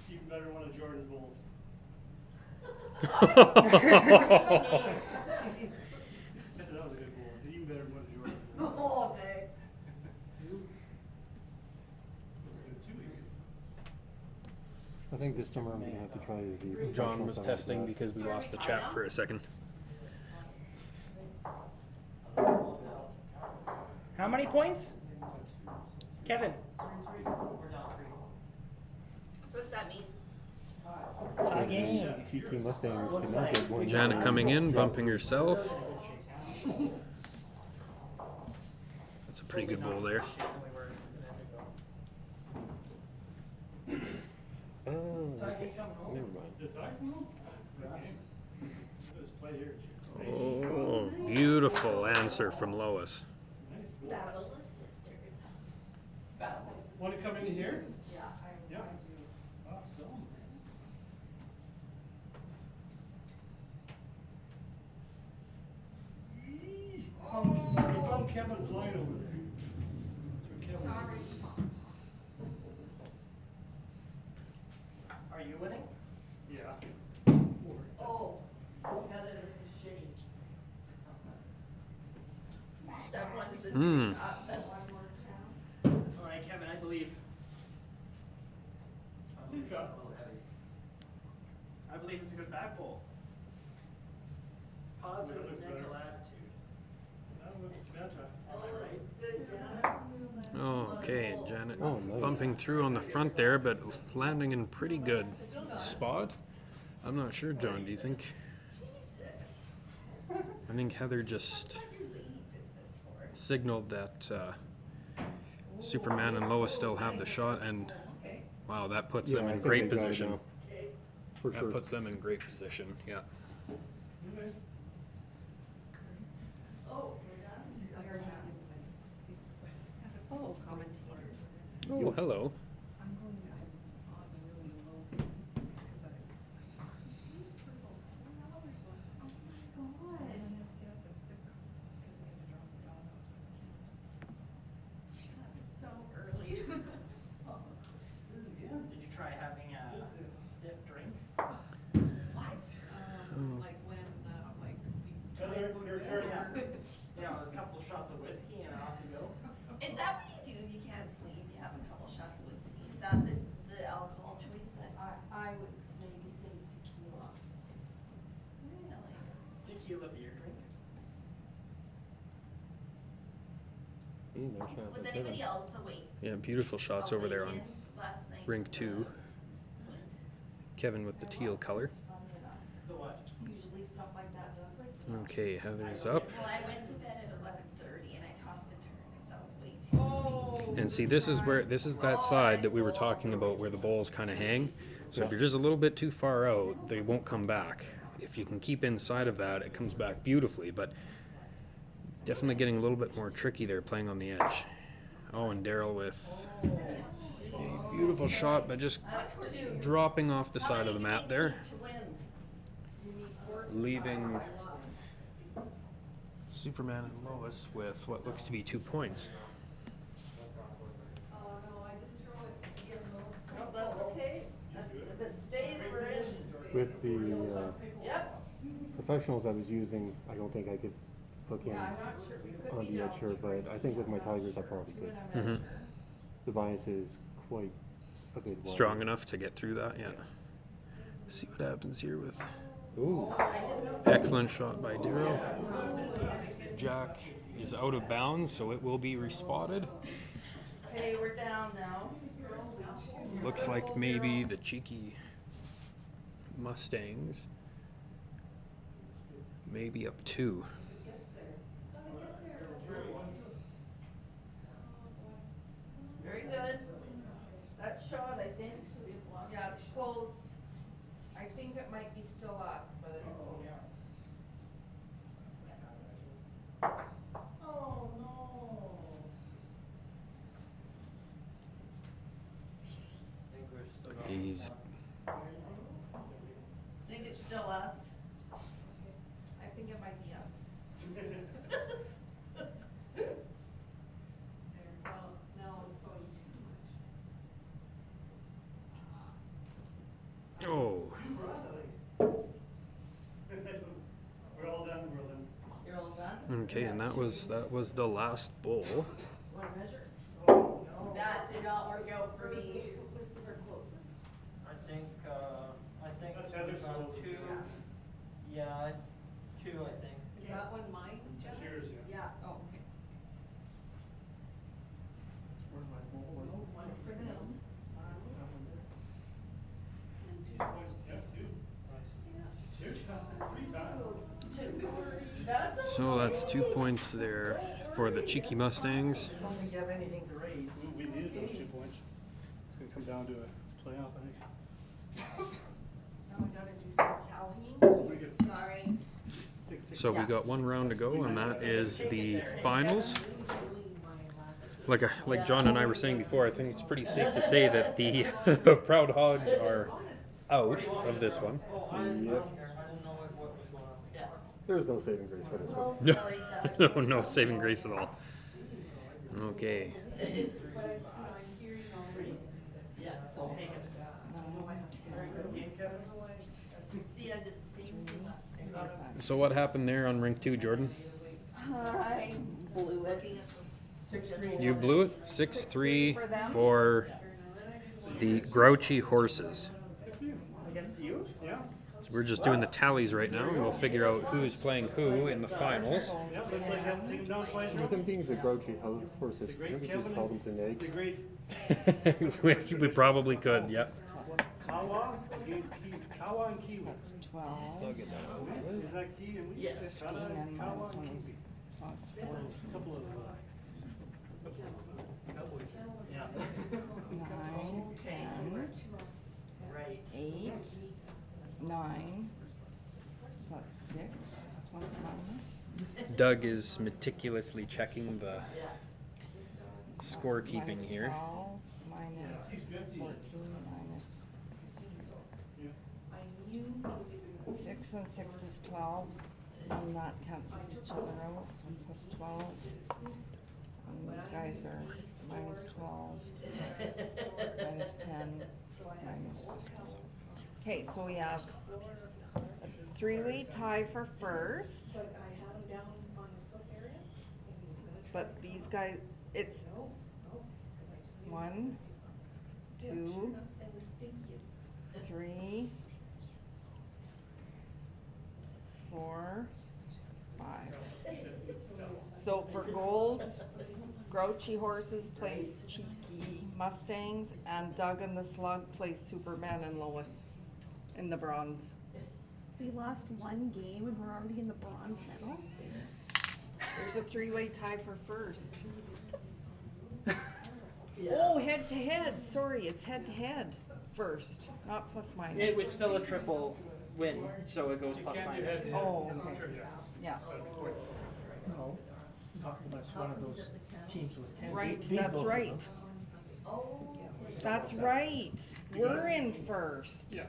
Even better than one of Jordan's bowls. I said that was a good bowl. Even better than one of Jordan's bowls. Oh, thanks. That's good too. I think this summer I'm going to have to try the John professional was side testing class. because we lost the chat for a second. How many points? Kevin. So what's that mean? Tie game. Cheeky Mustangs did not get one. Janet coming in, bumping herself. That's a pretty good bowl there. Oh, okay. Never mind. Let's play here. Oh, beautiful answer from Lois. Battle of sisters. Want to come in here? Yeah, Yep. I do. Awesome. From Kevin's line over there. That's where Kevin is. Are you winning? Yeah. Oh, Heather, this is shitty. Step one is a Mm. that one more down. All right, Kevin, I believe. Two shot. I believe it's a good back bowl. Positive That looks mental better. attitude. That looks better. Am I right? Good, Janet. Okay, Janet Oh, nice. bumping through on the front there, but landing in pretty good spot. I'm not sure, John. Do you think? I think Heather just signaled that Superman and Lois still have the shot, and wow, that puts them Yeah, I in think great they got it position. now. For that sure. puts them in great position. Yeah. Oh, commentators. Oh, hello. So early. Did you try having a stiff drink? What? Like when, like, we tried to go to bed? Yeah, a couple shots of whiskey and off you go. Is that what you do if you can't sleep? You have a couple shots of whiskey? Is that the alcohol choice that I would maybe say tequila? Really? Tequila beer drink. Was anybody else awake? Yeah, beautiful shots over there on Last night? Rink 2. Kevin with the teal color. The what? Usually stuff like that does. Okay, Heather's up. Well, I went to bed at 11:30 and I tossed and turned because I was way too. And see, this is that side that we were talking about where the bowls kind of hang. So if you're just a little bit too far out, they won't come back. If you can keep inside of that, it comes back beautifully, but definitely getting a little bit more tricky there playing on the edge. Oh, and Daryl with a beautiful shot, but just dropping off the side of the mat there, leaving Superman and Lois with what looks to be 2 points. Oh, no, I didn't throw it in those. No, that's okay. If it stays, we're in. With the Yep. professionals I was using, I don't think I could hook in I'm not sure, we could on be the edge down. here, but I think with my Tigers I probably could. Mhm. The bias is quite a bit wide. Strong enough to get through that, yeah. See what happens here with Ooh. excellent shot by Daryl. Jack is out of bounds, so it will be respotted. Okay, we're down now. Looks like maybe the cheeky Mustangs maybe up 2. Very good. That shot, I think. Yeah, it's close. I think it might be still us, but it's close. Oh, no. He's I think it's still us. I think it might be us. No, it's probably too much. oh, We're all done, we're all done. You're all done? okay, and that was the last bowl. Want to measure? That did not work out for me. This is our closest. I think That's Heather's on closest, 2. yeah. Yeah, 2, I think. Is that one mine, Jenna? That's yours, yeah. Yeah, oh, okay. One for them. So that's 2 points there for the cheeky Mustangs. I don't think you have anything to raise. We needed those 2 points. It's gonna come down to a playoff, I think. Now we gotta do some tallying. We get Sorry. So we got 1 round to go, and that is the finals. Like John and I were saying before, I think it's pretty safe to say that the Proud Hogs are out of this one. Yep. There's no saving grace for this one. No saving grace at all. Okay. See, I did the same thing last time. So what happened there on Rink 2, Jordan? I blew it. 6-3. You blew it? 6-3 for the Grouchy Horses. Against you? Yeah. So we're just doing the tallies right now, and we'll figure out who's playing who in the finals. Yeah, looks like that thing down twice. With them being the grouchy horses, couldn't we just call them the The nags? great We probably could, yep. Kawa against Kiwi. Kawa and Kiwi. That's 12. Is that key and we? Yes. Kawa and -1 Kiwi. plus 4. Couple of, Yeah. 9, 10, Right. 8, 9. So that's 6 plus minus. Doug is meticulously checking the scorekeeping Minus here. 12 minus 14 minus 6 and 6 is 12. And that cancels each other out. So plus 12. And these guys are minus 12, minus 10, minus 15. Okay, so we have a three-way tie for first. But these guys, it's 1, 2, 3, 4, 5. So for gold, Grouchy Horses plays Cheeky Mustangs, and Doug and the Slug plays Superman and Lois in the bronze. We lost one game and we're already in the bronze medal. There's a three-way tie for first. Oh, head to head. Sorry, it's head to head first, not plus minus. It's still a triple win, so it goes plus minus. Oh, okay. Yeah. No, unless one of those teams with 10 Right, beat that's both of right. them. That's right. We're in first. Yeah.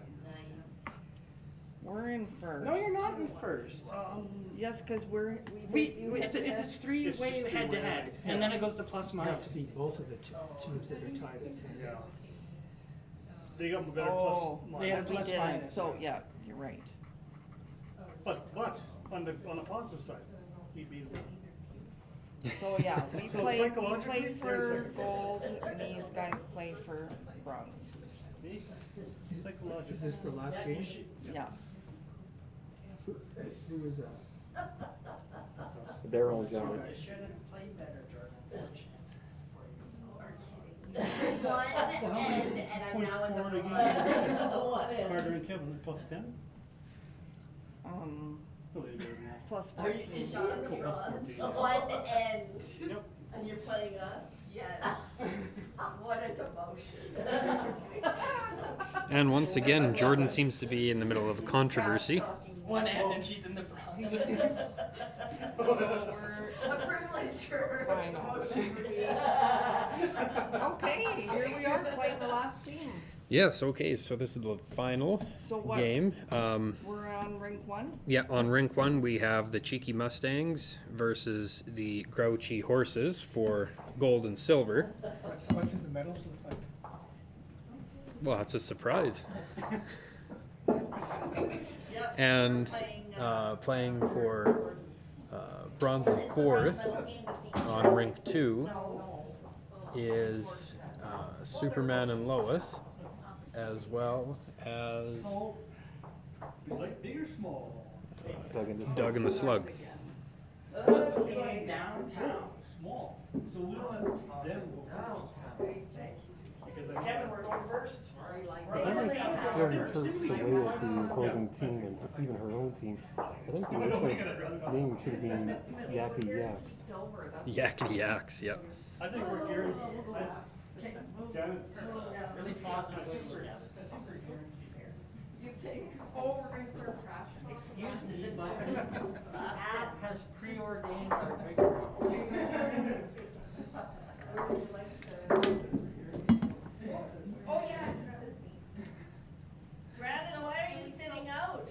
We're in first. No, you're not in first. Yes, because It's a three-way head-to-head, and then it goes to plus You have minus. to beat both of the teams that are tied at 10. Yeah. They got better Oh, plus They minus. have we plus didn't. minus. So yeah, you're right. But on the positive side, we beat them. So yeah, we So play psychologically, for second. gold, and these guys play for bronze. Me? Psychologically. Is this the last game? Yeah. Who is that? Daryl got I it. should have played better, Jordan. One end, and I'm Points now in the scored bronze. against One end. Carter and Kevin plus 10? No, they didn't. Plus Are you 14. shot in the Oh, plus bronze? 14. One end. Yep. And you're playing us? Yes. What a demotion. And once again, Jordan seems to be in the middle of a controversy. One end, and she's in the bronze. So we're A privilege for I know. Okay, here we are playing the last team. Yes, okay, so this is the final So what? game. We're on rink 1. Yeah, on rink 1 we have the Cheeky Mustangs versus the Grouchy Horses for gold and silver. What do the medals look like? Well, that's a surprise. And playing for bronze and fourth on rink 2 is Superman and Lois, as well as You like big or small? Doug and the Slug. Okay. Downtown. Small. So we don't have them go first. Because I Kevin, we're going first. I think Jordan turfs away at the opposing team and even her own team. I think the original name should have been Yakety Yaks. Yakety Yaks, yep. I think we're gearing. Janet? Really positive way to look at it. You think? Oh, we're gonna start trash. Excuse me, but the app has preordained our victory. Oh, yeah. Brandon, why are you sitting out?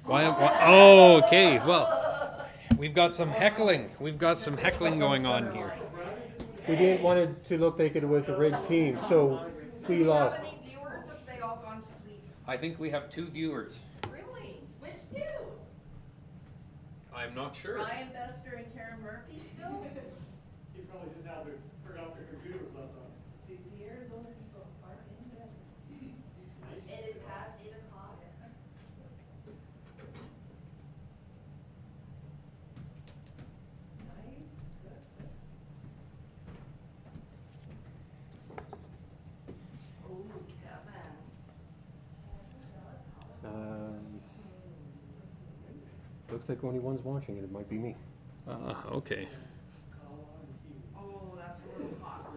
Oh, okay, well, we've got some heckling. We've got some heckling going on here. We didn't want it to look like it was a rigged team, so we lost. How many viewers have they all gone to sleep? I think we have 2 viewers. Really? Which two? I'm not sure. Ryan Bester and Karen Murphy still? You probably just have their, forgot their computers left on. The Arizona people are in bed. It is past 8 o'clock. Nice. Oh, Kevin. Looks like only one's watching it. It might be me. Okay. Oh, that's a little hot.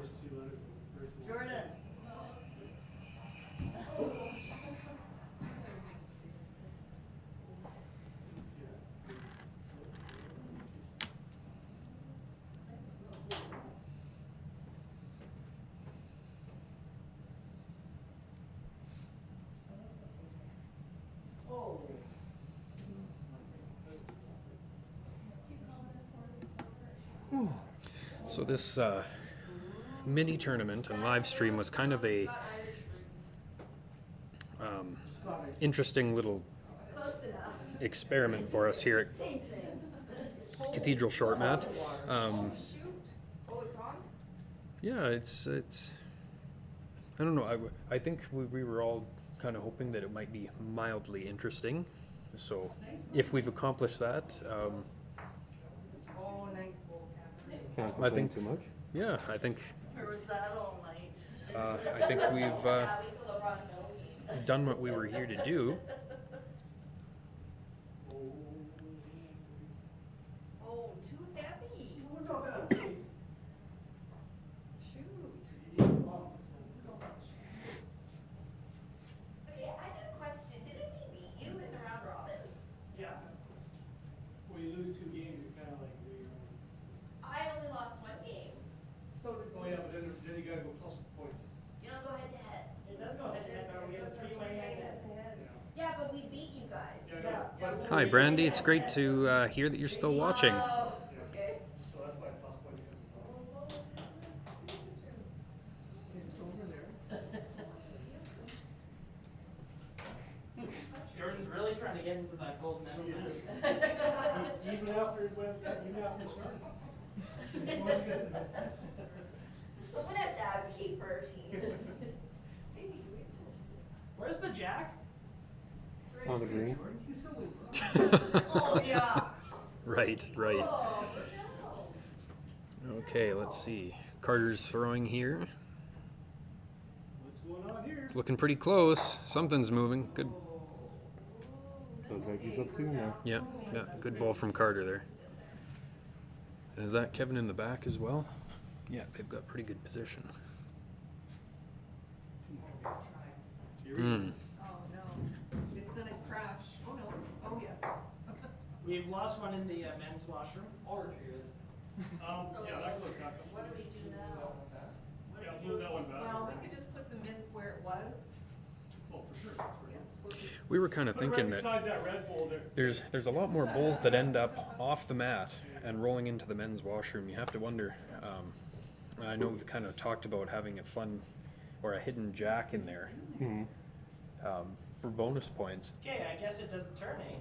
Jordan. So this mini tournament and live stream was kind of a interesting little experiment for us here at Cathedral Short Mat. Yeah, it's I don't know. I think we were all kind of hoping that it might be mildly interesting. So if we've accomplished that, Can't I complain think too much. yeah, I think Or was that all night? I think we've done what we were here to do. Oh, too heavy. Shoot. Okay, I got a question. Didn't we beat you in the round robin? Yeah. Well, you lose 2 games, you're kind of like, I only lost 1 game. So did oh yeah, but then you gotta go plus points. You don't go head to head. It does go head to head, but we have a 3-way head to head. Yeah, but we beat you guys. Yeah. Hi, Brandy. It's great to hear that you're still watching. Oh, okay. So that's why plus points. Jordan's really trying to get into that gold medal. Even after it went, even after it started. Someone has to advocate for our team. Where's the jack? On the green. Oh, yeah. Right. Okay, let's see. Carter's throwing here. What's going on here? It's looking pretty close. Something's moving. Good. Looks like he's up 2 now. Yeah, good ball from Carter there. And is that Kevin in the back as well? Yeah, they've got pretty good position. Hmm. Oh, no. It's gonna crash. Oh, no. Oh, yes. We've lost one in the men's washroom. Or Yeah, that goes back. What do we do now? Yeah, move that one back. Well, we could just put them in where it was. Oh, for sure. We were kind of Put it thinking right that beside that red bowl there. there's a lot more bowls that end up off the mat and rolling into the men's washroom. You have to wonder. I know we've kind of talked about having a fun or a hidden jack in there for bonus points. Okay, I guess it doesn't turn, eh?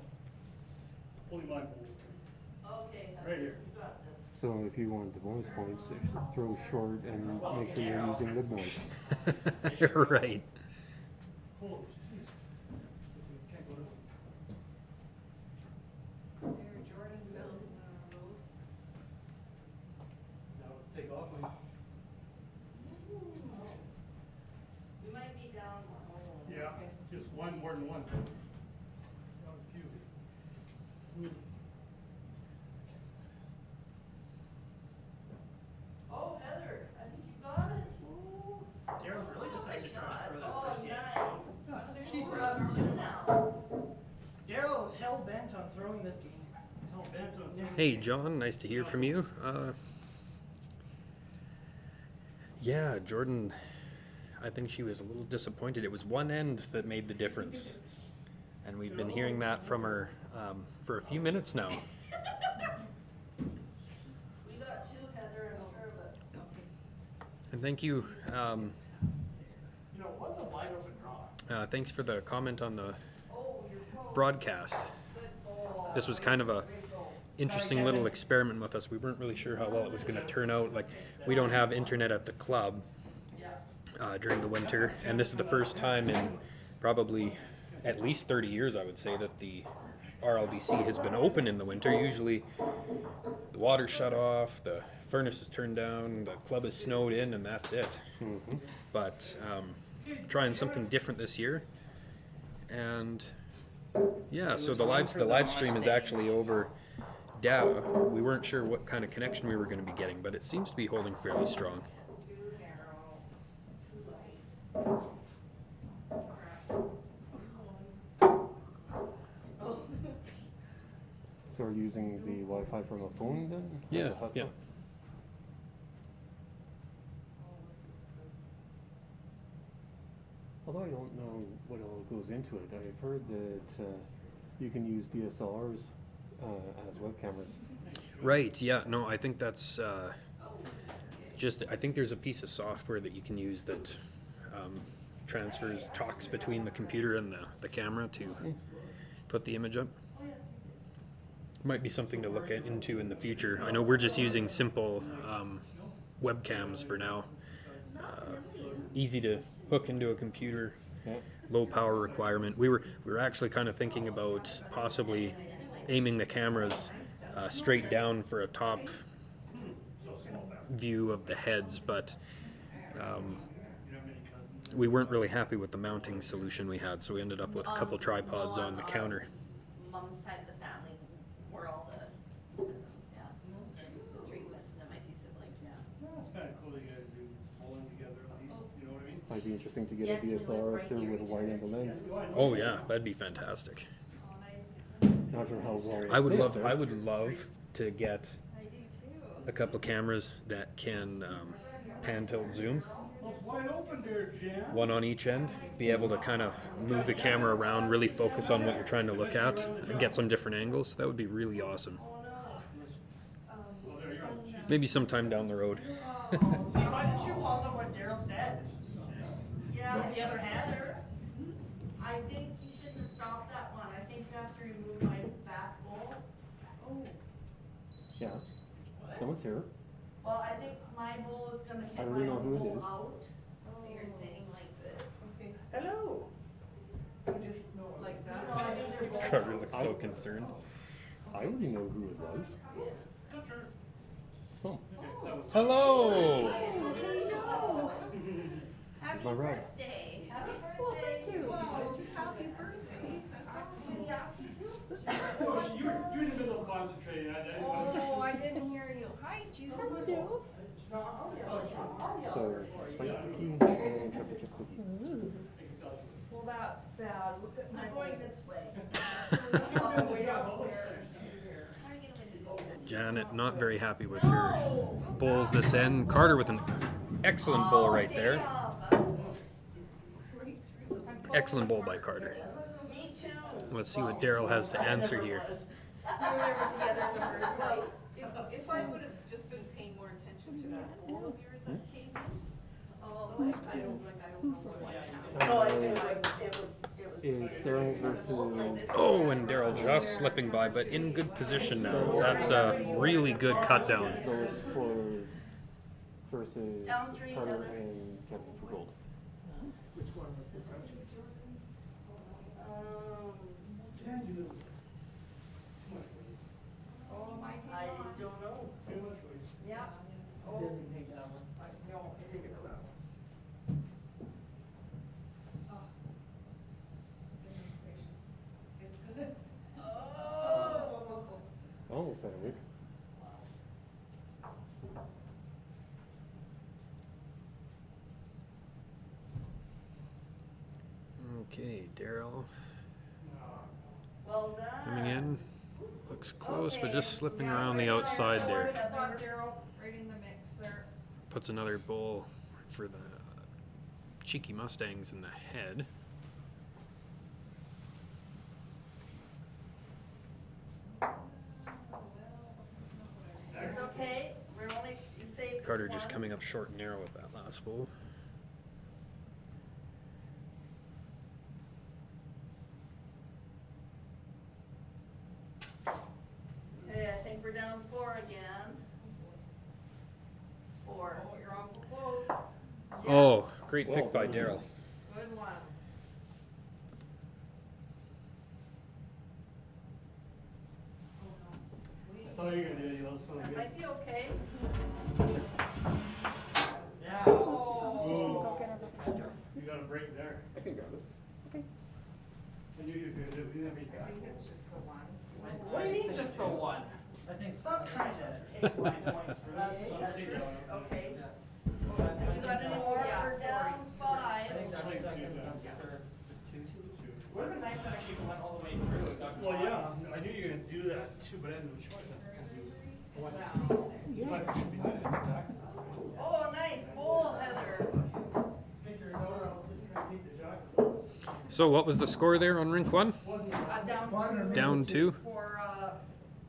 Only my bowl. Okay. Right here. You got this. So if you want the bonus points, throw short and make sure you're using the points. Right. Holy jeez. Can't go to- There, Jordan found the road. Now let's take off my. We might be down one. Yeah, just one more than one. Down a few. Oh, Heather, I think you got it. Darren really decided to come for the Oh, first game. nice. We're up 2 now. Daryl is hell bent on throwing this game. Hell bent on. Hey, John. Nice to hear from you. Yeah, Jordan. I think she was a little disappointed. It was one end that made the difference, and we've been hearing that from her for a few minutes now. We got 2, Heather and Charlotte. And thank you. You know, it was a wide open draw. Thanks for the comment on the broadcast. This was kind of a interesting little experiment with us. We weren't really sure how well it was going to turn out. Like, we don't have internet at the club during the winter, and this is the first time in probably at least 30 years, I would say, that the RLBC has been open in the winter. Usually the water's shut off, the furnace is turned down, the club is snowed in, and that's it. But trying something different this year. And yeah, so the live stream is actually over data. We weren't sure what kind of connection we were going to be getting, but it seems to be holding fairly strong. So are you using the Wi-Fi from a phone then? Yeah, yeah. Although I don't know what all goes into it. I've heard that you can use DSLRs as web cameras. Right, yeah, no, I think that's I think there's a piece of software that you can use that talks between the computer and the camera to put the image up. Might be something to look into in the future. I know we're just using simple webcams for now. Easy to hook into a computer, low power requirement. We were actually kind of thinking about possibly aiming the cameras straight down for a top view of the heads, but we weren't really happy with the mounting solution we had, so we ended up with a couple tripods on the counter. Mom's side of the family, we're all the cousins, yeah. The three of us and then my two siblings, yeah. It's kind of cool that you guys do bowling together at least, you know what I mean? Might be interesting to get Yes, a we live DSLR right up there here with a in wide angle lens. Oh yeah, that'd be fantastic. Not sure how well I would it's love there. I would love to get I do too. a couple of cameras that can pan tilt zoom. Well, it's wide open there, Jan. One on each end, be able to kind of move the camera around, really focus on what you're trying to look at, and get some different angles. That would be really awesome. Maybe sometime down the road. So why didn't you follow what Daryl said? Yeah, With the other hand? I think you shouldn't have stopped that one. I think you have to remove my back bowl. Oh. Yeah. Someone's here. Well, I think my bowl is gonna I hit already my know who it bowl is. out. So you're sitting like this? Okay. Hello. So just like that? No, I think they're both Carter out. looks so concerned. I already know who it was. It's Mom. Hello! It's my ride. Birthday. Happy birthday. Wow, happy birthday. Did he ask you to? Oh, you're in the middle of concentrating. Oh, I didn't hear you. Hi, Jude. Oh, So, spicy cookie and chocolate chip cookie. Well, that's bad. Look at my. I'm going this way. Way up there. Janet, not very happy with her bowls this end. Carter with an excellent bowl right there. Excellent bowl by Carter. Me too. Let's see what Daryl has to answer here. We were never together in the first place. If I would have just been paying more attention to that poll of yours that came in, I don't know what happened. No, it was. It's Daryl versus. Oh, and Daryl just slipping by, but in good position now. That's a really good cut down. Lois versus Down three, Carter Heather. and Kevin for gold. Oh, my God. I don't know. Yeah. Oh. No, I think it's that one. It's good. Almost had a week. Okay, Daryl Well done. coming in. Looks close, but just slipping around the outside there. Spot, Daryl, right in the mix there. Puts another bowl for the cheeky Mustangs in the head. It's okay. We're only, you saved us Carter just one. coming up short and narrow with that last bowl. Okay, I think we're down 4 again. 4. Oh, you're awful close. Oh, great pick by Daryl. Good one. I thought you were gonna do it. You look so That good. might be okay. Yeah. Oh, you got a break there. I can grab it. I knew you were gonna do it. You didn't make I that. think it's just the one. What do you mean just the one? I think stop trying to take my points for that. Okay. You got any more? Yeah, We're down 5. I think that's second, that's third. Would have been nice if actually went all the way through. and got Well, caught. yeah, I knew you were gonna do that too, but I had no choice. I wanted to. If I should be doing it, attack. Oh, nice bowl, Heather. Take your note, I was just gonna take the jacket. So what was the score there on Rink 1? Down two. Down 2? For,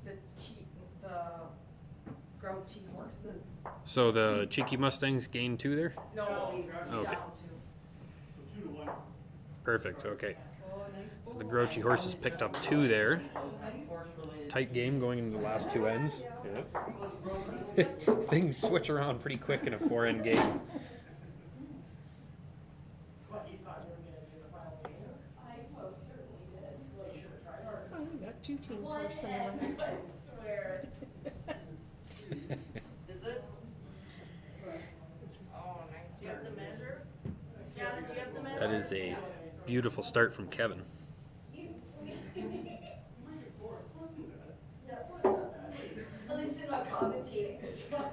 the cheat, the grouchy horses. So the Cheeky Mustangs gained 2 there? No, we Okay. down to. Perfect, okay. Oh, nice So ball. the Grouchy Horses picked up 2 there. Tight game going into the last 2 ends. Yep. Things switch around pretty quick in a 4-end game. What, you thought you were gonna do the final game? I most certainly did. Well, you should have tried harder. Oh, we got 2 teams One worse than hand, one. I swear. Is it? Oh, nice. Do you have the measure? Yeah, do you have the measure? That is a beautiful start from Kevin. At least I'm not commentating this round.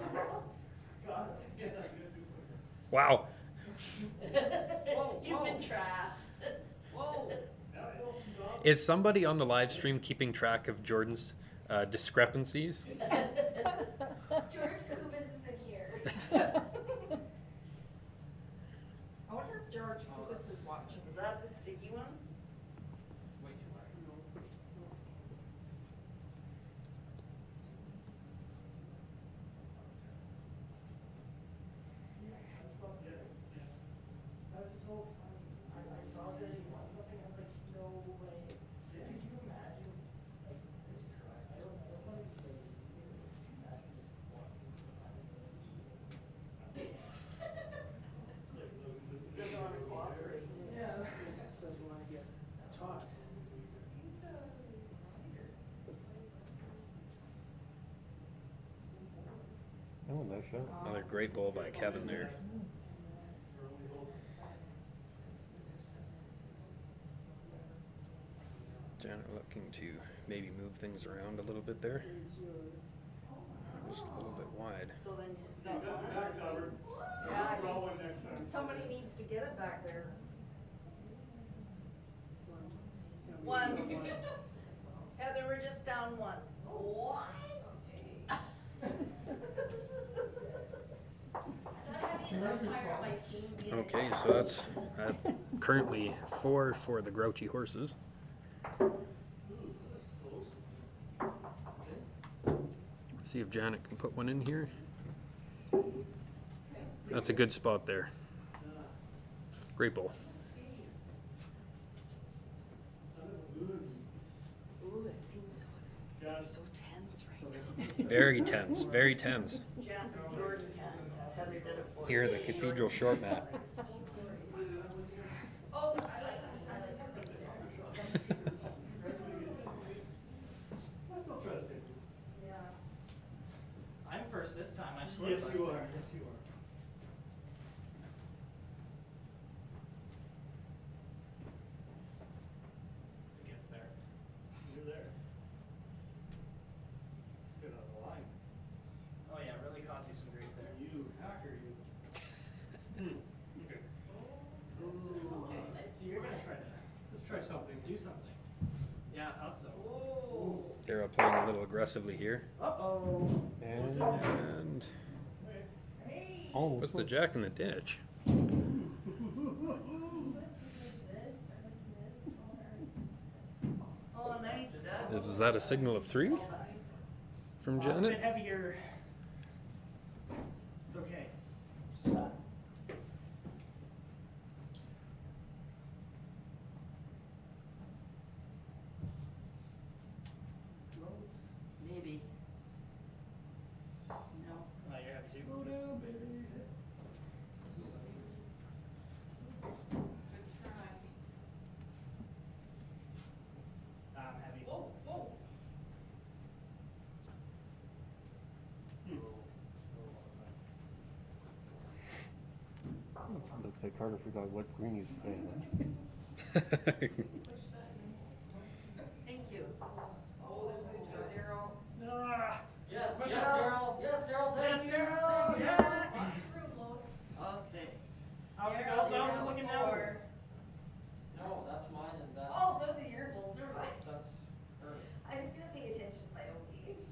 Wow. You've been trashed. Whoa. Is somebody on the live stream keeping track of Jordan's discrepancies? George Kubis isn't here. I wonder if George Kubis is watching. Is that the sticky one? That's so funny. I saw that he won something, I was like, no way. Could you imagine? Like, just try. I don't know. Like, could you imagine just walking into the final and using this? Doesn't want to cooperate. Yeah. Doesn't want to get taught. Oh, nice shot. Another great goal by Kevin there. Janet looking to maybe move things around a little bit there. Just a little bit wide. So then you just got one. Yeah, just, somebody needs to get it back there. One. Heather, we're just down 1. What? I thought having an umpire on my team would be an Okay, so that's currently 4 for the Grouchy Horses. See if Janet can put one in here. That's a good spot there. Great ball. Ooh, it seems so tense right now. Very tense, very tense. Jordan can. Heather did it for Here, the Cathedral Short Mat. Oh, I'm first this time. I scored. Yes, last you time. are. Yes, you are. It gets there. You're there. Just get on the line. Oh yeah, really caused you some grief there. You hacker, you. Okay. So you're gonna try to Let's try something. do something. Yeah, I thought so. They're playing a little aggressively here. Uh-oh. And Oh, puts the jack in the ditch. Oh, nice, Doug. Is that a signal of 3 from A bit Janet? heavier. It's okay. Maybe. No. Oh, you're happy to go down, baby. I'm happy. whoa, whoa. looks like Carter forgot what green he's playing on. Thank you. Oh, this is for Daryl. Ah, Yes, push yes, it out. Daryl. Yes, Daryl, Yes, thank you. Daryl. Yeah. Lots of room, Lois. Okay. How's it Daryl, go? you're How's it number looking now? 4. No, that's mine and that's, Oh, those are your bulls, never mind. that's hers. I'm just gonna pay attention to my own game.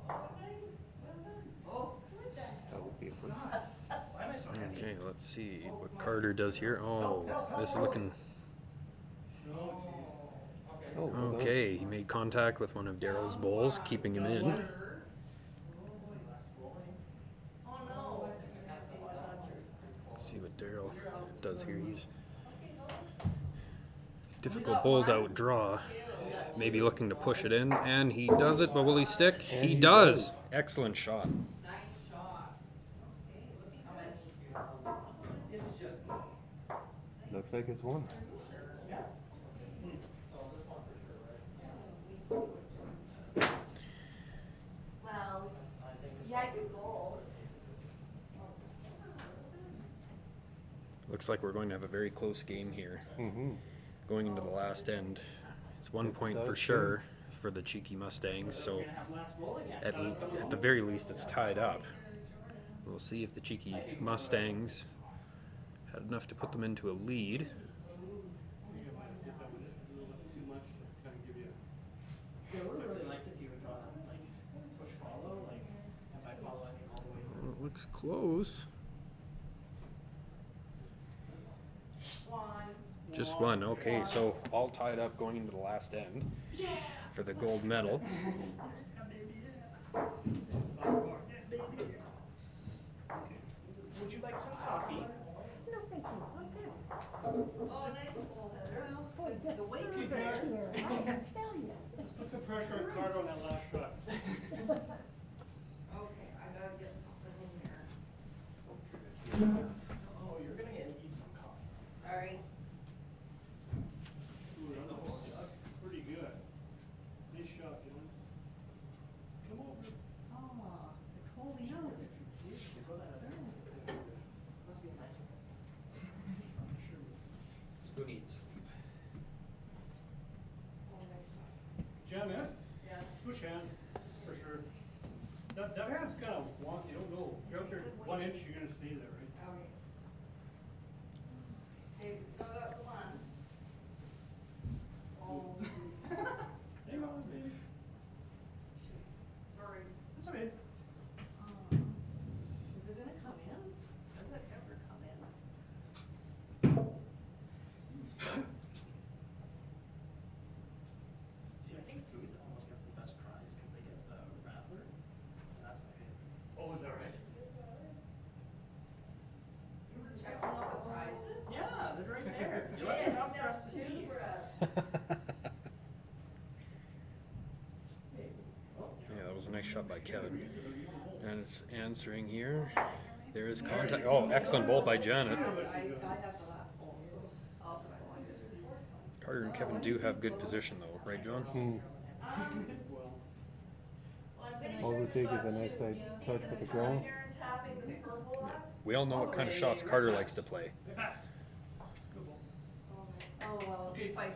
Oh, nice. Well done. Oh. Good then. That would be a first. Why am I so happy? Okay, let's see what Carter does here. Oh, this is looking... Oh, well done. Okay, he made contact with one of Daryl's bowls, keeping him in. See what Daryl does here. He's difficult bowled out draw. Maybe looking to push it in, and he does it, but will he stick? He does. Excellent shot. Looks like it's one. Well, yeah, good goals. Looks like we're going to have a very close game here. Going into the last end. It's 1 point for sure for the Cheeky Mustangs, so at the very least it's tied up. We'll see if the Cheeky Mustangs had enough to put them into a lead. Yeah, we really liked if you would go like push follow, like, and by follow I mean all the way through. It looks close. Just one. Okay, so all tied up going into the last end for the gold medal. Would you like some coffee? No, thank you. I'm good. Oh, nice goal, Heather. Boy, this The weight serves is there. here, I can tell you. Let's put some pressure on Carter on that last shot. Okay, I gotta get something in there. Oh, you're gonna need some coffee. Sorry. Ooh, that's pretty good. Nice shot, Dylan. Come over. Oh, it's holding out. Must be magic. Who needs sleep? Janet, Yeah. switch hands, for sure. That hand's kind of wonky, I don't know. You're out there 1 inch, you're gonna stay there, right? Okay. Hey, we still got the one. Oh. Hang on, baby. Sorry. That's okay. Is it gonna come in? Does it ever come in? See, I think food almost gets the best prize because they get the rattler. And that's my favorite. Oh, is that right? You were checking out the prizes? Yeah, they're right there. You left Yeah, it out for us to that's two see. for us. Yeah, that was a nice shot by Kevin. And it's answering here. There is contact. Oh, excellent ball by Janet. I have the last goal, so I'll put my one. Carter and Kevin do have good position though, right, John? All it would take is a nice light touch with the ground. We all know what kind of shots Carter likes to play. Oh, well, if I.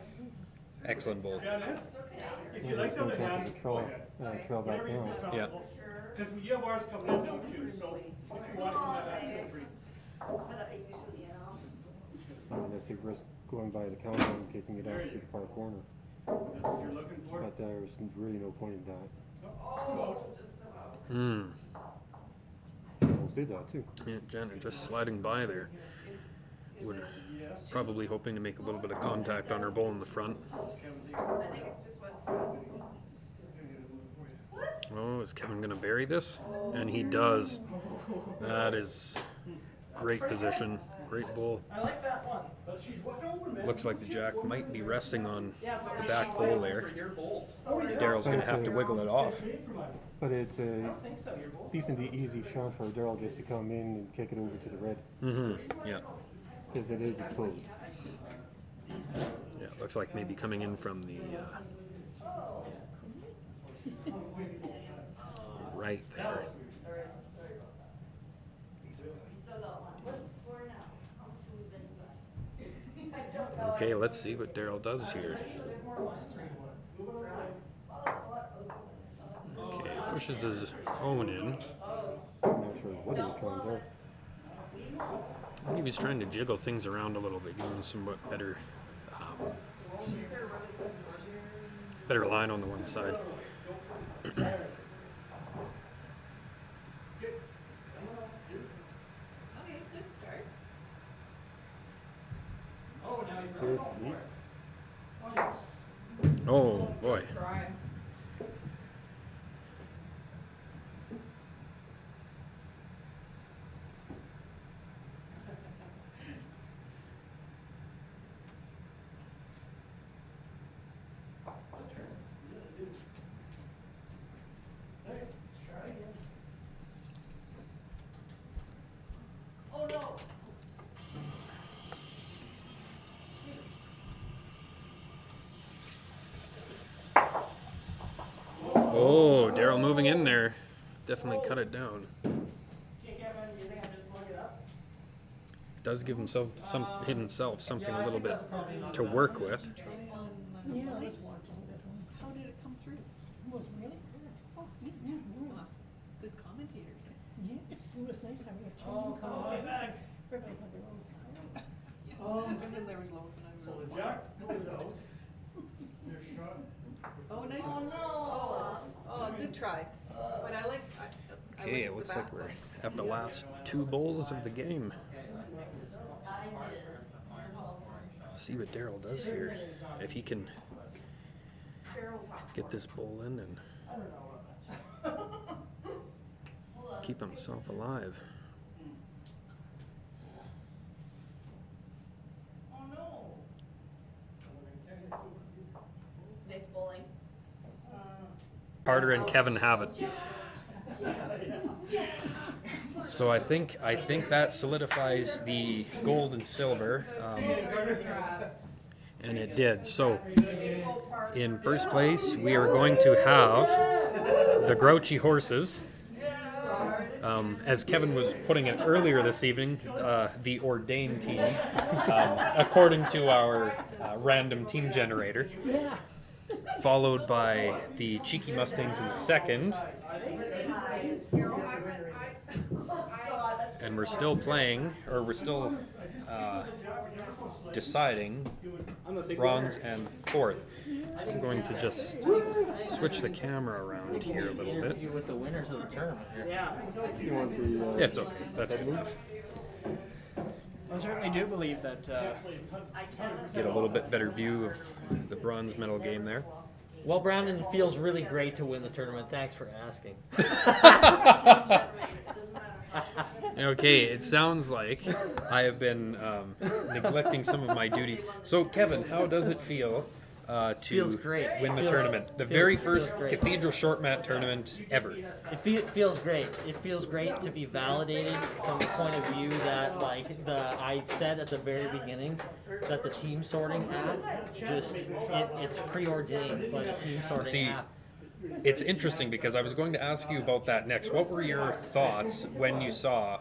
Excellent ball. Janet, if you Yeah, like there's the no other chance hand, of the go trail, ahead. trail back Whenever you down. feel comfortable. Cause you have ours coming in now too, so if you want to come that way, feel free. But I usually am. Unless you risk going by the counter and kicking it out to the far corner. That's what you're looking for? But there's really no point in that. Oh, just about. Almost did that too. Yeah, Janet just sliding by there. Would probably hoping to make a little bit of contact on her ball in the front. I think it's just one for us. What? Oh, is Kevin gonna bury this? And he does. That is great position. Great ball. I like that one. But she's walking over, man. Looks like the jack might be resting on Yeah, but the we back should pole go there. for your bowls. Daryl's gonna have to wiggle it off. But it's I a don't think so. Your bowls. decently easy shot for Daryl just to come in and kick it over to the red. Yeah. Because it is exposed. Yeah, looks like maybe coming in from the right there. Still got one. What's the score now? How much have we been? I don't know. Okay, let's see what Daryl does here. Okay, pushes his own in. I'm not sure what he was trying to do. I think he was trying to jiggle things around a little bit, give him somewhat better, better line on the one side. Okay, good start. Oh, now he's Here's running. the Oh boy. Try. Oh, Daryl moving in there. Definitely cut it down. Does give himself himself something a little bit to work with. How did it come through? Was really good. Oh, neat. Good commentators. Yes, it was nice having a change. Oh, everybody had their own style. And then there was Lois and I were. Oh, nice. Oh, no. Oh, good try. But I like. Okay, it looks like we're at the last 2 bowls of the game. See what Daryl does here. If he can get this bowl in and keep himself alive. Nice bowling. Carter and Kevin have it. So I think that solidifies the gold and silver, and it did. So in first place, we are going to have the Grouchy Horses. As Kevin was putting it earlier this evening, the ordained team, according to our random team generator. Followed by the Cheeky Mustangs in second. And we're still playing, or we're still deciding bronze and fourth. So I'm going to just switch the camera around here a little bit. Interview with the winners of the tournament. Yeah. Yeah, it's okay. That's good enough. I certainly do believe that. Get a little bit better view of the bronze medal game there. Well, Brandon, it feels really great to win the tournament. Thanks for asking. Okay, it sounds like I have been neglecting some of my duties. So, Kevin, how does it feel to Feels great. win the Feels- tournament? The feels- very feels first great. Cathedral Short Mat tournament ever. It feels great. It feels great to be validated from the point of view that, like, I said at the very beginning that the team sorting app it's preordained by the team sorting See, app. it's interesting because I was going to ask you about that next. What were your thoughts when you saw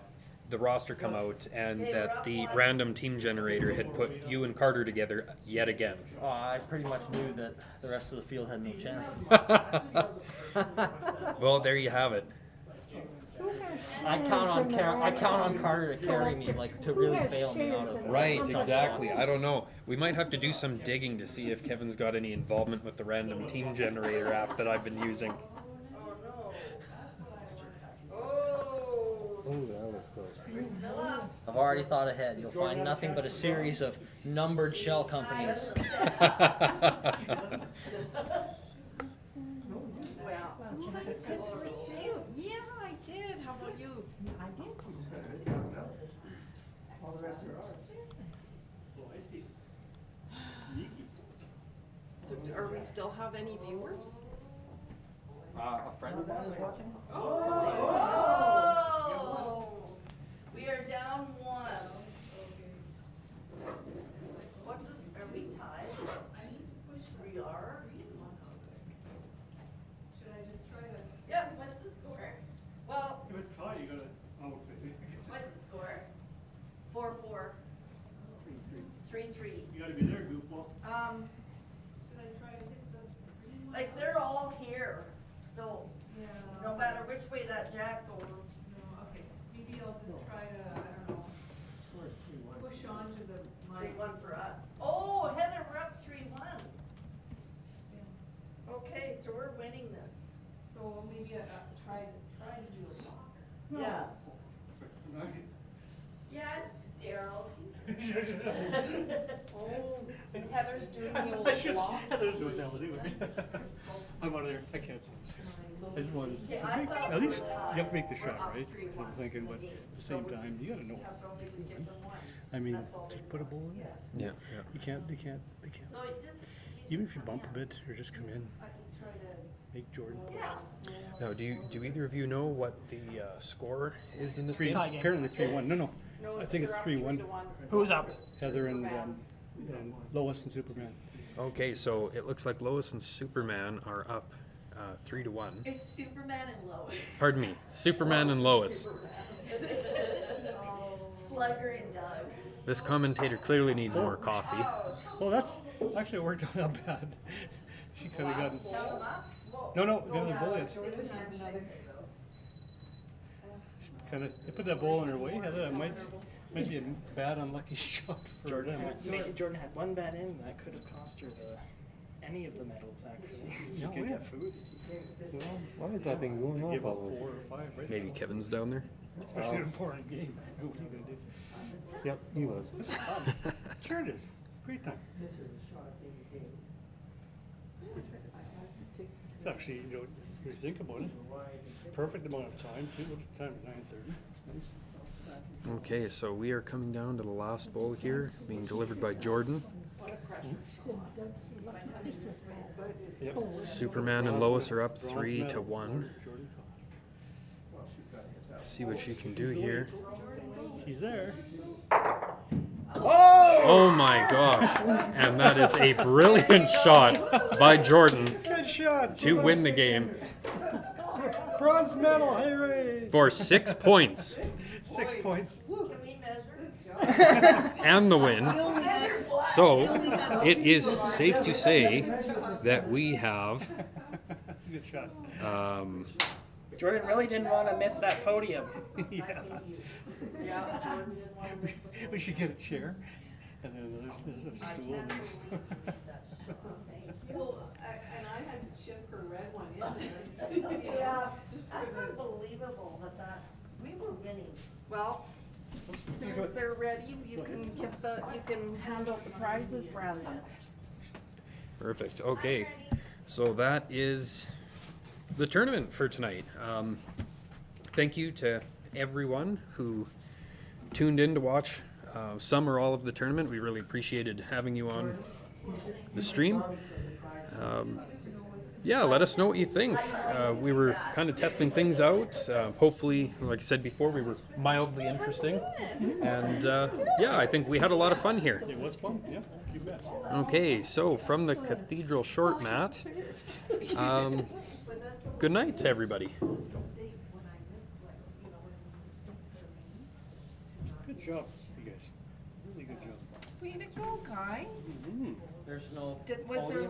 the roster come out and that the random team generator had put you and Carter together yet again? I pretty much knew that the rest of the field had no chance. Well, there you have it. I count on Carter to carry me, like to really bail me out of. Right, tough exactly. spots. I don't know. We might have to do some digging to see if Kevin's got any involvement with the random team generator app that I've been using. Oh, that was close. I've already thought ahead. You'll find nothing but a series of numbered shell companies. Yeah, I did. How about you? I did. So, are we still have any viewers? A friend of mine is watching. Oh, we are down 1. What's this? Are we tied? I need to push. We are. Should I just try to? Yeah. What's the score? Well, If it's tied, you gotta, what's the score? 4-4. 3-3. You gotta be there, goofball. Should I try to hit the green one? Like they're all here, so Yeah. no matter which way that jack goes. No, okay. Maybe I'll just try to, I don't know, push on to the, my. 3-1 for us. Oh, Heather, we're up 3-1. Okay, so we're winning this. So maybe try to do a block. Yeah. Yeah, Daryl. Oh, and Heather's doing the old block. Heather's doing that with you. I'm out of there. I can't. I just wanted, at least you have to make the shot, right? I'm thinking, but at the same time, you gotta know. I mean, just put a ball in. Yeah. You can't, they can't. Even if you bump a bit or just come in, make Jordan push. Now, do either of you know what the score is in this game? Apparently 3-1. No. I think it's 3-1. Who's up? Heather and Lois and Superman. Okay, so it looks like Lois and Superman are up 3-1. It's Superman and Lois. Pardon me, Superman and Lois. Slugger and Doug. This commentator clearly needs more coffee. Well, that's actually it worked out that bad. She could have gotten. No, the other bowl. Kind of, it put that ball in her way. It might be a bad, unlucky shot for them. Jordan had one bad in that could have cost her any of the medals. Actually, she Yeah, could yeah. get food. Well, Why is that thing going off? give up all the 4 or 5, right? Maybe Kevin's down there. Especially in a foreign game. What are you gonna do? Yep, he was. This is fun. Sure it is. Great time. It's actually, you know, if you think about it, it's the perfect amount of time. What's the time? 9:30. It's nice. Okay, so we are coming down to the last bowl here, being delivered by Jordan. Yep. Superman and Lois are up 3-1. See what she can do here. She's there. Oh my gosh! And that is a brilliant shot by Jordan Good shot. to win the game Bronze medal. Hooray. for 6 points 6 points. Can we measure? and the win. So it is safe to say that we have That's a good shot. Jordan really didn't want to miss that podium. Yeah. We should get a chair and then there's a stool. Well, and I had to chip her red one in there. Yeah, that's unbelievable that we were winning. Well, as soon as they're ready, you can hand out the prizes, Brandon. Perfect. Okay, so that is the tournament for tonight. Thank you to everyone who tuned in to watch some or all of the tournament. We really appreciated having you on the stream. Yeah, let us know what you think. We were kind of testing things out. Hopefully, like I said before, we were mildly interesting. And yeah, I think we had a lot of fun here. It was fun. Yeah, you bet. Okay, so from the Cathedral Short Mat, good night to everybody. Good job, you guys. Really good job. Way to go, guys. There's no Was there